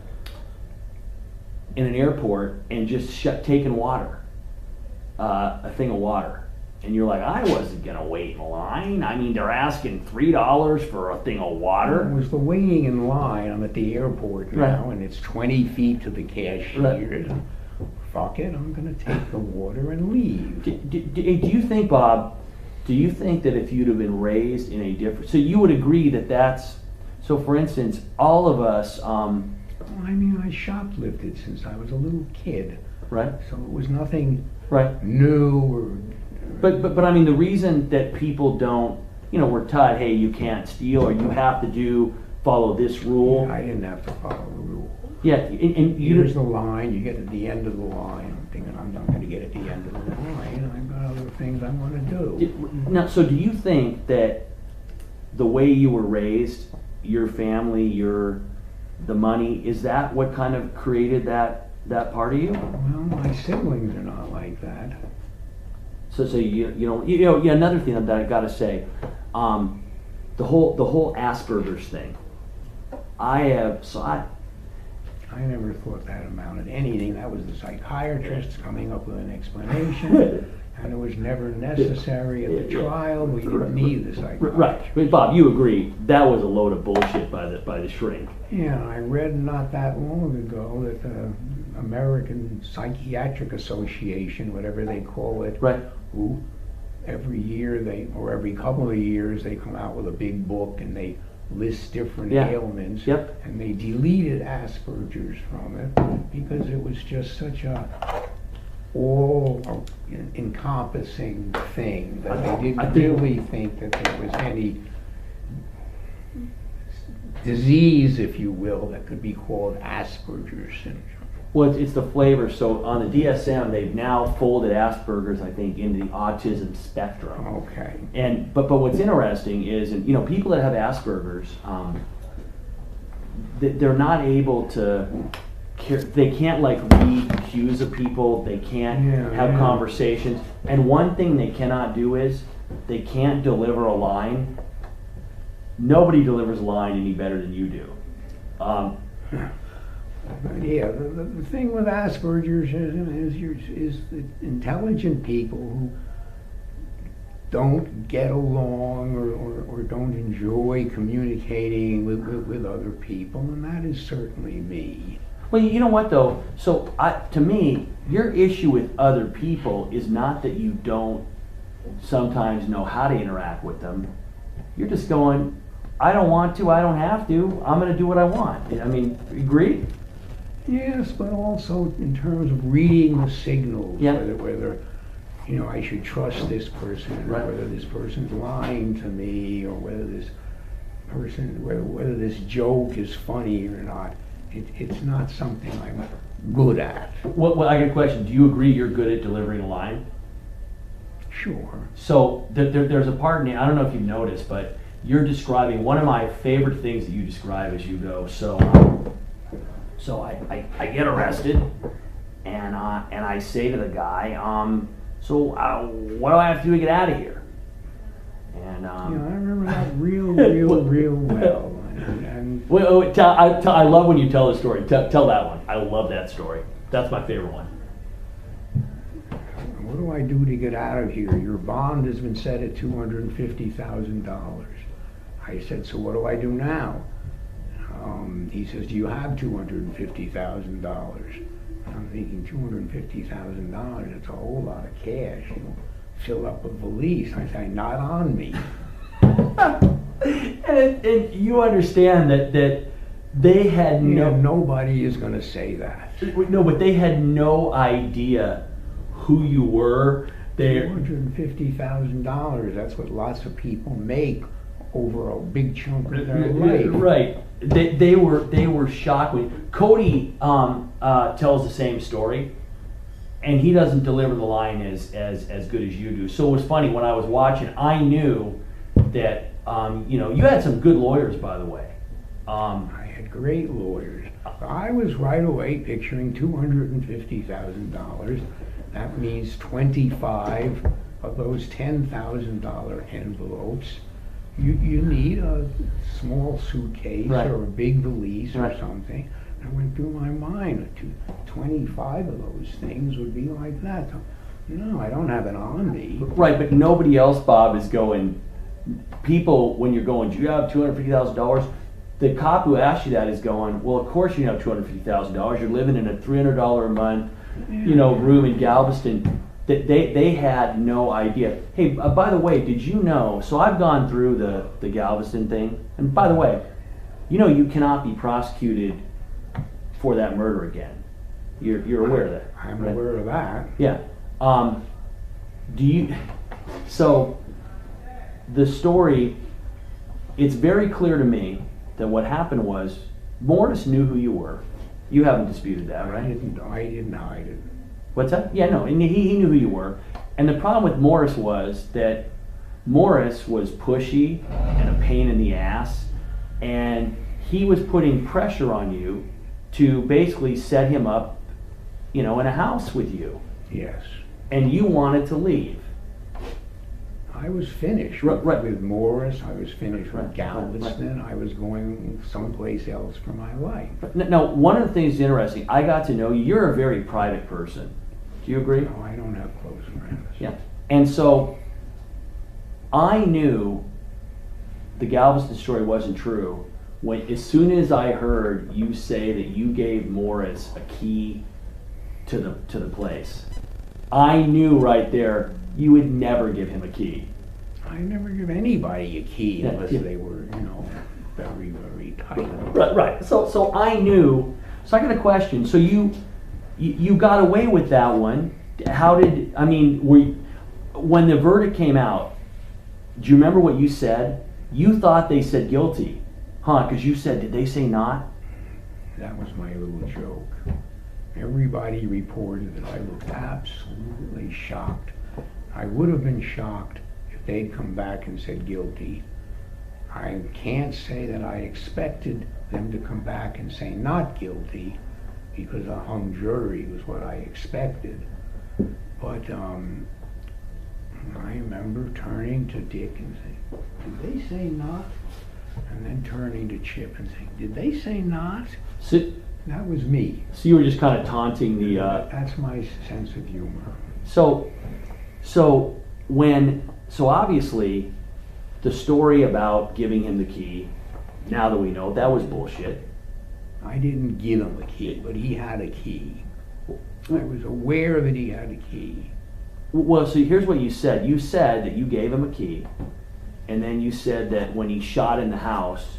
Speaker 2: airport and just taking water, a thing of water, and you're like, I wasn't gonna wait in line. I mean, they're asking $3 for a thing of water.
Speaker 3: It was the waiting in line. I'm at the airport now,
Speaker 2: Right.
Speaker 3: and it's 20 feet to the cashier.
Speaker 2: Right.
Speaker 3: Fuck it, I'm gonna take the water and leave.
Speaker 2: Do you think, Bob? Do you think that if you'd have been raised in a different, so you would agree that that's, so for instance, all of us,
Speaker 3: Well, I mean, I shoplifted since I was a little kid,
Speaker 2: right,
Speaker 3: so it was nothing
Speaker 2: right.
Speaker 3: new or.
Speaker 2: But I mean, the reason that people don't, you know, we're taught, hey, you can't steal, or you have to follow this rule.
Speaker 3: I didn't have to follow the rule.
Speaker 2: Yeah, and
Speaker 3: Here's the line, you get at the end of the line. I'm thinking I'm not gonna get at the end of the line. I've got other things I wanna do.
Speaker 2: Now, so do you think that the way you were raised, your family, the money, is that what kind of created that part of you?
Speaker 3: Well, my siblings are not like that.
Speaker 2: So yeah, another thing that I gotta say, the whole Asperger's thing.
Speaker 3: I never thought that amounted to anything. That was the psychiatrist coming up with an explanation, and it was never necessary at the trial. We didn't need the psychiatrist.
Speaker 2: Right, but Bob, you agree that was a load of bullshit by the shrink.
Speaker 3: Yeah, I read not that long ago that the American Psychiatric Association, whatever they call it,
Speaker 2: Right.
Speaker 3: who every year or every couple of years they come out with a big book and they list different
Speaker 2: Yeah.
Speaker 3: ailments,
Speaker 2: Yep.
Speaker 3: and they deleted Asperger's from it because it was just such a all-encompassing thing that they
Speaker 2: I
Speaker 3: didn't
Speaker 2: think-
Speaker 3: really think that there was any disease, if you will, that could be called Asperger's syndrome.
Speaker 2: Well, it's the flavor. So on the DSM, they've now folded Asperger's, I think, into the autism spectrum.
Speaker 3: Okay.
Speaker 2: And but what's interesting is, and you know, people that have Asperger's, they're not able to. They can't like read cues of people. They can't have conversations. And one thing they cannot do is they can't deliver a line. Nobody delivers a line any better than you do.
Speaker 3: Yeah, the thing with Asperger's is the intelligent people who don't get along or don't enjoy communicating with other people, and that is certainly me.
Speaker 2: Well, you know what though? So to me, your issue with other people is not that you don't sometimes know how to interact with them. You're just going, I don't want to, I don't have to, I'm going to do what I want. I mean, agree?
Speaker 3: Yes, but also in terms of reading the signals,
Speaker 2: Yeah.
Speaker 3: whether you know, I should trust this person,
Speaker 2: Right.
Speaker 3: or whether this person's lying to me, or whether this person, whether this joke is funny or not. It's not something I'm good at.
Speaker 2: Well, I got a question. Do you agree you're good at delivering a line?
Speaker 3: Sure.
Speaker 2: So there's a part in it, I don't know if you've noticed, but you're describing, one of my favorite things that you describe as you go, so I get arrested, and I say to the guy, what do I have to do to get out of here? And
Speaker 3: Yeah, I remember that real well. And
Speaker 2: I love when you tell the story. Tell that one. I love that story. That's my favorite one.
Speaker 3: what do I do to get out of here? Your bond has been set at $250,000. I said, so what do I do now? He says, do you have $250,000? I'm thinking $250,000, that's a whole lot of cash. You know, fill up a valise. I say, not on me.
Speaker 2: And you understand that they had
Speaker 3: Nobody is going to say that.
Speaker 2: no, but they had no idea who you were.
Speaker 3: $250,000, that's what lots of people make over a big chunk of their life.
Speaker 2: Right. They were shocked when Cody tells the same story, and he doesn't deliver the line as good as you do. So it was funny when I was watching. I knew that you had some good lawyers, by the way.
Speaker 3: I had great lawyers. I was right away picturing $250,000. That means 25 of those $10,000 envelopes. You need a small suitcase,
Speaker 2: right,
Speaker 3: or a big valise,
Speaker 2: right,
Speaker 3: or something. I went through my mind, 25 of those things would be like that. No, I don't have it on me.
Speaker 2: Right, but nobody else, Bob, is going. People, when you're going, do you have $250,000? The cop who asked you that is going, well, of course you have $250,000. You're living in a $300 a month, room in Galveston. They had no idea. Hey, by the way, did you know? So I've gone through the Galveston thing, and by the way, you cannot be prosecuted for that murder again. You're aware of that?
Speaker 3: I'm
Speaker 2: right?
Speaker 3: aware of that.
Speaker 2: Yeah. Do you? So the story, it's very clear to me that what happened was Morris knew who you were. You haven't disputed that, right?
Speaker 3: I didn't hide it.
Speaker 2: What's that? Yeah, no, and he knew who you were. And the problem with Morris was that Morris was pushy and a pain in the ass, and he was putting pressure on you to basically set him up, in a house with you.
Speaker 3: Yes.
Speaker 2: And you wanted to leave.
Speaker 3: I was finished
Speaker 2: Right.
Speaker 3: with Morris. I was finished with
Speaker 2: Right.
Speaker 3: Galveston. I was going someplace else for my life.
Speaker 2: Now, one of the things that's interesting, I got to know you. You're a very private person. Do you agree?
Speaker 3: No, I don't have close friends.
Speaker 2: Yeah. And so I knew the Galveston story wasn't true as soon as I heard you say that you gave Morris a key to the place. I knew right there you would never give him a key.
Speaker 3: I never give anybody a key unless
Speaker 2: yeah.
Speaker 3: they were, very, very tight.
Speaker 2: Right. So I knew. So I got a question. So you got away with that one. When the verdict came out, do you remember what you said? You thought they said guilty, huh? Because you said, did they say not?
Speaker 3: That was my little joke. Everybody reported that I looked absolutely shocked. I would have been shocked if they'd come back and said guilty. I can't say that I expected them to come back and say not guilty, because a hung jury was what I expected. But I remember turning to Dick and saying, did they say not? And then turning to Chip and saying, did they say not?
Speaker 2: So
Speaker 3: That was me.
Speaker 2: you were just kind of taunting the.
Speaker 3: That's my sense of humor.
Speaker 2: So obviously, the story about giving him the key, now that we know, that was bullshit.
Speaker 3: I didn't give him a key, but he had a key. I was aware that he had a key.
Speaker 2: Well, so here's what you said. You said that you gave him a key, and then you said that when he shot in the house,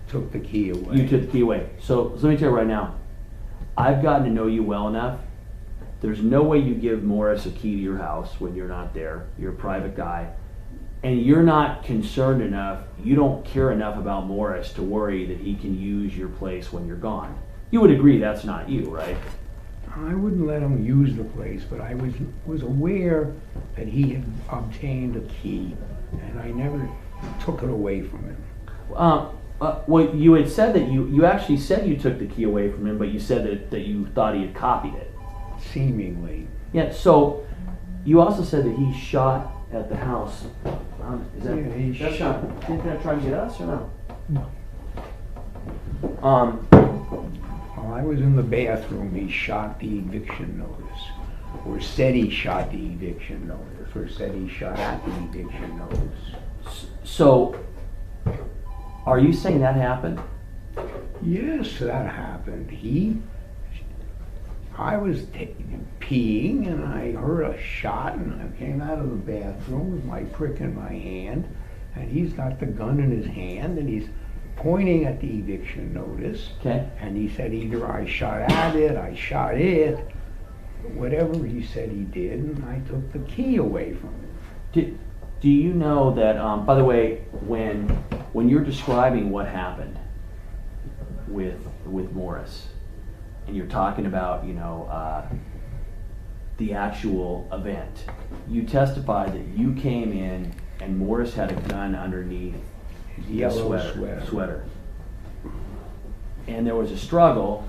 Speaker 3: Took the key away.
Speaker 2: you took the key away. So let me tell you right now, I've gotten to know you well enough. There's no way you give Morris a key to your house when you're not there. You're a private guy. And you're not concerned enough, you don't care enough about Morris to worry that he can use your place when you're gone. You would agree that's not you, right?
Speaker 3: I wouldn't let him use the place, but I was aware that he had obtained a key, and I never took it away from him.
Speaker 2: Well, you had said that you actually said you took the key away from him, but you said that you thought he had copied it.
Speaker 3: Seemingly.
Speaker 2: Yeah, so you also said that he shot at the house. Is that,
Speaker 3: Yeah, he
Speaker 2: that's
Speaker 3: shot.
Speaker 2: not, didn't that try to get us or no?
Speaker 3: No. While I was in the bathroom, he shot the eviction notice, or said he shot the eviction notice, or said he shot at the eviction notice.
Speaker 2: So, are you saying that happened?
Speaker 3: Yes, that happened. I was peeing and I heard a shot and I came out of the bathroom with my prick in my hand, and he's got the gun in his hand and he's pointing at the eviction notice.
Speaker 2: Okay.
Speaker 3: And he said either I shot at it, I shot it, whatever he said he did, and I took the key away from him.
Speaker 2: Do you know that, by the way, when you're describing what happened with Morris, and you're talking about, the actual event, you testified that you came in and Morris had a gun underneath
Speaker 3: His
Speaker 2: the
Speaker 3: yellow
Speaker 2: sweater. And there was a struggle,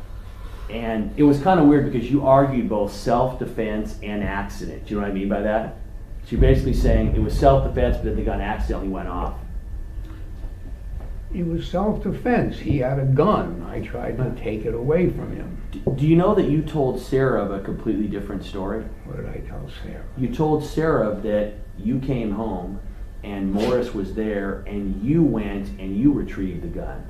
Speaker 2: and it was kind of weird because you argued both self-defense and accident. Do you know what I mean by that? So you're basically saying it was self-defense, but then the gun accidentally went off.
Speaker 3: It was self-defense. He had a gun. I tried to take it away from him.
Speaker 2: Do you know that you told Sarah a completely different story?
Speaker 3: What did I tell Sarah?
Speaker 2: You told Sarah that you came home and Morris was there and you went and you retrieved the gun.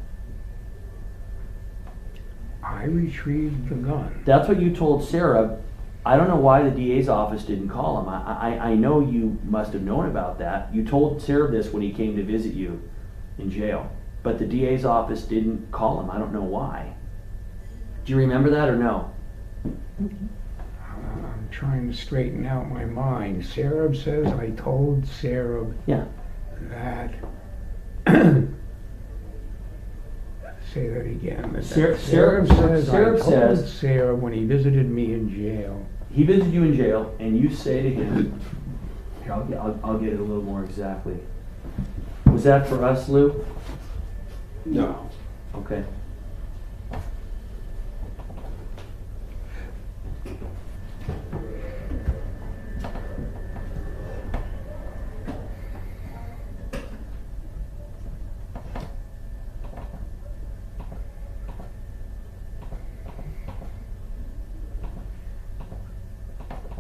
Speaker 3: I retrieved the gun.
Speaker 2: That's what you told Sarah. I don't know why the DA's office didn't call him. I know you must have known about that. You told Sarah this when he came to visit you in jail, but the DA's office didn't call him. I don't know why. Do you remember that or no?
Speaker 3: I'm trying to straighten out my mind. Sarah says I told Sarah
Speaker 2: Yeah.
Speaker 3: that. Say that again.
Speaker 2: Sarah
Speaker 3: says
Speaker 2: Sarah
Speaker 3: I told
Speaker 2: says-
Speaker 3: Sarah when he visited me in jail.
Speaker 2: He visited you in jail, and you say to him, here, I'll get it a little more exactly. Was that for us, Lou?
Speaker 1: No.
Speaker 2: Okay.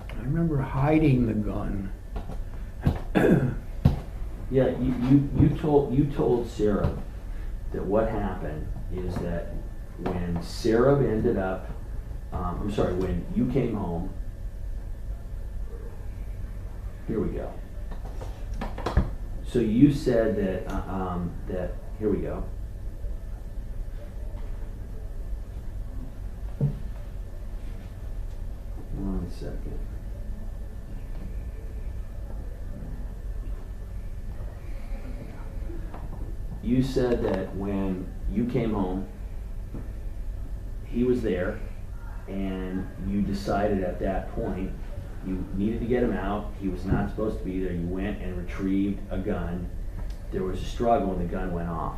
Speaker 3: I remember hiding the gun.
Speaker 2: Yeah, you told Sarah that what happened is that when Sarah ended up, when you came home, here we go. So you said that here we go. One second. You said that when you came home, he was there, and you decided at that point you needed to get him out. He was not supposed to be there. You went and retrieved a gun. There was a struggle, and the gun went off.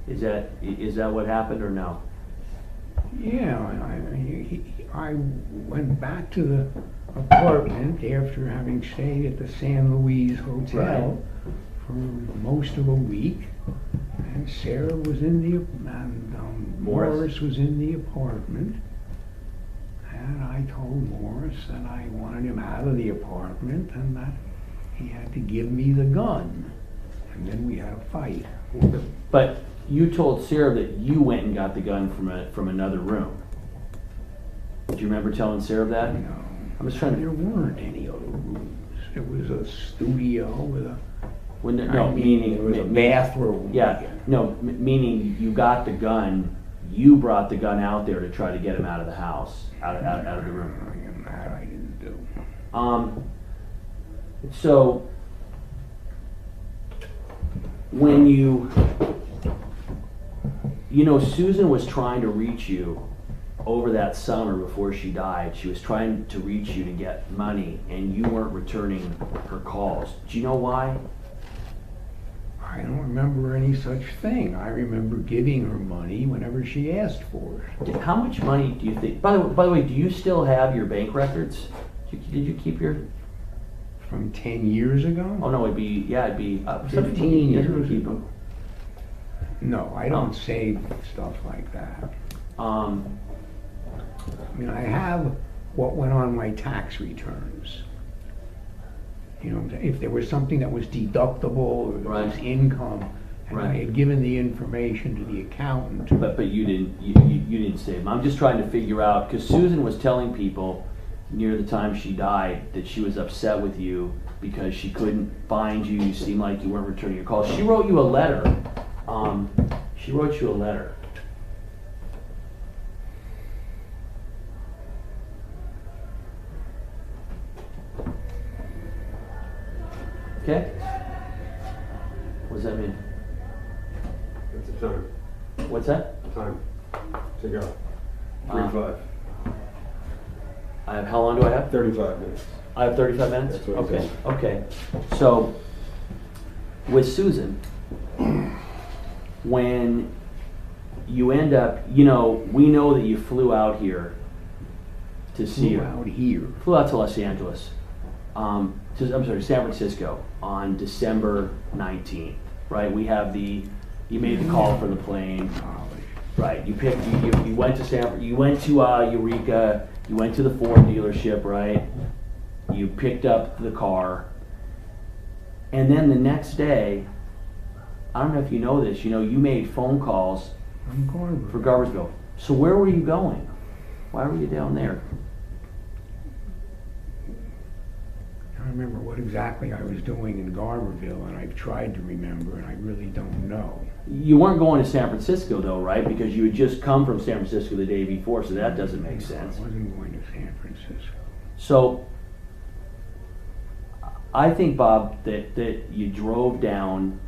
Speaker 2: Is that what happened or no?
Speaker 3: Yeah, I went back to the apartment after having stayed at the San Luis Hotel for most of a week, and Sarah was in the Morris was in the apartment, and I told Morris that I wanted him out of the apartment and that he had to give me the gun, and then we had a fight.
Speaker 2: But you told Sarah that you went and got the gun from another room. Do you remember telling Sarah that?
Speaker 3: No,
Speaker 2: I was trying to.
Speaker 3: there weren't any other rooms. It was a studio with a.
Speaker 2: Meaning
Speaker 3: there was a bathroom.
Speaker 2: Yeah, no, meaning you got the gun you brought the gun out there to try to get him out of the house, out of the room.
Speaker 3: That I didn't do.
Speaker 2: So when you know, Susan was trying to reach you over that summer before she died. She was trying to reach you to get money, and you weren't returning her calls. Do you know why?
Speaker 3: I don't remember any such thing. I remember giving her money whenever she asked for it.
Speaker 2: How much money do you think? By the way, do you still have your bank records? Did you keep your?
Speaker 3: From 10 years ago?
Speaker 2: Oh no, it'd be
Speaker 3: 15 years
Speaker 2: keep
Speaker 3: ago.
Speaker 2: them.
Speaker 3: No, I don't save stuff like that. I mean, I have what went on my tax returns. You know, if there was something that was deductible or there was income, and I had given the information to the accountant.
Speaker 2: But you didn't save them. I'm just trying to figure out, because Susan was telling people near the time she died that she was upset with you because she couldn't find you. You seemed like you weren't returning your calls. She wrote you a letter. She wrote you a letter. Okay? What does that mean?
Speaker 1: It's a time.
Speaker 2: What's that?
Speaker 1: Time to go. 35.
Speaker 2: I have, how long do I have?
Speaker 1: 35 minutes.
Speaker 2: I have 35 minutes?
Speaker 1: That's what it
Speaker 2: Okay,
Speaker 1: says.
Speaker 2: okay. So, with Susan, when you end up, you know, we know that you flew out here to see her.
Speaker 3: Out here.
Speaker 2: Flew out to Los Angeles, I'm sorry, San Francisco on December 19th, right? We have you made the call from the plane. Right, you went to Eureka, you went to the Ford dealership, right? You picked up the car, and then the next day, I don't know if you know this, you know, you made phone calls for Garbersville. So where were you going? Why were you down there?
Speaker 3: I don't remember what exactly I was doing in Garberville, and I've tried to remember, and I really don't know.
Speaker 2: You weren't going to San Francisco though, right? Because you had just come from San Francisco the day before, so that doesn't make sense.
Speaker 3: I wasn't going to San Francisco.
Speaker 2: So, I think, Bob, that you drove down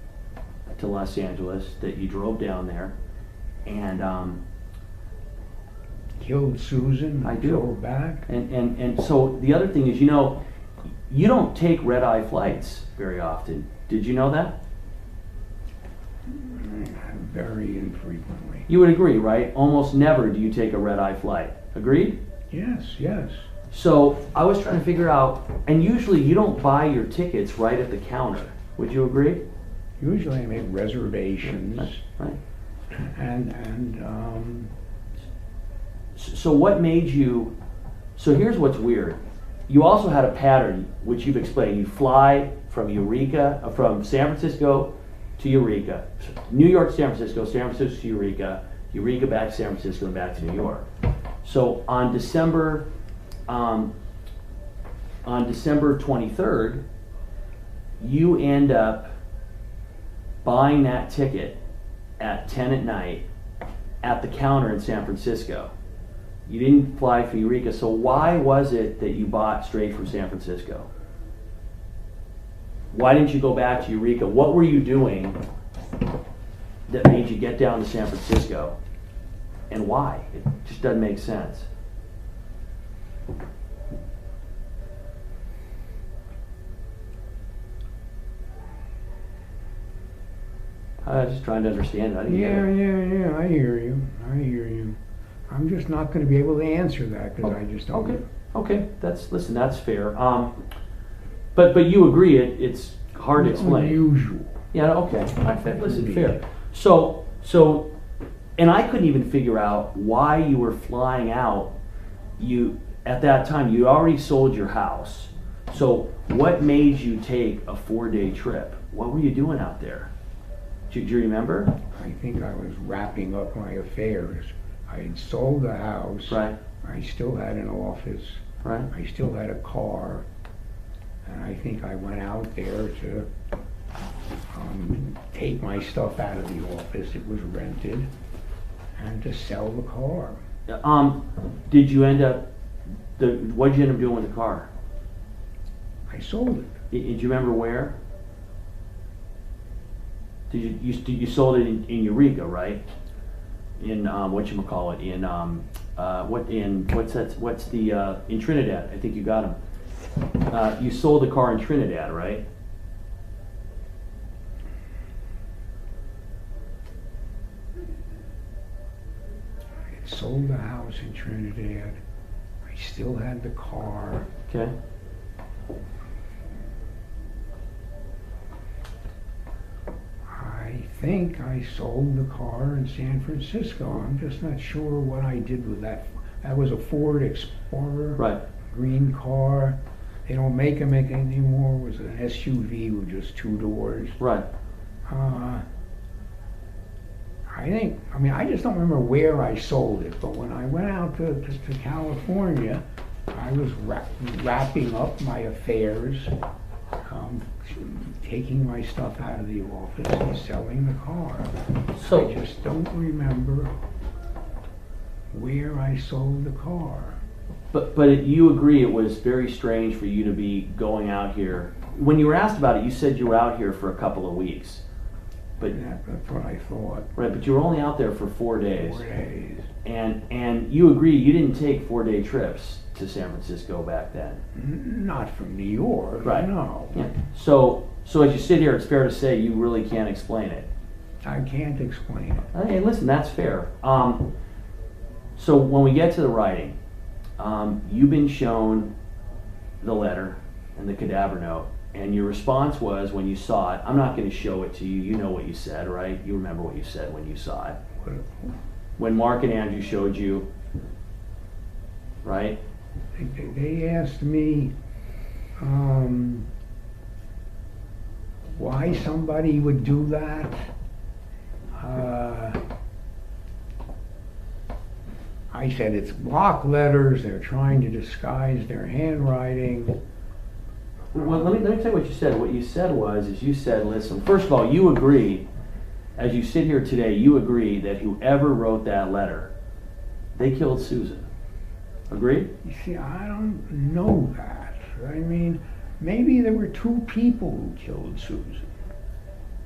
Speaker 2: to Los Angeles, that you drove down there, and
Speaker 3: Killed Susan,
Speaker 2: I do.
Speaker 3: drove back.
Speaker 2: and so the other thing is, you know, you don't take red-eye flights very often. Did you know that?
Speaker 3: Very infrequently.
Speaker 2: You would agree, right? Almost never do you take a red-eye flight. Agreed?
Speaker 3: Yes, yes.
Speaker 2: So I was trying to figure out, and usually you don't buy your tickets right at the counter. Would you agree?
Speaker 3: Usually I make reservations,
Speaker 2: Right.
Speaker 3: and
Speaker 2: So what made you, so here's what's weird. You also had a pattern, which you've explained. You fly from from San Francisco to Eureka, New York, San Francisco to Eureka, Eureka back to San Francisco and back to New York. So on December 23rd, you end up buying that ticket at 10 at night at the counter in San Francisco. You didn't fly from Eureka, so why was it that you bought straight from San Francisco? Why didn't you go back to Eureka? What were you doing that made you get down to San Francisco? And why? It just doesn't make sense. I was just trying to understand. I didn't get it.
Speaker 3: yeah, I hear you. I'm just not going to be able to answer that because I just don't.
Speaker 2: Okay, that's fair. But you agree it's hard to explain.
Speaker 3: Unusual.
Speaker 2: Yeah, okay. Listen, fair. So, and I couldn't even figure out why you were flying out. At that time, you already sold your house. So what made you take a 4-day trip? What were you doing out there? Do you remember?
Speaker 3: I think I was wrapping up my affairs. I had sold the house.
Speaker 2: Right.
Speaker 3: I still had an office.
Speaker 2: Right.
Speaker 3: I still had a car. And I think I went out there to take my stuff out of the office. It was rented. and to sell the car.
Speaker 2: Did you end up, what did you end up doing with the car?
Speaker 3: I sold it.
Speaker 2: Did you remember where? Did you sold it in Eureka, right? In whatchamacallit, in Trinidad. I think you got them. You sold the car in Trinidad, right?
Speaker 3: I had sold the house in Trinidad. I still had the car.
Speaker 2: Okay.
Speaker 3: I think I sold the car in San Francisco. I'm just not sure what I did with that. That was a Ford Explorer.
Speaker 2: Right.
Speaker 3: Green car. They don't make them anymore. It was an SUV with just 2 doors.
Speaker 2: Right.
Speaker 3: I just don't remember where I sold it, but when I went out to California, I was wrapping up my affairs, taking my stuff out of the office and selling the car.
Speaker 2: So
Speaker 3: I just don't remember where I sold the car.
Speaker 2: But you agree it was very strange for you to be going out here. When you were asked about it, you said you were out here for a couple of weeks. But
Speaker 3: That's what I thought.
Speaker 2: right, but you were only out there for 4 days.
Speaker 3: 4 days.
Speaker 2: And you agree you didn't take 4-day trips to San Francisco back then.
Speaker 3: Not from New York.
Speaker 2: Right.
Speaker 3: No.
Speaker 2: Yeah. So as you sit here, it's fair to say you really can't explain it.
Speaker 3: I can't explain it.
Speaker 2: Hey, listen, that's fair. So when we get to the writing, you've been shown the letter and the cadaver note, and your response was when you saw it, I'm not going to show it to you. You know what you said, right? You remember what you said when you saw it. When Mark and Andrew showed you, right?
Speaker 3: They asked me why somebody would do that. I said it's block letters. They're trying to disguise their handwriting.
Speaker 2: Well, let me tell you what you said. What you said is you said, listen, first of all, you agree, as you sit here today, you agree that whoever wrote that letter, they killed Susan. Agree?
Speaker 3: You see, I don't know that. I mean, maybe there were 2 people who killed Susan.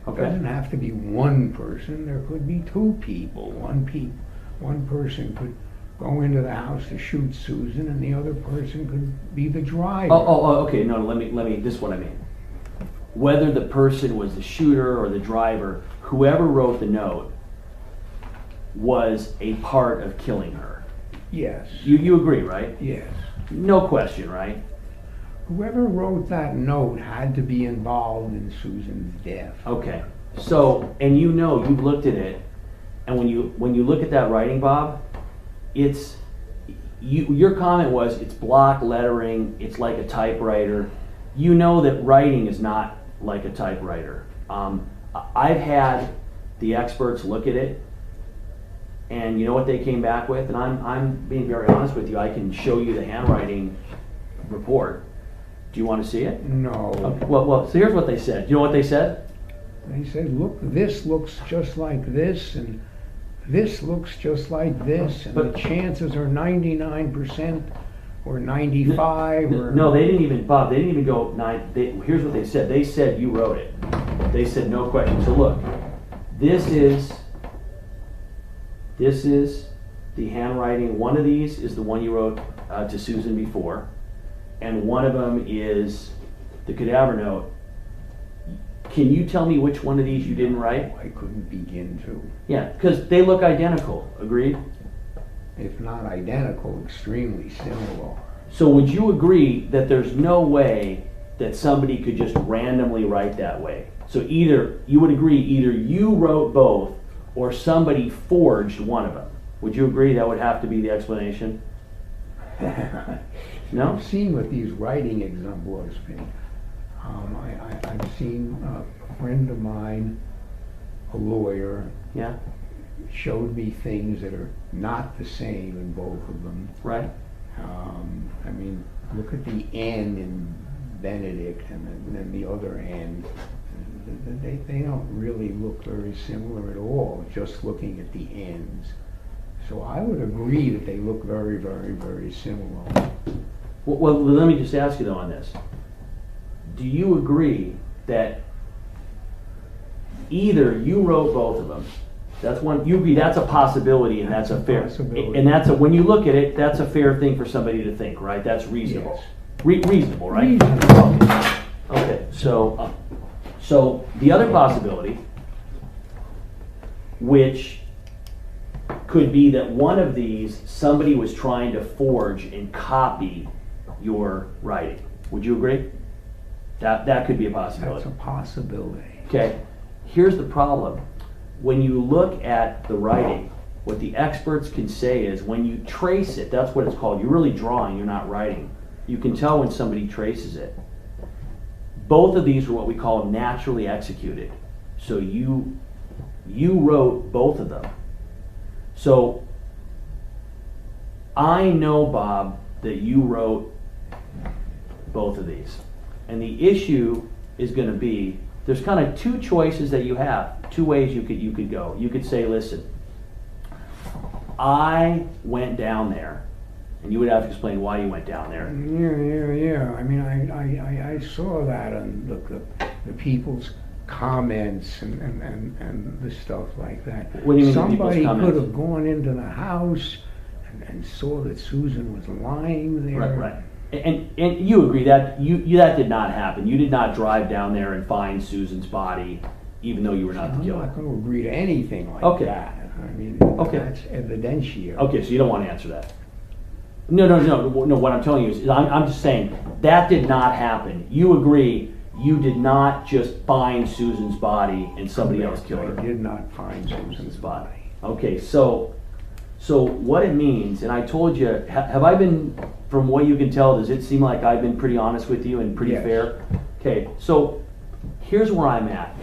Speaker 3: It
Speaker 2: Okay.
Speaker 3: doesn't have to be one person. There could be 2 people. One person could go into the house to shoot Susan, and the other person could be the driver.
Speaker 2: Okay. No, let me. This is what I mean. Whether the person was the shooter or the driver, whoever wrote the note was a part of killing her.
Speaker 3: Yes.
Speaker 2: You agree, right?
Speaker 3: Yes.
Speaker 2: No question, right?
Speaker 3: Whoever wrote that note had to be involved in Susan's death.
Speaker 2: Okay. So, and you know, you've looked at it, and when you look at that writing, Bob, it's your comment was it's block lettering, it's like a typewriter. You know that writing is not like a typewriter. I've had the experts look at it, and you know what they came back with, and I'm being very honest with you. I can show you the handwriting report. Do you want to see it?
Speaker 3: No.
Speaker 2: Okay. Well, so here's what they said. Do you know what they said?
Speaker 3: They said, look, this looks just like this, and this looks just like this, and
Speaker 2: But-
Speaker 3: the chances are 99% or 95 or...
Speaker 2: No, they didn't even, Bob, they didn't even go 9. Here's what they said. They said you wrote it. They said no question. So look, this is the handwriting. One of these is the one you wrote to Susan before, and one of them is the cadaver note. Can you tell me which one of these you didn't write?
Speaker 3: I couldn't begin to.
Speaker 2: Yeah, because they look identical. Agreed?
Speaker 3: If not identical, extremely similar.
Speaker 2: So would you agree that there's no way that somebody could just randomly write that way? So either, you would agree, either you wrote both or somebody forged one of them. Would you agree that would have to be the explanation? No?
Speaker 3: I've seen what these writing exemplars mean. I've seen a friend of mine, a lawyer,
Speaker 2: Yeah?
Speaker 3: showed me things that are not the same in both of them.
Speaker 2: Right?
Speaker 3: I mean, look at the N in Benedict and then the other N. They don't really look very similar at all, just looking at the N's. So I would agree that they look very, very, very similar.
Speaker 2: Well, let me just ask you though on this. Do you agree that either you wrote both of them? That's one. You agree that's a possibility, and that's a fair.
Speaker 3: Possibility.
Speaker 2: And that's a, when you look at it, that's a fair thing for somebody to think, right? That's reasonable.
Speaker 3: Yes.
Speaker 2: Reasonable, right?
Speaker 3: Reasonable.
Speaker 2: Okay. So the other possibility, which could be that one of these somebody was trying to forge and copy your writing. Would you agree? That could be a possibility.
Speaker 3: That's a possibility.
Speaker 2: Okay. Here's the problem. When you look at the writing, what the experts can say is when you trace it, that's what it's called. You're really drawing, you're not writing. You can tell when somebody traces it. Both of these are what we call naturally executed. So you wrote both of them. So I know, Bob, that you wrote both of these. And the issue is going to be, there's kind of two choices that you have, two ways you could go. You could say, listen, I went down there, and you would have to explain why you went down there.
Speaker 3: Yeah. I mean, I saw that on the people's comments and the stuff like that.
Speaker 2: What do you mean
Speaker 3: Somebody
Speaker 2: people's comments?
Speaker 3: could have gone into the house and saw that Susan was lying there.
Speaker 2: Right. And you agree that that did not happen. You did not drive down there and find Susan's body, even though you were not the
Speaker 3: I'm
Speaker 2: killer.
Speaker 3: not going to agree to anything like
Speaker 2: Okay.
Speaker 3: that. I mean,
Speaker 2: Okay.
Speaker 3: that's evidentiary.
Speaker 2: Okay, so you don't want to answer that. No. What I'm telling you is, I'm just saying that did not happen. You agree. You did not just find Susan's body and somebody else killed her.
Speaker 3: I did not find Susan's body.
Speaker 2: Okay, so what it means, and I told you, have I been, from what you can tell, does it seem like I've been pretty honest with you and pretty
Speaker 3: Yes.
Speaker 2: fair? Okay, so here's where I'm at.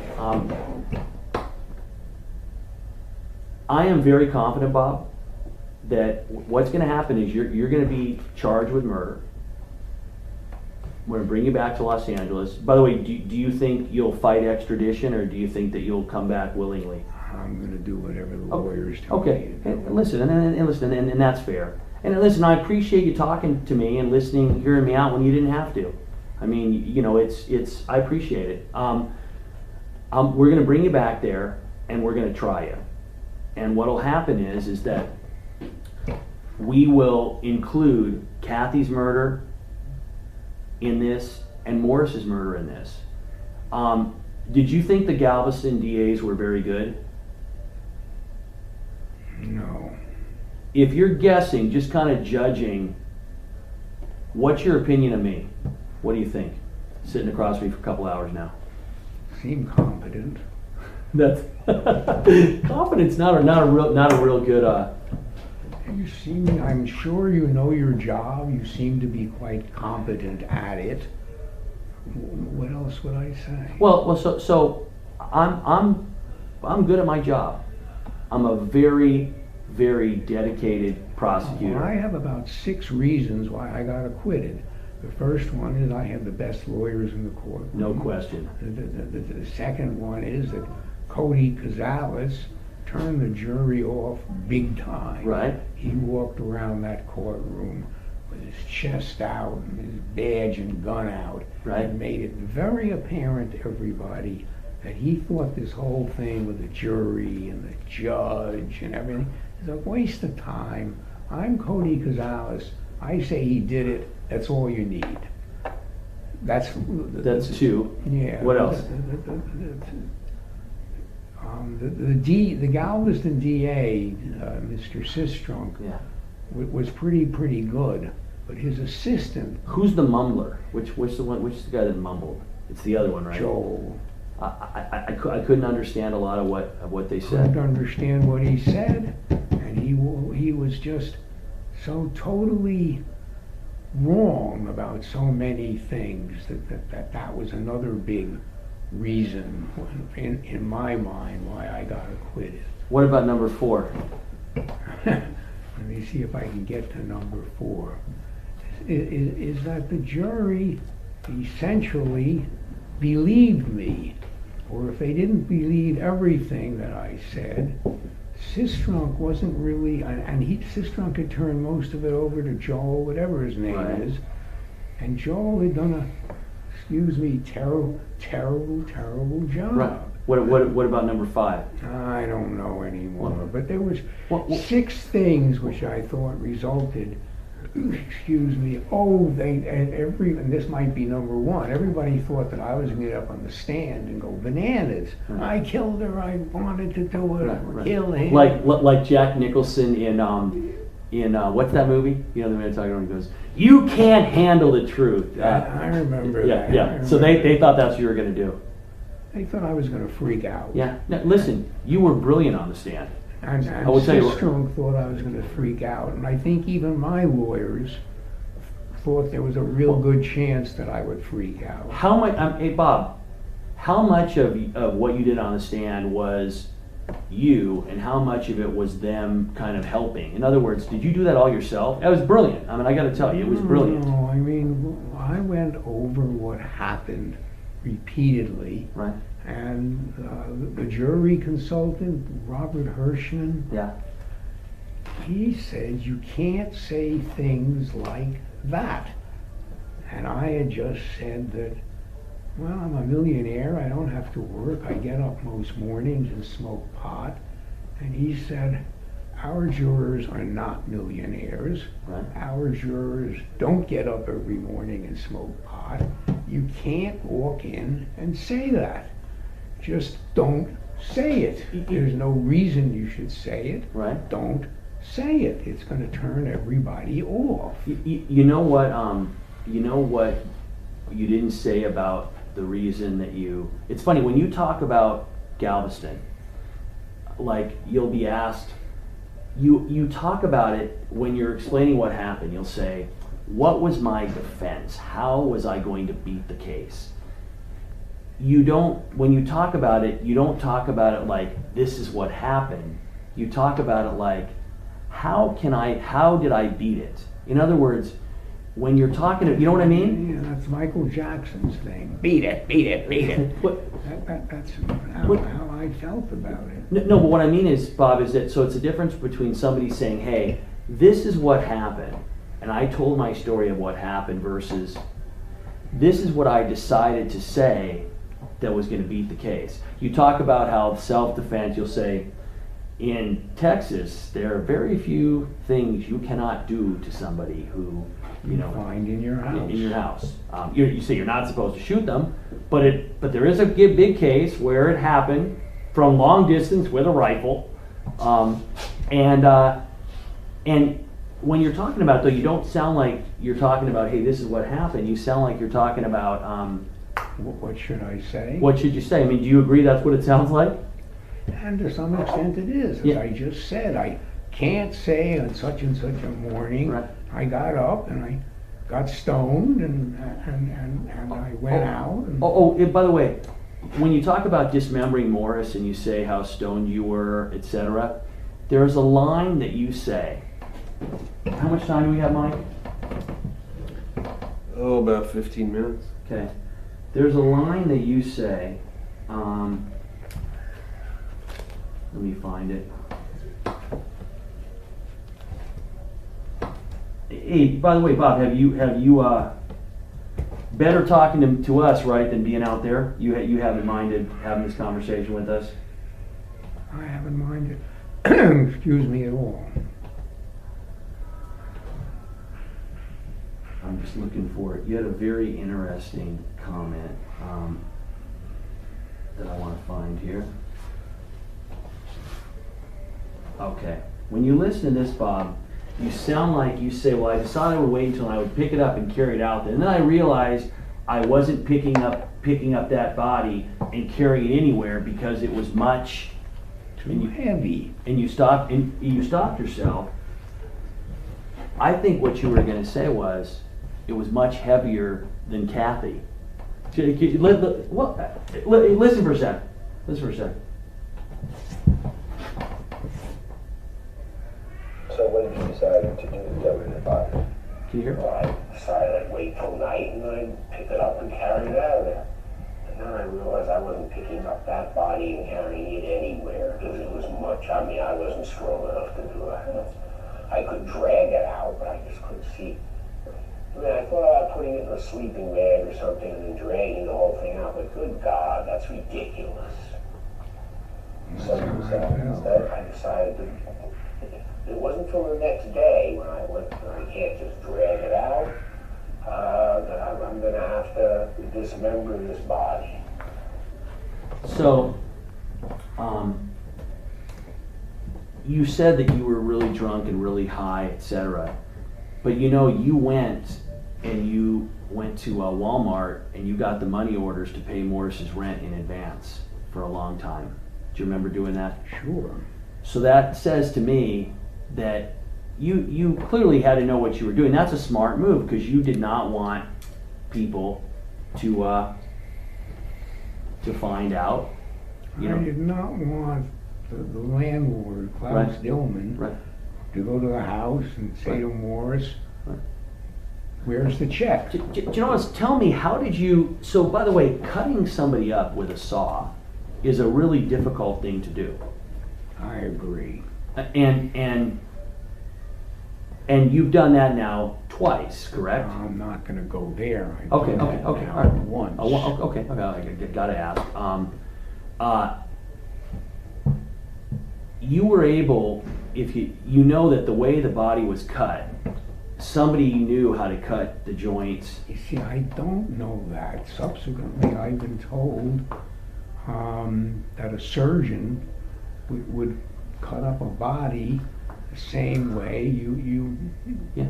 Speaker 2: I am very confident, Bob, that what's going to happen is you're going to be charged with murder. We're going to bring you back to Los Angeles. By the way, do you think you'll fight extradition, or do you think that you'll come back willingly?
Speaker 3: I'm going to do whatever the lawyers tell me
Speaker 2: Okay,
Speaker 3: to do.
Speaker 2: and listen, and that's fair. And listen, I appreciate you talking to me and listening, hearing me out when you didn't have to. I mean, you know, it's I appreciate it. We're going to bring you back there, and we're going to try you. And what'll happen is that we will include Kathy's murder in this and Morris's murder in this. Did you think the Galveston DAs were very good?
Speaker 3: No.
Speaker 2: If you're guessing, just kind of judging, what's your opinion of me? What do you think? Sitting across from me for a couple hours now.
Speaker 3: Seem competent.
Speaker 2: That's confidence. Not a real good.
Speaker 3: You seem, I'm sure you know your job. You seem to be quite competent at it. What else would I say?
Speaker 2: Well, so I'm good at my job. I'm a very, very dedicated prosecutor.
Speaker 3: Well, I have about 6 reasons why I got acquitted. The first one is I have the best lawyers in the court.
Speaker 2: No question.
Speaker 3: The second one is that Cody Cazales turned the jury off big time.
Speaker 2: Right.
Speaker 3: He walked around that courtroom with his chest out and his badge and gun out.
Speaker 2: Right.
Speaker 3: And made it very apparent to everybody that he thought this whole thing with the jury and the judge and everything is a waste of time. I'm Cody Cazales. I say he did it. That's all you need. That's
Speaker 2: 2.
Speaker 3: Yeah.
Speaker 2: What else?
Speaker 3: The Galveston DA, Mr. Sistrunk,
Speaker 2: Yeah.
Speaker 3: was pretty good, but his assistant,
Speaker 2: Who's the mumbler? Which the guy that mumbled? It's the other one, right?
Speaker 3: Joel,
Speaker 2: I couldn't understand a lot of what they
Speaker 3: couldn't
Speaker 2: said.
Speaker 3: understand what he said, and he was just so totally wrong about so many things that was another big reason in my mind why I got acquitted.
Speaker 2: What about number 4?
Speaker 3: Let me see if I can get to number 4. Is that the jury essentially believed me, or if they didn't believe everything that I said, Sistrunk wasn't really, and Sistrunk had turned most of it over to Joel, whatever his name
Speaker 2: Right.
Speaker 3: is, and Joel had done a, excuse me, terrible job.
Speaker 2: Right. What about number 5?
Speaker 3: I don't know anymore,
Speaker 2: What?
Speaker 3: but there was
Speaker 2: What-
Speaker 3: 6 things which I thought resulted, excuse me, and this might be number 1, everybody thought that I was going to get up on the stand and go bananas.
Speaker 2: Right.
Speaker 3: I killed her, I wanted to do it,
Speaker 2: Right.
Speaker 3: kill him.
Speaker 2: Like Jack Nicholson in what's that movie? You know the minute I'm talking about, he goes, "You can't handle the truth."
Speaker 3: I remember
Speaker 2: Yeah,
Speaker 3: that.
Speaker 2: yeah.
Speaker 3: I
Speaker 2: So
Speaker 3: remember
Speaker 2: they thought that's what you were going to do.
Speaker 3: They thought I was going to freak out.
Speaker 2: Yeah. Now, listen, you were brilliant on the stand.
Speaker 3: And
Speaker 2: I will tell you what-
Speaker 3: Sistrunk thought I was going to freak out, and I think even my lawyers thought there was a real good chance that I would freak out.
Speaker 2: How much? Hey, Bob. How much of what you did on the stand was you, and how much of it was them kind of helping? In other words, did you do that all yourself? That was brilliant. I mean, I got to tell you, it was brilliant.
Speaker 3: No, I mean, I went over what happened repeatedly,
Speaker 2: Right?
Speaker 3: and the jury consultant, Robert Hirschman,
Speaker 2: Yeah.
Speaker 3: he said you can't say things like that. And I had just said that, well, I'm a millionaire, I don't have to work, I get up most mornings and smoke pot. And he said, our jurors are not millionaires.
Speaker 2: Right.
Speaker 3: Our jurors don't get up every morning and smoke pot. You can't walk in and say that. Just don't say it. There's no reason you should say it.
Speaker 2: Right.
Speaker 3: Don't say it. It's going to turn everybody off.
Speaker 2: You know what? You know what you didn't say about the reason that you. It's funny when you talk about Galveston. Like you'll be asked. You talk about it when you're explaining what happened. You'll say, "What was my defense? How was I going to beat the case?" You don't. When you talk about it, you don't talk about it like this is what happened. You talk about it like, how did I beat it? In other words, when you're talking to, you know what I mean?
Speaker 3: Yeah, that's Michael Jackson's thing. Beat it, beat it, beat it. That's how I felt about it.
Speaker 2: No, but what I mean is, Bob, is that, so it's a difference between somebody saying, hey, this is what happened, and I told my story of what happened, versus this is what I decided to say that was going to beat the case. You talk about how self-defense, you'll say, in Texas, there are very few things you cannot do to somebody who, you know,
Speaker 3: Find in your house.
Speaker 2: in your house. You say you're not supposed to shoot them, but there is a big case where it happened from long distance with a rifle, and when you're talking about it, though, you don't sound like you're talking about, hey, this is what happened. You sound like you're talking about
Speaker 3: What should I say?
Speaker 2: what should you say? I mean, do you agree that's what it sounds like?
Speaker 3: And to some extent it is. As
Speaker 2: Yeah.
Speaker 3: I just said, I can't say on such and such a morning,
Speaker 2: Right.
Speaker 3: I got up and I got stoned and I went out. And
Speaker 2: By the way, when you talk about dismembering Morris and you say how stoned you were, etc., there's a line that you say. How much time do we have, Mike?
Speaker 1: Oh, about 15 minutes.
Speaker 2: Okay. There's a line that you say. Let me find it. Hey, by the way, Bob, have you better talking to us, right, than being out there? You haven't minded having this conversation with us?
Speaker 3: I haven't minded, excuse me, at all.
Speaker 2: I'm just looking for it. You had a very interesting comment that I want to find here. Okay. When you listen to this, Bob, you sound like you say, well, I decided I would wait until I would pick it up and carry it out there. And then I realized I wasn't picking up that body and carrying it anywhere because it was much
Speaker 3: Too heavy.
Speaker 2: and you stopped yourself. I think what you were going to say was it was much heavier than Kathy. Listen for a sec. Listen for a sec.
Speaker 6: So when did you decide to do the government body?
Speaker 2: Can you hear?
Speaker 6: Well, I decided I'd wait till night and then I'd pick it up and carry it out of there. And then I realized I wasn't picking up that body and carrying it anywhere because it was much much. I mean, I wasn't strong enough to do it. I could drag it out, but I just couldn't see. I mean, I thought about putting it in a sleeping bag or something and then dragging the whole thing out, but good God, that's ridiculous. So instead, I decided to. It wasn't till the next day when I can't just drag it out, that I'm going to have to dismember this body.
Speaker 2: So, you said that you were really drunk and really high, etc. But you know, you went to Walmart and you got the money orders to pay Morris's rent in advance for a long time. Do you remember doing that?
Speaker 3: Sure.
Speaker 2: So that says to me that you clearly had to know what you were doing. That's a smart move because you did not want people to find out. You know?
Speaker 3: I did not want the landlord, Klaus
Speaker 2: Right.
Speaker 3: Dillman,
Speaker 2: Right.
Speaker 3: to go to the house and say
Speaker 2: Right.
Speaker 3: to Morris,
Speaker 2: Right.
Speaker 3: where's the check?
Speaker 2: Do you know what? Tell me, how did you? So, by the way, cutting somebody up with a saw is a really difficult thing to do,
Speaker 3: I agree.
Speaker 2: and you've done that now twice, correct?
Speaker 3: I'm not going to go there. I've
Speaker 2: Okay,
Speaker 3: done
Speaker 2: okay,
Speaker 3: that
Speaker 2: okay,
Speaker 3: now
Speaker 2: all right.
Speaker 3: Once.
Speaker 2: Okay. I gotta ask. You were able, if you know that the way the body was cut, somebody knew how to cut the joints.
Speaker 3: You see, I don't know that. Subsequently, I've been told that a surgeon would cut up a body the same way you
Speaker 2: Yeah.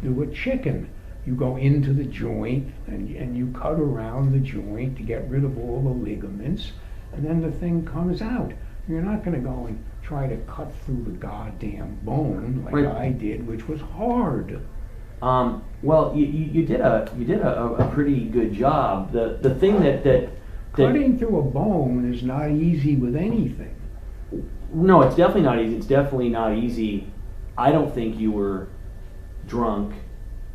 Speaker 3: do a chicken. You go into the joint and you cut around the joint to get rid of all the ligaments, and then the thing comes out. You're not going to go and try to cut through the goddamn bone like
Speaker 2: Right.
Speaker 3: I did, which was hard.
Speaker 2: Well, you did a pretty good job. The thing that
Speaker 3: Cutting through a bone is not easy with anything.
Speaker 2: no, it's definitely not easy. It's definitely not easy. I don't think you were drunk.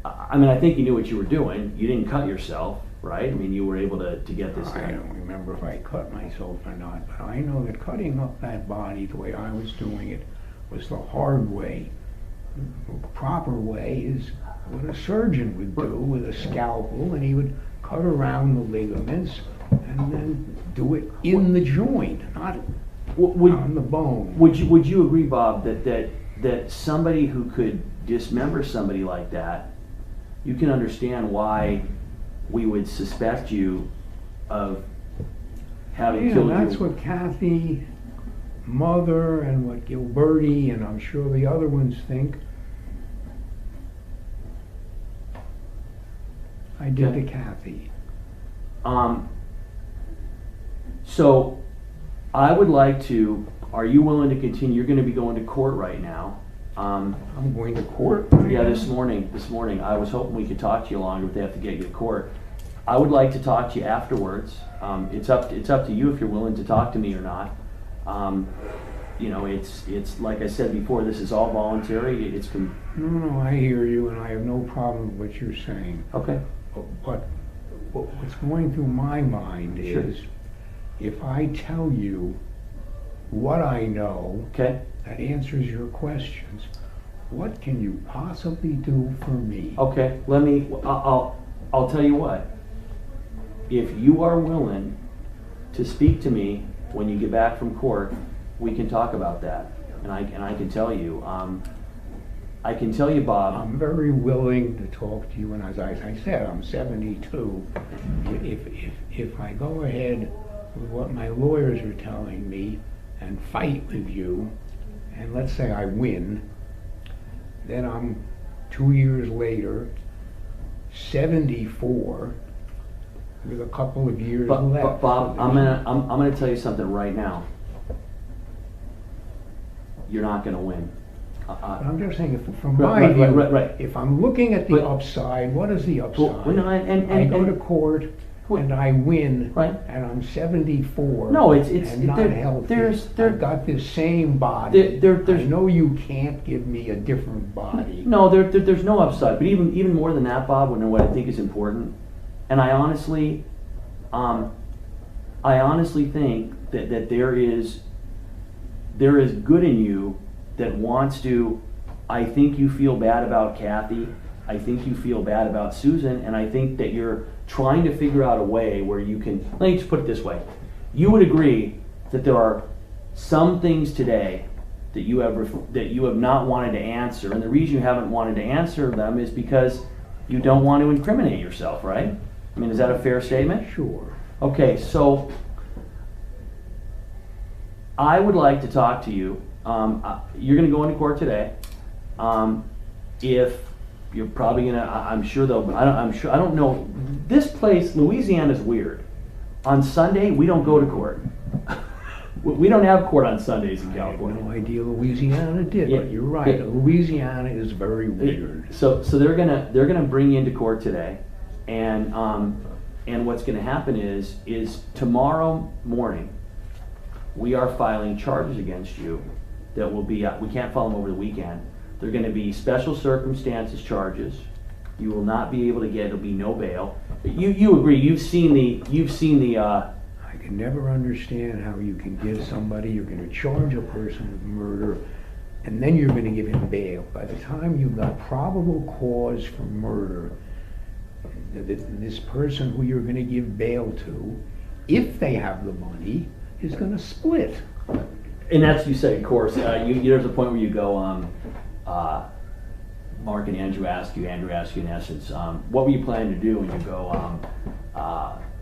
Speaker 2: I mean, I think you knew what you were doing. You didn't cut yourself, right? I mean, you were able to get this
Speaker 3: I
Speaker 2: done.
Speaker 3: don't remember if I cut myself or not, but I know that cutting up that body the way I was doing it was the hard way. The proper way is what a surgeon would do with a scalpel, and he would cut around the ligaments and then do it in the joint, not on the bone.
Speaker 2: Would you agree, Bob, that somebody who could dismember somebody like that, you can understand why we would suspect you of having
Speaker 3: Yeah,
Speaker 2: killed
Speaker 3: that's
Speaker 2: you?
Speaker 3: what Kathy, Mother, and what Gilberti, and I'm sure the other ones think. I did
Speaker 2: Okay.
Speaker 3: to Kathy.
Speaker 2: So I would like to, are you willing to continue? You're going to be going to court right now.
Speaker 3: I'm going to court.
Speaker 2: Yeah, this morning, I was hoping we could talk to you longer, but they have to get you to court. I would like to talk to you afterwards. It's up to you if you're willing to talk to me or not. You know, it's like I said before, this is all voluntary.
Speaker 3: No, I hear you, and I have no problem with what you're saying.
Speaker 2: Okay.
Speaker 3: But what's going through my mind
Speaker 2: Sure.
Speaker 3: is, if I tell you what I know
Speaker 2: Okay.
Speaker 3: that answers your questions, what can you possibly do for me?
Speaker 2: Okay. I'll tell you what. If you are willing to speak to me when you get back from court, we can talk about that, and I can tell you. I can tell you, Bob.
Speaker 3: I'm very willing to talk to you, and as I said, I'm 72. If I go ahead with what my lawyers are telling me and fight with you, and let's say I win, then I'm 2 years later 74 with a couple of years
Speaker 2: But
Speaker 3: left.
Speaker 2: Bob,
Speaker 3: So
Speaker 2: I'm gonna tell you something right now. You're not gonna win.
Speaker 3: But I'm just saying, if from
Speaker 2: Right,
Speaker 3: my
Speaker 2: right,
Speaker 3: view,
Speaker 2: right, right.
Speaker 3: if I'm looking at the
Speaker 2: But-
Speaker 3: upside, what is the upside?
Speaker 2: Well, no, and
Speaker 3: I go to court
Speaker 2: Well,
Speaker 3: and I win,
Speaker 2: right.
Speaker 3: and I'm 74.
Speaker 2: No, it's
Speaker 3: and not healthy.
Speaker 2: there's
Speaker 3: I've got this same body.
Speaker 2: there's
Speaker 3: I know you can't give me a different body.
Speaker 2: no there's no upside. But even more than that, Bob, when what I think is important, and I honestly think that there is there is good in you that wants to, I think you feel bad about Kathy, I think you feel bad about Susan, and I think that you're trying to figure out a way where you can, let me just put it this way. You would agree that there are some things today that you have not wanted to answer, and the reason you haven't wanted to answer them is because you don't want to incriminate yourself, right? I mean, is that a fair statement?
Speaker 3: Sure.
Speaker 2: Okay, so I would like to talk to you. You're going to go into court today. If you're probably going to, I'm sure though, but I don't know. This place, Louisiana, is weird. On Sunday, we don't go to court. We don't have court on Sundays in
Speaker 3: I had
Speaker 2: California.
Speaker 3: no idea Louisiana did,
Speaker 2: Yeah.
Speaker 3: but you're right.
Speaker 2: Yeah.
Speaker 3: Louisiana is very weird.
Speaker 2: So they're gonna bring you into court today, and what's gonna happen is tomorrow morning we are filing charges against you that will be we can't file them over the weekend. They're gonna be special circumstances charges. You will not be able to get. There'll be no bail. You agree? You've seen the.
Speaker 3: I can never understand how you can give somebody, you're going to charge a person with murder, and then you're going to give him bail. By the time you've got probable cause for murder, this person who you're going to give bail to, if they have the money, is going to split.
Speaker 2: And that's, you said, of course, there's a point where you go, Mark and Andrew ask you in essence, what were you planning to do? And you go,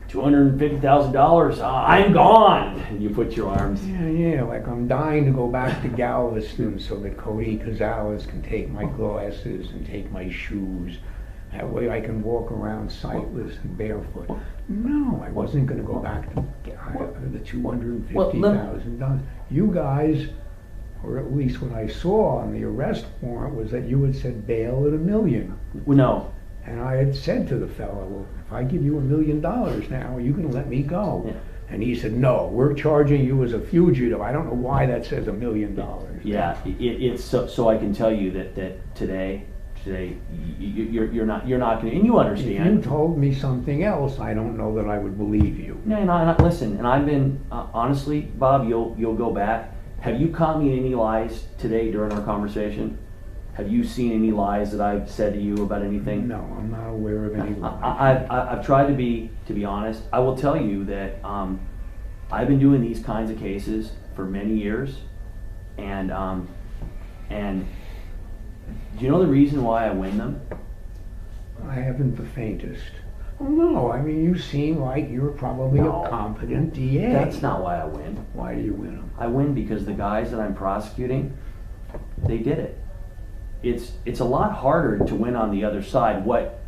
Speaker 2: $250,000, I'm gone. And you put your arms.
Speaker 3: Yeah, like I'm dying to go back to Galveston so that Cody Cazales can take my glasses and take my shoes. That way I can walk around sightless and barefoot. No, I wasn't going to go back to the $250,000. You guys, or at least what I saw on the arrest warrant, was that you had said bail at $1 million.
Speaker 2: No.
Speaker 3: And I had said to the fellow, well, if I give you $1 million now, are you going to let me go?
Speaker 2: Yeah.
Speaker 3: And he said, no, we're charging you as a fugitive. I don't know why that says $1 million.
Speaker 2: Yeah, it's so I can tell you that today you're not going to, and you understand.
Speaker 3: If you told me something else, I don't know that I would believe you.
Speaker 2: No, listen, and I've been, honestly, Bob, you'll go back. Have you caught me in any lies today during our conversation? Have you seen any lies that I've said to you about anything?
Speaker 3: No, I'm not aware of any lies.
Speaker 2: I've tried to be honest. I will tell you that I've been doing these kinds of cases for many years, and do you know the reason why I win them?
Speaker 3: I haven't the faintest. Oh, no, I mean, you seem like you're probably
Speaker 2: No.
Speaker 3: a competent DA.
Speaker 2: That's not why I win.
Speaker 3: Why do you win them?
Speaker 2: I win because the guys that I'm prosecuting, they did it. It's a lot harder to win on the other side. What